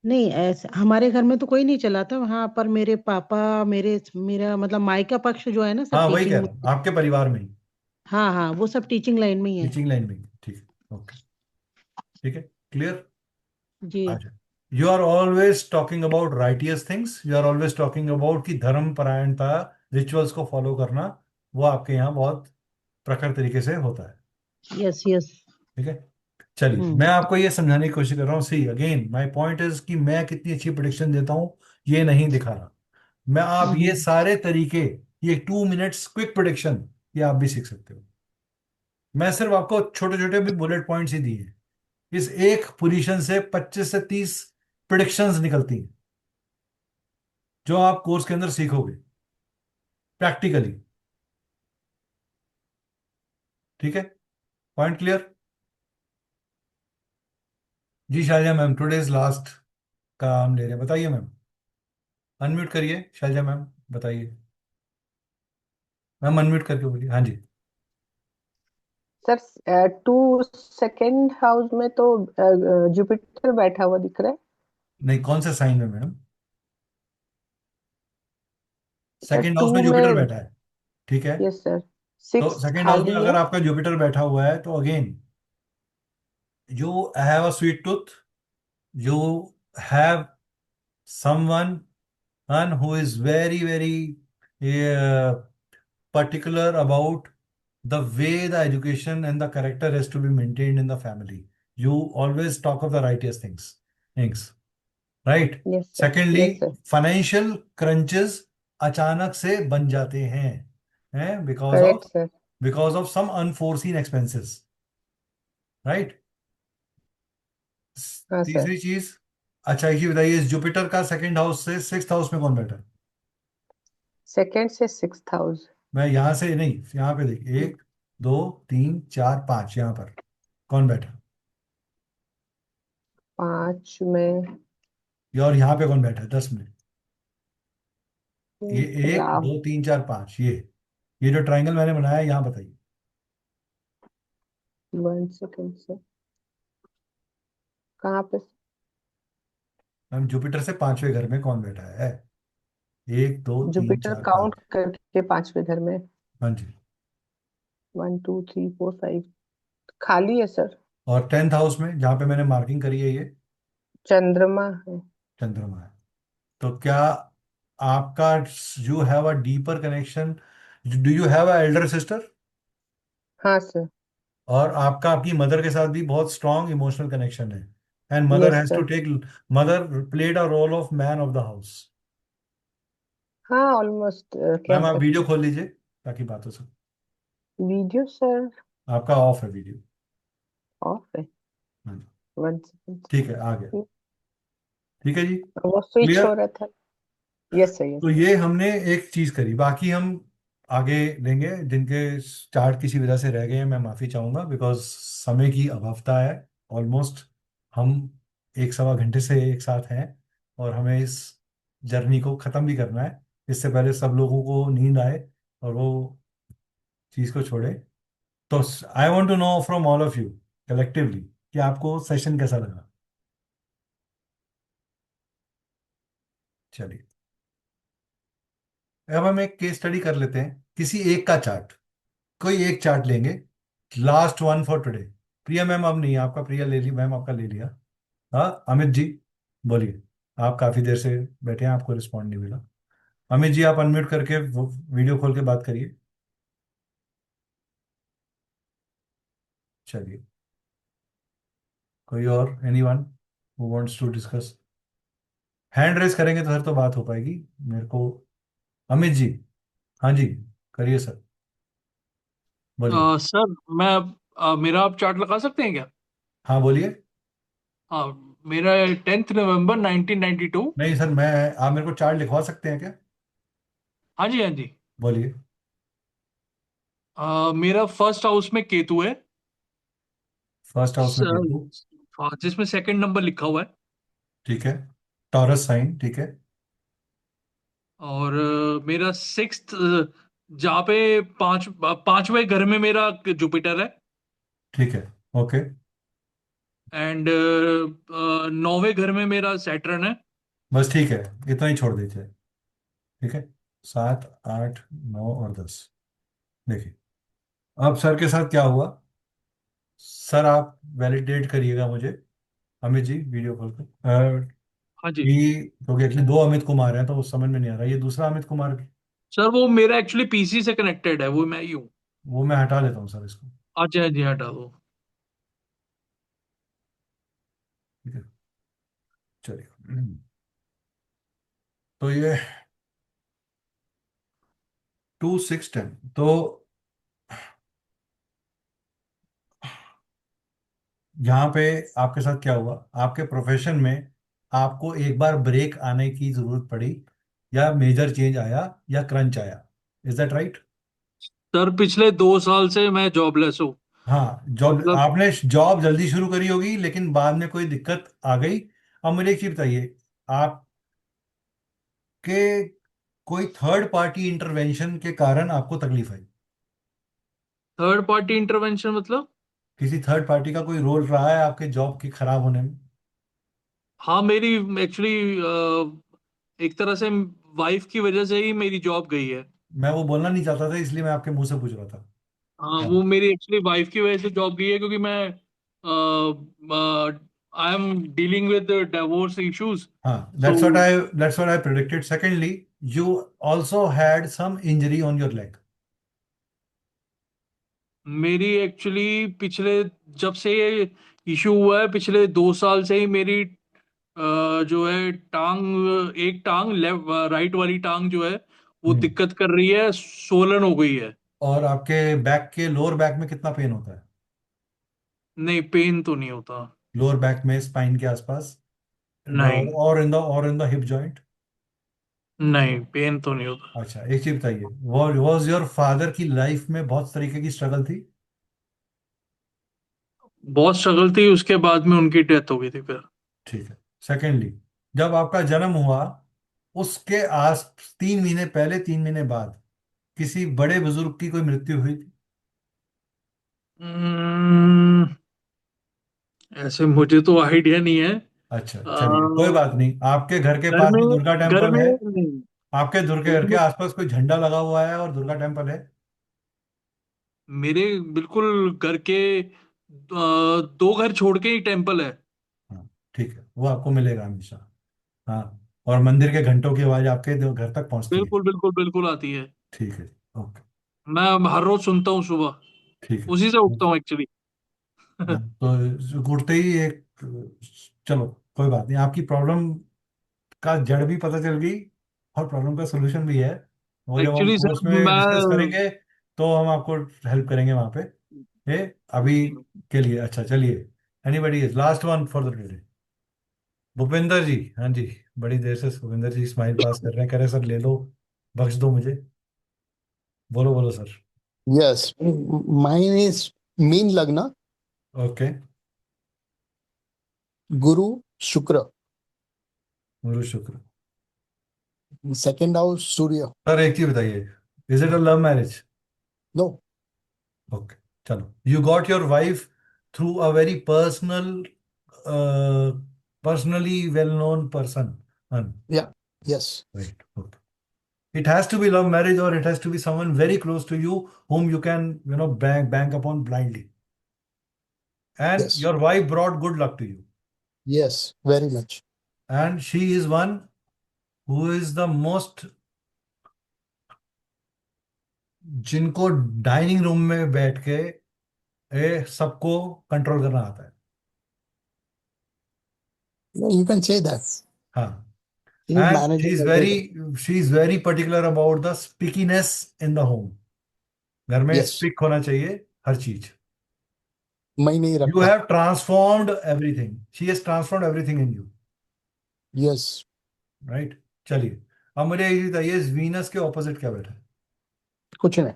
नहीं, ऐसा हमारे घर में तो कोई नहीं चलाता। वहाँ पर मेरे पापा, मेरा मतलब मायका पक्ष जो है ना, सब हाँ वही कह टीचिंग में। रहा हूँ, आपके परिवार में ही हाँ हाँ, वो सब टीचिंग लाइन में ही है। टीचिंग लाइन में ही, ठीक है, ओके, ठीक है, क्लियर। जी। अच्छा, you are always talking about righteous things, you are always talking about कि धर्म परायणता, रिचुअल्स को फॉलो करना, वो आपके यहाँ बहुत प्रखर तरीके से होता है, यस यस। ठीक है। चलिए, मैं आपको ये समझाने की कोशिश कर रहा हूँ, see again my point is कि मैं कितनी अच्छी प्रेडिक्शन देता हूँ ये नहीं दिखा रहा मैं। आप ये सारे तरीके, ये 2 मिनट्स क्विक प्रेडिक्शन, ये आप भी सीख सकते हो। मैं सिर्फ आपको छोटे छोटे भी बुलेट पॉइंट्स ही दिए, इस एक पोजीशन से 25 से 30 प्रिडिक्शंस निकलती हैं जो आप कोर्स के अंदर सीखोगे प्रैक्टिकली, ठीक है। Point clear? जी शालिया मैम, टुडेज लास्ट का हम ले रहे हैं, बताइए मैम। अनम्यूट करिए शालिया मैम, बताइए मैम, अनम्यूट करके बोलिए। हाँ जी। सर 2 हाउस में तो जुपिटर बैठा हुआ दिख रहा है। नहीं, कौन से साइन में मैडम? 2nd हाउस में 2 जुपिटर में। बैठा है, ठीक है। Yes sir. तो 6 सेकेंड हाउस में खाली अगर है। आपका जुपिटर बैठा हुआ है तो again you have a sweet tooth, you have someone who is very, very uh, particular about the way the education and the character has to be maintained in the family. You always talk of the righteous things, right? Yes sir. Secondly, Yes sir. Financial crunches अचानक से बन जाते हैं Correct sir. Because of some unforeseen expenses, right? हाँ sir. तीसरी चीज, अच्छा एक चीज बताइए, इस जुपिटर का सेकंड हाउस से सिक्स्थ हाउस में कौन बैठा है? सेकेंड से 6th हाउस. मैं यहां से नहीं, यहाँ पे देखिए, 1 2 3 4 5, यहाँ पर कौन बैठा? 5 में और यहाँ पे कौन बैठा है 10 में? ये 1 राहु. 2 3 4 5, ये जो ट्राइंगल मैंने बनाया है, यहाँ बताइए. 1 सेकेंड सर. कहाँ पे? मैम जुपिटर से पांचवें घर में कौन बैठा है? 1 2 3 जुपिटर 4 काउंट 5. करके 5वें घर में. हाँ जी. 1 2 3 4 5 खाली है सर. और 10th हाउस में जहाँ पे मैंने मार्किंग करी है, ये चंद्रमा है. चंद्रमा है. तो क्या आपका, you have a deeper connection, do you have an elder sister? हाँ सर. और आपका आपकी मदर के साथ भी बहुत स्ट्रॉन्ग इमोशनल कनेक्शन है, and mother yes has to sir. Take, mother played a role of man of the house. हाँ ऑलमोस्ट कह मैम आप सकते. वीडियो खोल लीजिए ताकि बात हो सके. वीडियो सर आपका ऑफ है वीडियो. ऑफ है. हाँ जी. 1 सेकेंड. ठीक है, आ गया. ठीक है जी, वो स्विच हो क्लियर. रहा था. Yes sir. तो यस. ये हमने एक चीज करी, बाकी हम आगे लेंगे. जिनके स्टार्ट किसी वजह से रह गए हैं, मैं माफी चाहूंगा, बिकॉज समय की अभावता है. ऑलमोस्ट हम 1 सवा घंटे से एक साथ हैं, और हमें इस जर्नी को खत्म भी करना है. इससे पहले सब लोगों को नींद आए और वो चीज को छोड़े. तो I want to know from all of you collectively कि आपको सेशन कैसा लगा. चलिए, अब हम एक केस स्टडी कर लेते हैं, किसी एक का चार्ट. कोई एक चार्ट लेंगे, last one for today. Priya ma'am अब नहीं, आपका प्रिया ले ली मैम, आपका ले लिया. हाँ अमित जी बोलिए. आप काफी देर से बैठे हैं, आपको रिस्पॉन्ड नहीं मिला. अमित जी आप अनम्यूट करके वीडियो खोल के बात करिए. चलिए, कोई और, anyone who wants to discuss? Hand raise करेंगे तो सर तो बात हो पाएगी मेरे को. अमित जी, हाँ जी, करिए सर, बोलिए. सर मैं मेरा आप चार्ट लगा सकते हैं क्या? हाँ बोलिए. हाँ, मेरा 10 नवंबर 1992. नहीं सर, मैं, आप मेरे को चार्ट लिखवा सकते हैं क्या? हाँ जी, हाँ जी. बोलिए. मेरा फर्स्ट हाउस में केतु है. फर्स्ट हाउस में सर, केतु. हाँ, जिसमें सेकंड नंबर लिखा हुआ है. ठीक है, टॉरस साइन, ठीक है. और मेरा सिक्स्थ, जहाँ पे पांचवें घर में मेरा जुपिटर है. ठीक है, ओके. एंड 9वें घर में मेरा सैटर्न है. बस ठीक है, इतना ही छोड़ दीजिए. ठीक है, 7 8 9 और 10. देखिए, अब सर के साथ क्या हुआ. सर आप वैलिडेट करिएगा मुझे, अमित जी वीडियो खोल कर, हाँ जी. क्योंकि एक्चुअली दो अमित कुमार हैं तो उस समझ में नहीं आ रहा, ये दूसरा अमित कुमार, सर वो मेरा एक्चुअली पीसी से कनेक्टेड है, वो मैं ही हूँ. वो मैं हटा देता हूँ सर इसको. अच्छा, हाँ जी, हटा दो. ठीक है, चलिए. तो ये 2 6 10, तो यहाँ पे आपके साथ क्या हुआ, आपके प्रोफेशन में आपको एक बार ब्रेक आने की जरूरत पड़ी, या मेजर चेंज आया, या क्रंच आया. Is that right? सर पिछले 2 साल से मैं जॉबलेस हूँ. हाँ, जॉब, मतलब आपने जॉब जल्दी शुरू करी होगी लेकिन बाद में कोई दिक्कत आ गई. अब मुझे एक चीज बताइए, आपके कोई थर्ड पार्टी इंटरवेंशन के कारण आपको तकलीफ आई? थर्ड पार्टी इंटरवेंशन मतलब? किसी थर्ड पार्टी का कोई रोल रहा है आपके जॉब के खराब होने में? हाँ, मेरी एक्चुअली एक तरह से वाइफ की वजह से ही मेरी जॉब गई है. मैं वो बोलना नहीं चाहता था, इसलिए मैं आपके मुंह से पूछ रहा था. हाँ, हाँ. वो मेरी एक्चुअली वाइफ की वजह से जॉब गई है, क्योंकि मैं I am dealing with the divorce issues. हाँ, So that's what I predicted. Secondly, you also had some injury on your leg. मेरी एक्चुअली पिछले जब से ये इशू हुआ है पिछले 2 साल से ही मेरी जो है टांग एक टांग लेफ्ट राइट वाली टांग जो है वो दिक्कत कर रही है, सोलन हो गई है। और आपके बैक के लोअर बैक में कितना पेन होता है? नहीं, पेन तो नहीं होता। लोअर बैक में, स्पाइन के आसपास, नहीं और इन द हिप जॉइंट? नहीं, पेन तो नहीं होता। अच्छा, एक चीज बताइए, वॉज योर फादर की लाइफ में बहुत तरीके की स्ट्रगल थी? बहुत स्ट्रगल थी, उसके बाद में उनकी डेथ हो गई थी फिर। ठीक है। सेकेंडली, जब आपका जन्म हुआ उसके आस 3 महीने पहले, 3 महीने बाद किसी बड़े बुजुर्ग की कोई मृत्यु हुई थी? ऐसे मुझे तो आइडिया नहीं है। अच्छा, चलिए कोई बात नहीं। आपके घर के घर पास में में दुर्गा घर टेम्पल में है? नहीं, आपके घर घर के में आसपास कोई झंडा लगा हुआ है और दुर्गा टेम्पल है? मेरे बिल्कुल घर के 2 घर छोड़ के ही टेम्पल है। हाँ, ठीक है, वो आपको मिलेगा हमेशा। हाँ, और मंदिर के घंटों की आवाज आपके घर तक पहुंचती है? बिल्कुल बिल्कुल बिल्कुल आती है। ठीक है, ओके। मैं हर रोज सुनता हूँ सुबह, ठीक है। उसी से उठता हूँ एक्चुअली। तो उठते ही एक, चलो कोई बात नहीं, आपकी प्रॉब्लम का जड़ भी पता चल गई और प्रॉब्लम का सोल्यूशन भी है। वो जब हम एक्चुअली सर कोर्स में डिस्कस मैं करेंगे तो हम आपको हेल्प करेंगे वहां पे। अभी के लिए अच्छा, चलिए। Anybody is last one for the day? Bhupendra ji, हाँ जी। बड़ी देर से भूपेंद्र जी स्माइल पास कर रहे हैं, कह रहे हैं, सर ले लो, बख्श दो मुझे। बोलो बोलो sir. Yes, mine is mean Lagna, okay. Guru Shukra, गुरु शुक्र। second house Surya. सर एक चीज बताइए, is it a love marriage? No, okay, चलो। You got your wife through a very personally well known person? yeah, yes, right, okay. It has to be love marriage, or it has to be someone very close to you whom you can, bank upon blindly. And yes, your wife brought good luck to you. yes, very much. And she is one who is the most, जिनको dining room में बैठ के सबको control करना आता है। No, you can say that. हाँ। She is And managing everything. she is very particular about the spickiness in the home. घर में Yes, स्पिक होना चाहिए हर चीज। मैं नहीं You रखता. have transformed everything. She has transformed everything in you. Yes, right, चलिए। अब मुझे ये बताइए, इस वीनस के ऑपोजिट क्या बैठा है? कुछ नहीं.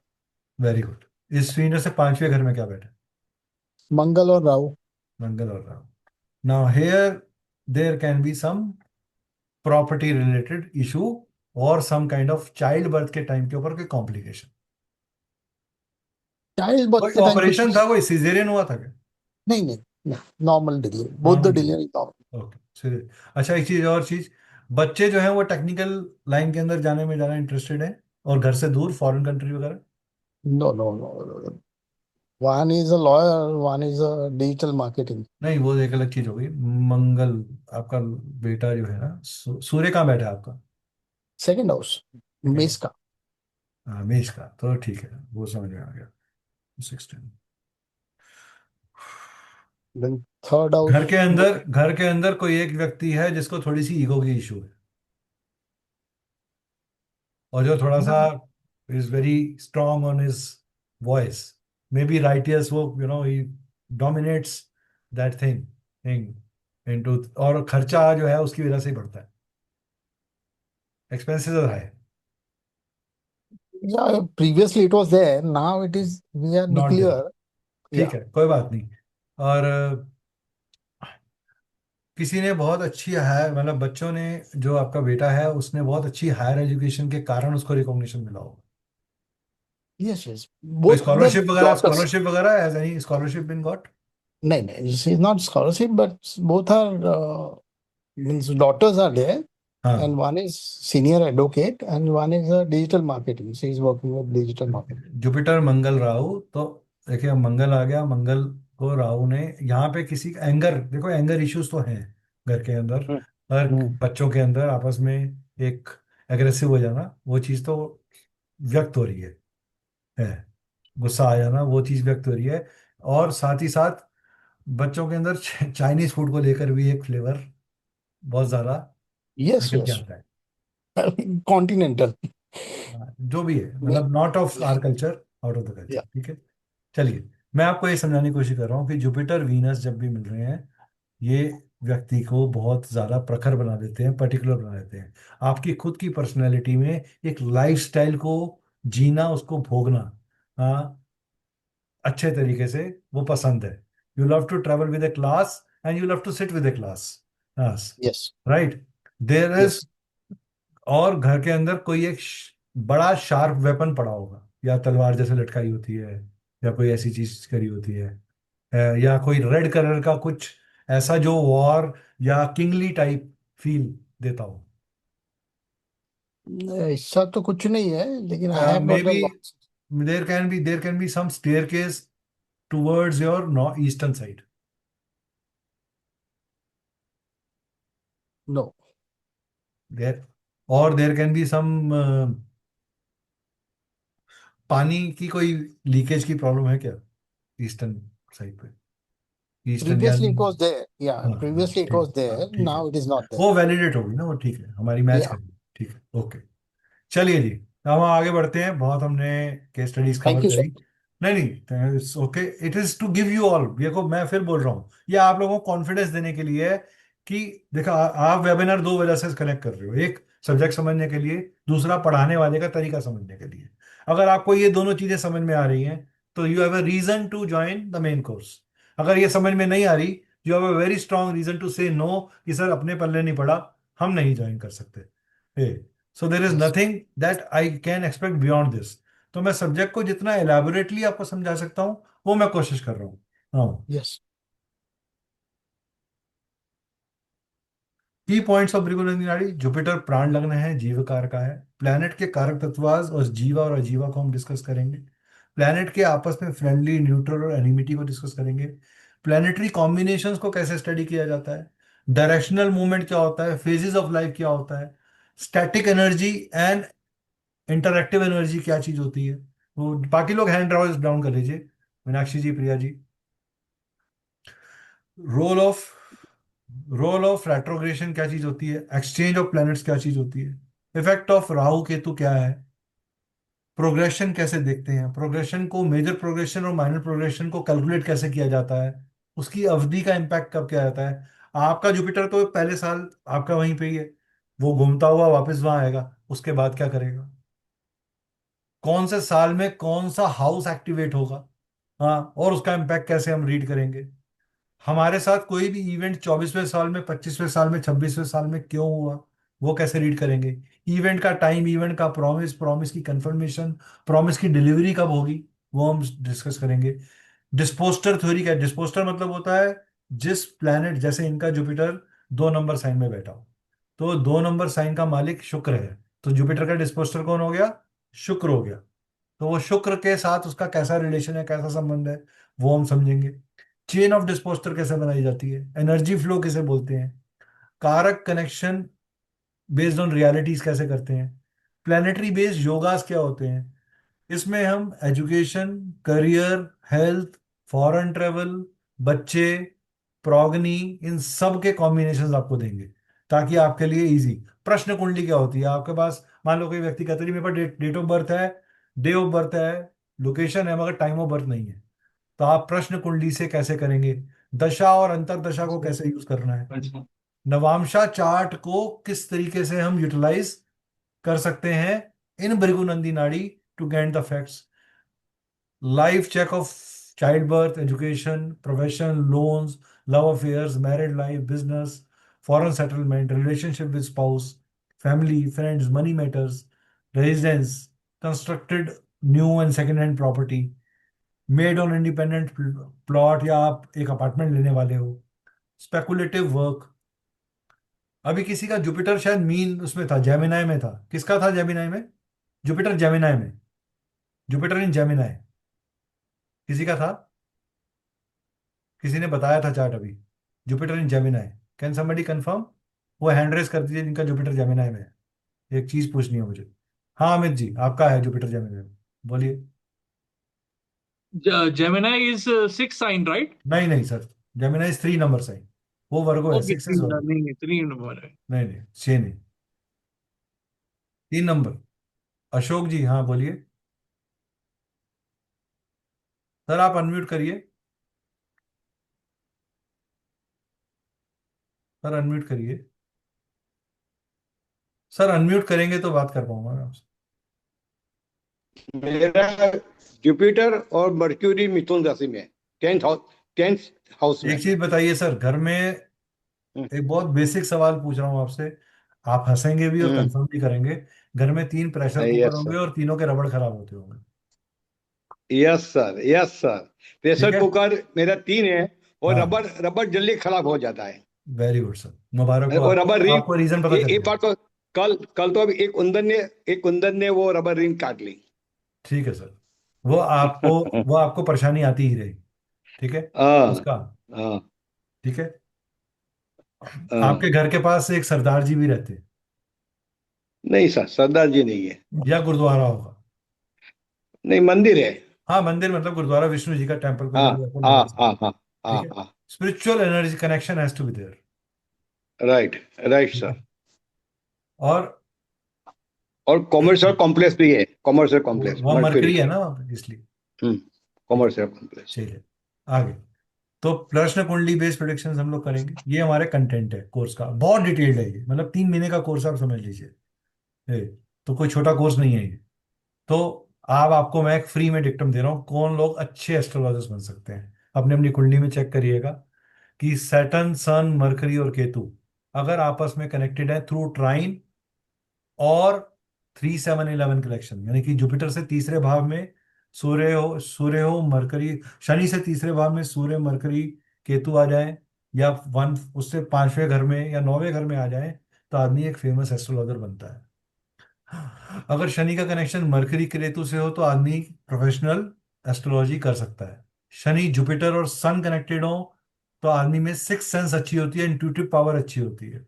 Very good. इस वीनस से 5वें घर में क्या बैठा है? मंगल और राहु. मंगल और Rahu. Now here there can be some property related issue और some kind of child birth के टाइम के ऊपर कोई कॉम्प्लिकेशन। चाइल्ड बर्थ कोई के टाइम ऑपरेशन कुछ था, कोई सिजेरियन हुआ था क्या? नहीं, नहीं, नहीं, normal delivery, both the normal? Delivery normal. Okay. अच्छा, एक चीज और चीज, बच्चे जो हैं वो टेक्निकल लाइन के अंदर जाने में ज़्यादा इंटरेस्टेड हैं और घर से दूर फॉरेन कंट्री वगैरह? No, no, no. One is a lawyer, one is a digital marketing. नहीं, वो एक अलग चीज हो गई। मंगल, आपका बेटा जो है ना, सूर्य कहाँ बैठा है आपका? Second house, मेष का. हाँ, मेष का, तो ठीक है, वो समझ में आ गया। 16। Then third house, घर के अंदर कोई एक व्यक्ति है जिसको थोड़ी सी ईगो की इशू है और जो थोड़ा सा is very strong on his voice, may be righteous, वो ही डोमिनेट्स दैट थिंग इनटू, और खर्चा जो है उसकी वजह से ही बढ़ता है, expenses are high. yeah, previously it was there, now it is, we are not there. nuclear. ठीक Yeah, है, कोई बात नहीं। और किसी ने बहुत अच्छी हायर, मतलब बच्चों ने, जो आपका बेटा है उसने बहुत अच्छी हायर एजुकेशन के कारण उसको रिकॉग्निशन मिला होगा। yes, yes. कोई Both the daughters. स्कॉलरशिप वगैरह, has any scholarship been got? No, no, this is not scholarship, but both are, means daughters are there, हाँ, and one is senior advocate, and one is a digital marketing. She is working with digital marketing. Jupiter Mangal Rahu, तो देखिए अब मंगल आ गया। मंगल को राहु ने यहाँ पे किसी का एंगर, देखो एंगर इश्यूज तो हैं घर के अंदर, हर बच्चों के अंदर आपस में एक एग्रेसिव हो जाना, वो चीज़ तो व्यक्त हो रही है गुस्सा आ जाना, वो चीज़ व्यक्त हो रही है। और साथ ही साथ बच्चों के अंदर चाइनीज फूड को लेकर भी एक फ्लेवर बहुत ज़्यादा यस निकल के यस, आता है। कॉन्टिनेंटल। हाँ, जो भी है, मतलब not of our culture, out of the culture, या ठीक है। चलिए, मैं आपको ये समझाने की कोशिश कर रहा हूँ कि जुपिटर वीनस जब भी मिल रहे हैं, ये व्यक्ति को बहुत ज़्यादा प्रखर बना देते हैं, पर्टिकुलर बना देते हैं। आपकी खुद की पर्सनैलिटी में एक लाइफस्टाइल को जीना, उसको भोगना, हाँ, अच्छे तरीके से वो पसंद है। You love to travel with a class and you love to sit with a class, yes, yes right. There is, yes, और घर के अंदर कोई एक बड़ा शार्प वेपन पड़ा होगा, या तलवार जैसे लटकाई होती है, या कोई ऐसी चीज करी होती है, या कोई रेड कलर का कुछ ऐसा जो वॉर या किंगली टाइप फील देता हो। ऐसा तो कुछ नहीं है, लेकिन I have may got a B lot. There can be some staircase towards your नॉ ईस्टर्न साइड। नो, देर, और देर कैन बी सम पानी की कोई लीकेज की प्रॉब्लम है क्या ईस्टर्न साइड पे? ईस्टर्न या, प्रीवियसली इट वाज देयर, या हाँ हाँ प्रीवियसली इट ठीक वाज है, हाँ देयर, ठीक है, now it is not there. वो वैलिडेट होगी ना, वो ठीक है, हमारी मैच या, करेगी, ठीक है, ओके। चलिए जी, अब हम आगे बढ़ते हैं, बहुत हमने case studies cover thank you करी। सर। नहीं नहीं, okay, it is to give you all, देखो मैं फिर बोल रहा हूँ, ये आप लोगों को कॉन्फिडेंस देने के लिए है कि देखो आप वेबिनार दो वजह से कनेक्ट कर रहे हो, एक सब्जेक्ट समझने के लिए, दूसरा पढ़ाने वाले का तरीका समझने के लिए। अगर आपको ये दोनों चीजें समझ में आ रही हैं तो you have a reason to join the main course. अगर ये समझ में नहीं आ रही, you have a very strong reason to say no, कि सर अपने पल्ले नहीं पड़ा, हम नहीं ज्वाइन कर सकते। So there is yes nothing that I can expect beyond this. तो मैं सब्जेक्ट को जितना एलैबोरेटली आपको समझा सकता हूँ वो मैं कोशिश कर रहा हूँ। हाँ, यस, की पॉइंट्स ऑफ भृगु नाड़ी, जुपिटर प्राण लग्न है, जीवकार का है। प्लैनेट के कारक तत्वाज और जीवा और अजीवा को हम डिस्कस करेंगे। प्लैनेट के आपस में फ्रेंडली, न्यूट्रल और एनिमिटी को डिस्कस करेंगे। प्लैनेटरी कॉम्बिनेशंस को कैसे स्टडी किया जाता है, डायरेक्शनल मूवमेंट क्या होता है, फेजेस ऑफ लाइफ क्या होता है, static energy and interactive energy क्या चीज होती है। वो बाकी लोग हैंड राइज डाउन कर लीजिए, Meenakshi ji, Priya ji. Role of role of retrogression क्या चीज होती है, एक्सचेंज ऑफ प्लैनेट्स क्या चीज होती है, इफेक्ट ऑफ राहु केतु क्या है, प्रोग्रेशन कैसे देखते हैं, प्रोग्रेशन को, मेजर प्रोग्रेशन और माइनर प्रोग्रेशन को कैलकुलेट कैसे किया जाता है, उसकी अवधि का इम्पैक्ट कब क्या आता है। आपका जुपिटर तो पहले साल आपका वहीं पे ही है, वो घूमता हुआ वापस वहां आएगा, उसके बाद क्या करेगा, कौन से साल में कौन सा हाउस एक्टिवेट होगा, हाँ, और उसका इम्पैक्ट कैसे हम रीड करेंगे। हमारे साथ कोई भी इवेंट 24वें साल में, 25वें साल में, 26वें साल में क्यों हुआ, वो कैसे रीड करेंगे। इवेंट का टाइम, इवेंट का प्रॉमिस, प्रॉमिस की कंफर्मेशन, प्रॉमिस की डिलीवरी कब होगी, वो हम डिस्कस करेंगे। डिस्पोस्टर थ्योरी क्या है, डिस्पोस्टर मतलब होता है जिस प्लैनेट, जैसे इनका जुपिटर 2 नंबर साइन में बैठा हो, तो 2 नंबर साइन का मालिक शुक्र है, तो जुपिटर का डिस्पोस्टर कौन हो गया, शुक्र हो गया। तो वो शुक्र के साथ उसका कैसा रिलेशन है, कैसा संबंध है, वो हम समझेंगे। चेन ऑफ डिस्पोस्टर कैसे बनाई जाती है, एनर्जी फ्लो किसे बोलते हैं, कारक कनेक्शन बेस्ड ऑन रियलिटीज कैसे करते हैं, प्लानिटरी बेस्ड योगास क्या होते हैं। इसमें हम education, career, health, foreign travel, बच्चे, प्रोगनी, इन सब के कॉम्बिनेशंस आपको देंगे, ताकि आपके लिए इजी। प्रश्न कुंडली क्या होती है, आपके पास मान लो कोई व्यक्ति कहता है "जी, मेरे पास डेट ऑफ बर्थ है, डे ऑफ बर्थ है, लोकेशन है, मगर टाइम ऑफ बर्थ नहीं है", तो आप प्रश्न कुंडली से कैसे करेंगे। दशा और अंतरदशा को कैसे यूज करना है, नवांशा चार्ट को किस तरीके से हम यूटिलाइज कर सकते हैं in Bhrigunandi nadi to get the facts. Life check of child birth, education, profession, loans, love affairs, married life, business, foreign settlement, relationship with spouse, family, friends, money matters, residence, constructed new and second hand property, made on independent plot, या आप एक apartment लेने वाले हो, speculative work. अभी किसी का Jupiter शायद मीन उसमें था, जेमिनाई में था, किसका था जेमिनाई में, जुपिटर जेमिनाई में, जुपिटर इन जेमिनाई किसी का था। किसी ने बताया था चार्ट अभी, Jupiter in Gemini. Can somebody confirm? वो हैंड रेस कर दीजिए जिनका जुपिटर जेमिनाई में है। एक चीज पूछनी है मुझे। हाँ अमित जी, आपका है जुपिटर जेमिनाई में, बोलिए। Gemini is 6 sign, right? नहीं नहीं सर, जेमिनाई 3 नंबर साइन। वो वर्गो है, ओके, 6 इज वर्गो। नहीं नहीं, 3 नंबर है। नहीं नहीं, 6 नहीं, 3 नंबर। अशोक जी, हाँ बोलिए। सर आप अनम्यूट करिए, सर अनम्यूट करिए। सर अनम्यूट करेंगे तो बात कर पाऊंगा मैं आपसे। मेरा जुपिटर और मर्क्यूरी मिथुन राशि में, 10th हाउस में। एक चीज बताइए सर, घर में एक बहुत बेसिक सवाल पूछ रहा हूँ आपसे, आप हंसेंगे भी और कंफर्म भी करेंगे। घर में 3 प्रेशर कुकर यस होंगे सर, और तीनों के रबड़ खराब होते होंगे। Yes sir, yes sir. ठीक प्रेशर है, कुकर मेरा 3 है, और हाँ, रबर रबर जल्दी खराब हो जाता है। वेरी गुड सर, मुबारक हो और रबर आपको, रिंग, आपको रीजन पता चल एक गया। बार तो कल कल तो अभी एक कुंदन ने वो रबर रिंग काट ली। ठीक है सर, वो आपको वो आपको परेशानी आती ही रहेगी। ठीक है, हाँ, उसका, हाँ, ठीक है। आपके हाँ। घर के पास एक सरदार जी भी रहते हैं, नहीं सर, सरदार जी नहीं है। या गुरुद्वारा होगा? नहीं, मंदिर है। हाँ मंदिर मतलब गुरुद्वारा, विष्णु जी का टेम्पल कोई हाँ, भी आपको हाँ, नजर से। हाँ, हाँ, हाँ, ठीक है, हाँ। Spiritual energy connection has to be there. Right, right ठीक सर। है, और और कॉमर्शियल कॉम्प्लेक्स भी है, कॉमर्शियल कॉम्प्लेक्स वहाँ मर्क्यूरी मरकरी है का। ना वहाँ पे, इसलिए। हम्म, ठीक है, कॉमर्शियल कॉम्प्लेक्स। चलिए आगे। तो प्रश्न कुंडली बेस्ड प्रोडिक्शन हम लोग करेंगे, ये हमारे कंटेंट है कोर्स का, बहुत डिटेल्ड है ये, मतलब 3 महीने का कोर्स आप समझ लीजिए। ये तो कोई छोटा कोर्स नहीं है ये। तो अब आपको मैं एक फ्री में डिक्टम दे रहा हूँ, कौन लोग अच्छे एस्ट्रोलॉजर्स बन सकते हैं। अपने अपनी कुंडली में चेक करिएगा कि सैटर्न, सन, मरकरी और केतु अगर आपस में कनेक्टेड है थ्रू ट्राइन और 3, 7, 11 कलेक्शन, यानी कि जुपिटर से तीसरे भाव में सूर्य हो मरकरी, शनि से तीसरे भाव में सूर्य मरकरी केतु आ जाए, या वन उससे 5वें घर में या 9वें घर में आ जाए, तो आदमी एक फेमस एस्ट्रोलॉजर बनता है। अगर शनि का कनेक्शन मरकरी केतु से हो तो आदमी प्रोफेशनल एस्ट्रोलॉजी कर सकता है। शनि जुपिटर और सन कनेक्टेड हो तो आदमी में सिक्स सेंस अच्छी होती है, इंट्यूटिव पावर अच्छी होती है।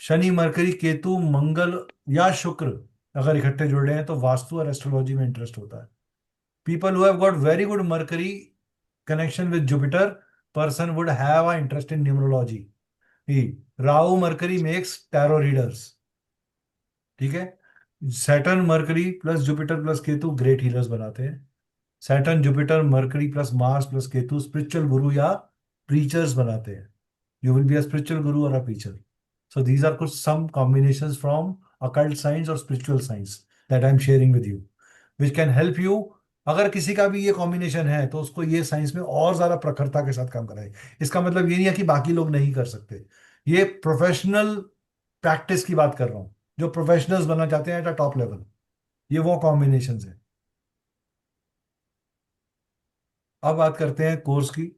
शनि मरकरी केतु मंगल या शुक्र अगर इकट्ठे जुड़ रहे हैं तो वास्तु और एस्ट्रोलॉजी में इंटरेस्ट होता है। People who have got very good mercury connection with Jupiter, person would have an interest in numerology. ही Rahu Mercury makes tarot readers. ठीक है, Saturn Mercury plus Jupiter plus Ketu great healers बनाते हैं। Saturn Jupiter Mercury plus Mars plus Ketu spiritual guru या preachers बनाते हैं। You will be a spiritual guru और a preacher. So these are कुछ some combinations from occult science और spiritual science that I am sharing with you, which can help you. अगर किसी का भी ये कॉम्बिनेशन है तो उसको ये साइंस में और ज्यादा प्रखरता के साथ काम कराए। इसका मतलब ये नहीं है कि बाकी लोग नहीं कर सकते, ये प्रोफेशनल प्रैक्टिस की बात कर रहा हूं, जो प्रोफेशनल्स बनना चाहते हैं एट अ टॉप लेवल, ये वो कॉम्बिनेशन है। अब बात करते हैं कोर्स की।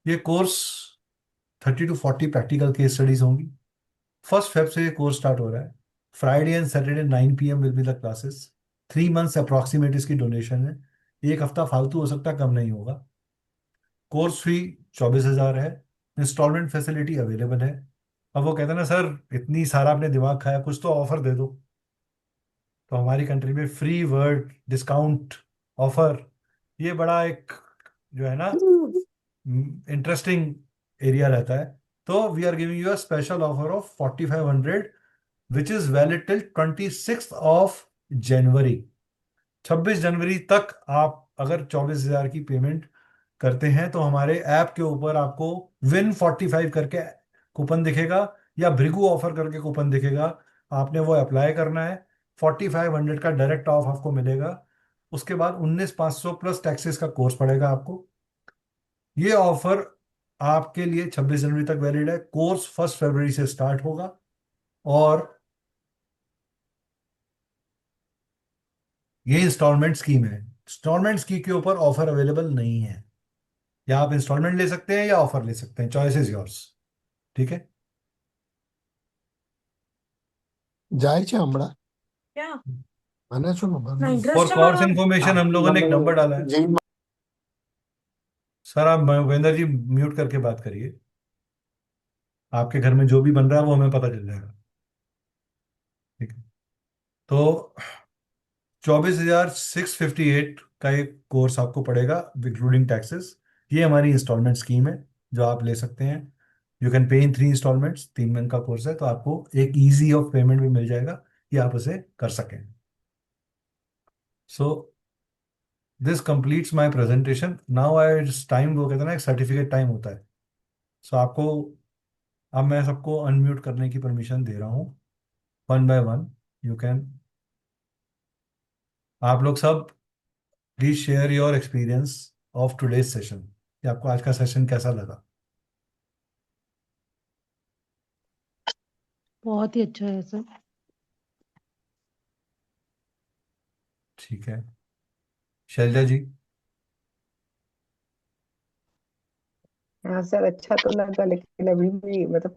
ये course 30 to 40 practical case studies होंगी। 1 फेब से ये कोर्स स्टार्ट हो रहा है। Friday and Saturday 9 PM will be the classes. 3 months approximate इसकी डोनेशन है। एक हफ्ता फालतू हो सकता है, कम नहीं होगा। कोर्स फी 24,000 है। इंस्टॉलमेंट फैसिलिटी अवेलेबल है। अब वो कहते हैं ना सर इतनी सारा आपने दिमाग खाया, कुछ तो ऑफर दे दो। तो हमारी कंट्री में फ्री वर्ड डिस्काउंट ऑफर, ये बड़ा एक जो है ना इंटरेस्टिंग एरिया रहता है। तो we are giving you a special offer of 4,500 which is valid till 26 January. 26 जनवरी तक आप अगर 24,000 की पेमेंट करते हैं तो हमारे ऐप के ऊपर आपको विन 45 करके कूपन दिखेगा, या भृगु ऑफर करके कूपन दिखेगा। आपने वो अप्लाई करना है, 4,500 का डायरेक्ट ऑफ आपको मिलेगा। उसके बाद 19,500 प्लस टैक्सेस का कोर्स पड़ेगा आपको। ये ऑफर आपके लिए 26 जनवरी तक वैलिड है। कोर्स 1 फरवरी से स्टार्ट होगा, और ये इंस्टॉलमेंट स्कीम है। इंस्टॉलमेंट स्कीम के ऊपर ऑफर अवेलेबल नहीं है। या आप इंस्टॉलमेंट ले सकते हैं या ऑफर ले सकते हैं, चॉइस इज योर्स। ठीक है, જાય છે હમણાં क्या મને શું ખબર ना फॉर इंटरेस्ट कोर्स हमारा। इन्फॉर्मेशन हम लोगों ने एक नंबर डाला है। जी सर आप महेंद्र जी म्यूट करके बात करिए, आपके घर में जो भी बन रहा है वो हमें पता चल जाएगा। ठीक है, तो 24,658 का एक कोर्स आपको पड़ेगा इंक्लूडिंग टैक्सेस। ये हमारी इंस्टॉलमेंट स्कीम है जो आप ले सकते हैं। You can pay in 3 installments, 3 महीने का कोर्स है, तो आपको एक इजी ऑफ पेमेंट भी मिल जाएगा कि आप उसे कर सकें। So this completes my presentation. Now I time, वो कहते हैं ना एक सर्टिफिकेट टाइम होता है। सो आपको अब मैं सबको अनम्यूट करने की परमिशन दे रहा हूँ, one by one. You can, आप लोग सब please share your experience of today's session, कि आपको आज का सेशन कैसा लगा। बहुत ही अच्छा है सर। ठीक है, शैलजा जी। हाँ सर, अच्छा तो लगा, लेकिन अभी भी मतलब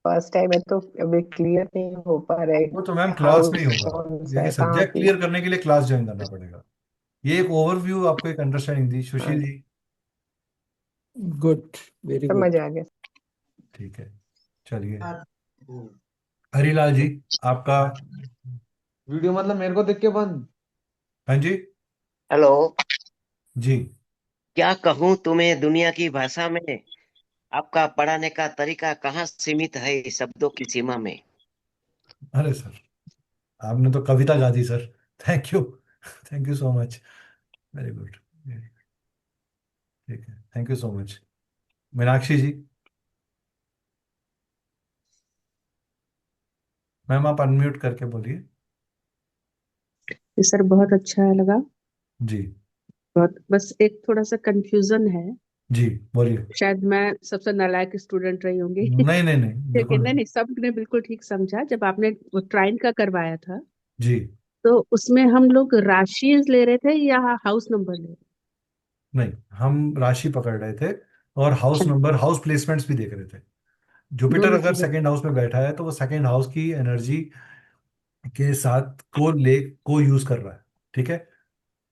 फर्स्ट टाइम है तो अभी क्लियर नहीं हो पा रहा वो तो है मैम क्लास में ही हाउस होगा। कौन सा देखिए है, कहाँ सब्जेक्ट पे। क्लियर करने के लिए क्लास ज्वाइन करना पड़ेगा। ये एक ओवरव्यू, आपको एक अंडरस्टैंडिंग दी। सुशील जी। गुड, वेरी समझ गुड। आ गया। ठीक है, चलिए हरीलाल जी, आपका। वीडियो मतलब मेरे को देख के बंद। हाँ जी। हेलो। जी। क्या कहूँ तुम्हें दुनिया की भाषा में, आपका पढ़ाने का तरीका कहाँ सीमित है शब्दों की सीमा में। अरे सर, आपने तो कविता गा दी sir. Thank you, thank you so much. Very good. ठीक है, thank you so much. Meenakshi ji. Ma'am आप अनम्यूट करके बोलिए। सर बहुत अच्छा लगा। जी। बहुत, बस एक थोड़ा सा कंफ्यूजन है। जी बोलिए। शायद मैं सबसे नालायक स्टूडेंट रही होंगी। नहीं नहीं नहीं, बिल्कुल लेकिन नहीं नहीं। नहीं, सबने बिल्कुल ठीक समझा। जब आपने वो ट्राइन का करवाया था जी। तो उसमें हम लोग राशि ले रहे थे या हाउस नंबर ले रहे नहीं, हम राशि पकड़ रहे थे और हाउस थे? नंबर, हाउस प्लेसमेंट्स भी देख रहे थे। जुपिटर दोनों अगर चीजें। सेकंड हाउस में बैठा है तो वो सेकंड हाउस की एनर्जी के साथ को यूज कर रहा है। ठीक है।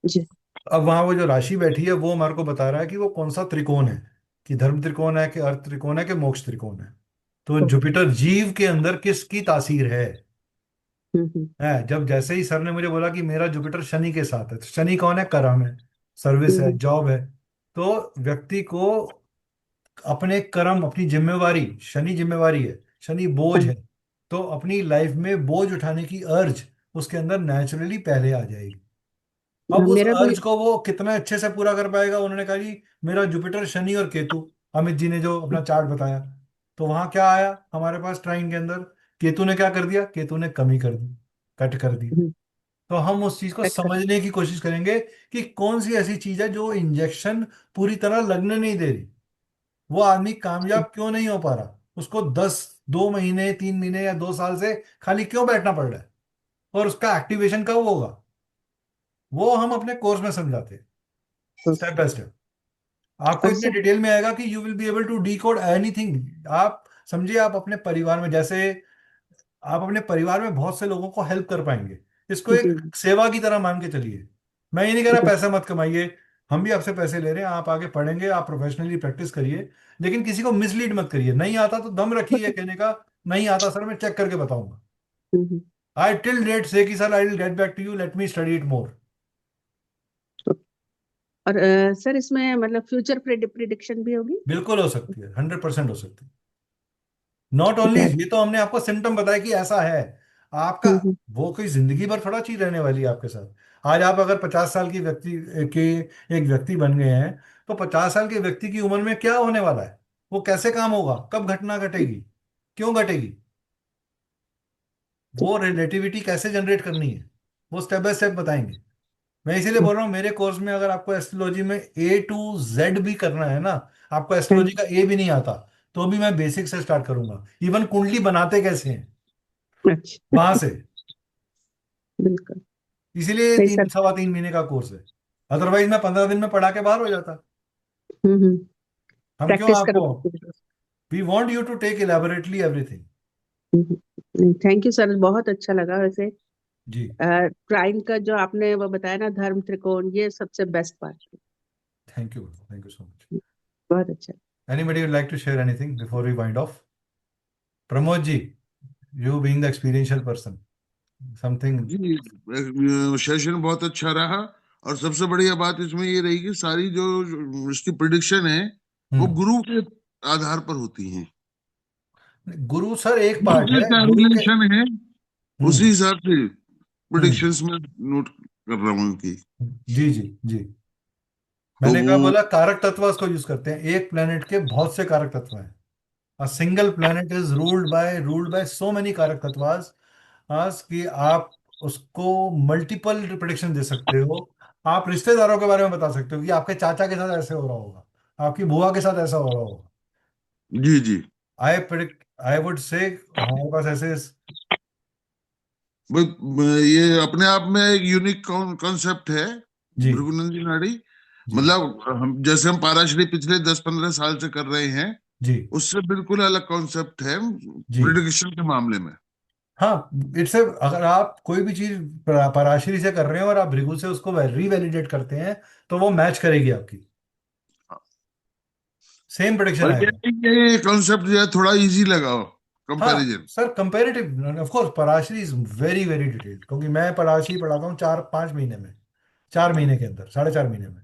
जी। अब वहां वो जो राशि बैठी है वो हमारे को बता रहा है कि वो कौन सा त्रिकोण है, कि धर्म त्रिकोण है, कि अर्थ त्रिकोण है, कि मोक्ष त्रिकोण है। तो ओके। जुपिटर जीव के अंदर किसकी तासीर है। हम्म। जब जैसे ही सर ने मुझे बोला कि मेरा जुपिटर शनि के साथ है, तो शनि कौन है, कर्म है, सर्विस है, हम्म। जॉब है। तो व्यक्ति को अपने कर्म, अपनी जिम्मेवारी, शनि जिम्मेवारी है, शनि बोझ हाँ, है, तो अपनी लाइफ में बोझ उठाने की अर्ज उसके अंदर नेचुरली पहले आ जाएगी। अब उस मेरा भी। अर्ज को वो कितना अच्छे से पूरा कर पाएगा। उन्होंने कहा जी मेरा जुपिटर शनि और केतु, अमित जी ने जो अपना चार्ट बताया, तो वहां क्या आया हमारे पास ट्राइन के अंदर, केतु ने क्या कर दिया, केतु ने कमी कर दी, कट कर दी। हम्म, तो हम उस चीज को अच्छा। समझने की कोशिश करेंगे कि कौन सी ऐसी चीज है जो इंजेक्शन पूरी तरह लगने नहीं दे रही। वो आदमी कामयाब क्यों नहीं हो पा रहा, उसको 2 महीने 3 महीने या 2 साल से खाली क्यों बैठना पड़ रहा है, और उसका एक्टिवेशन कब होगा, वो हम अपने कोर्स में समझाते हैं स्टेप बाय स्टेप। आपको और इतने सर। डिटेल में आएगा कि you will be able to decode anything. आप समझिए, आप अपने परिवार में, जैसे आप अपने परिवार में बहुत से लोगों को हेल्प कर पाएंगे, इसको जी। एक सेवा की तरह मान के चलिए। मैं ये नहीं कह रहा पैसा मत कमाइए, हम भी आपसे पैसे ले रहे हैं, आप आगे पढ़ेंगे, आप प्रोफेशनली प्रैक्टिस करिए, लेकिन किसी को मिसलीड मत करिए। नहीं आता तो दम रखिए कहने का, नहीं आता सर मैं चेक करके बताऊंगा। हम्म। आई टिल डेट से कि sir I will get back to you, let me study it more. और सर इसमें मतलब फ्यूचर प्रिडिक्शन भी होगी? बिल्कुल हो सकती है, 100% हो सकती है। Not only, that. ये तो हमने आपको सिम्टम बताया कि ऐसा है आपका। हम्म। वो कोई जिंदगी भर थोड़ा चीज रहने वाली है आपके साथ। आज आप अगर 50 साल की व्यक्ति के एक व्यक्ति बन गए हैं, तो 50 साल के व्यक्ति की उम्र में क्या होने वाला है, वो कैसे काम होगा, कब घटना घटेगी, क्यों घटेगी, वो रिलेटिविटी कैसे जनरेट करनी है, वो स्टेप बाय स्टेप बताएंगे। मैं इसीलिए बोल रहा हूँ मेरे कोर्स में अगर आपको एस्ट्रोलॉजी में A to Z भी करना है ना, आपको एस्ट्रोलॉजी का ए भी नहीं आता, तो भी मैं बेसिक से स्टार्ट करूंगा। इवन कुंडली बनाते कैसे हैं अच्छा। वहां से। बिल्कुल। इसीलिए नहीं तीन सर। सवा 3 महीने का कोर्स है। अदरवाइज मैं 15 दिन में पढ़ा के बाहर हो जाता। हम्म। हम क्यों प्रैक्टिस आपको, करवा। We want you to take elaborately everything. Thank you sir, बहुत अच्छा लगा वैसे। जी। क्राइम का जो आपने वो बताया ना, धर्म त्रिकोण, ये सबसे बेस्ट पार्ट है। Thank you so much. बहुत अच्छा। Anybody would like to share anything before we wind off? Pramod ji, you being the experiential person, something. जी, सेशन बहुत अच्छा रहा, और सबसे बढ़िया बात इसमें ये रही कि सारी जो इसकी प्रिडिक्शन है वो गुरु के आधार पर होती हैं। गुरु सर एक गुरु पार्ट के है, क्या गुरु के रिलेशन है उसी हिसाब से प्रिडिक्शंस में नोट कर रहा हूँ उनकी। जी जी जी, मैंने कहा बोला कारक तत्व उसको यूज करते हैं। एक प्लेनेट के बहुत से कारक तत्व हैं। A single planet is ruled by so many कारक तत्वास आज कि आप उसको मल्टीपल प्रिडिक्शन दे सकते हो। आप रिश्तेदारों के बारे में बता सकते हो कि आपके चाचा के साथ ऐसे हो रहा होगा, आपकी बुआ के साथ ऐसा हो रहा होगा। जी जी, आई वुड से हमारे पास ऐसे ये अपने आप में एक यूनिक कॉन्सेप्ट है भृगुनंदी नाड़ी। मतलब जैसे हम पाराशरी पिछले 10-15 साल से कर रहे हैं जी, उससे बिल्कुल अलग कॉन्सेप्ट है प्रिडिक्शन के मामले में। हाँ, इट्स अगर आप कोई भी चीज पराशरी से कर रहे हैं और आप भृगु से उसको रीवैलिडेट करते हैं तो वो मैच करेगी आपकी, सेम प्रेडिक्शन आएगा। ये कॉन्सेप्ट जो है थोड़ा इजी लगा comparison. Sir comparative of course Parashari is very very detailed, क्योंकि मैं पराशरी पढ़ाता हूँ 4-5 महीने में, 4 महीने के अंदर, 4.5 महीने में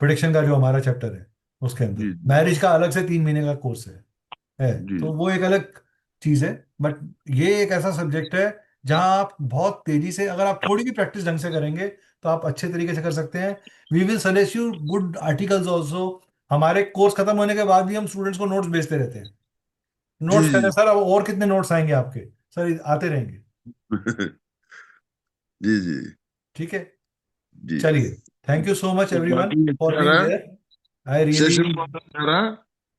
प्रेडिक्शन का जो हमारा चैप्टर है उसके अंदर। मैरिज का अलग से 3 महीने का कोर्स है तो वो एक अलग चीज है। बट ये एक ऐसा सब्जेक्ट है जहां आप बहुत तेजी से, अगर आप थोड़ी भी प्रैक्टिस ढंग से करेंगे तो आप अच्छे तरीके से कर सकते हैं। We will suggest you good articles also. हमारे कोर्स खत्म होने के बाद भी हम स्टूडेंट्स को नोट्स भेजते रहते हैं। नोट्स कहते हैं सर अब और कितने नोट्स आएंगे आपके? सर आते रहेंगे। जी जी, ठीक है, जी चलिए, thank you so much everyone for being here. I session really, बहुत अच्छा रहा,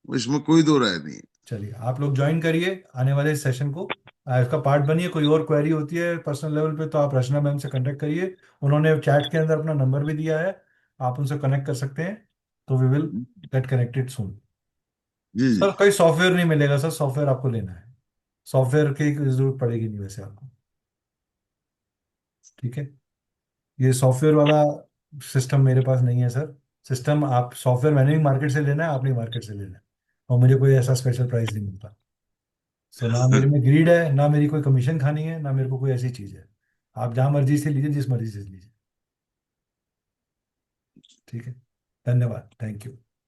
इसमें कोई दो राय नहीं। चलिए आप लोग ज्वाइन करिए आने वाले सेशन को, इसका पार्ट बनिए। कोई और क्वेरी होती है पर्सनल लेवल पे तो आप रचना मैम से कांटेक्ट करिए, उन्होंने चैट के अंदर अपना नंबर भी दिया है, आप उनसे कनेक्ट कर सकते हैं। तो we will get connected soon. Sir कोई सॉफ्टवेयर नहीं मिलेगा सर, सॉफ्टवेयर आपको लेना है, सॉफ्टवेयर की जरूरत पड़ेगी नहीं वैसे आपको। ठीक है, ये सॉफ्टवेयर वाला सिस्टम मेरे पास नहीं है सर। सिस्टम आप सॉफ्टवेयर मैंने भी मार्केट से लेना है, आपने मार्केट से लेना है, और मुझे कोई ऐसा स्पेशल प्राइस नहीं मिलता। सो ना मेरे में ग्रीड है, ना मेरी कोई कमीशन खानी है, ना मेरे को कोई ऐसी चीज है। आप जहां मर्जी से लीजिए, जिस मर्जी से लीजिए। ठीक है, धन्यवाद, थैंक यू।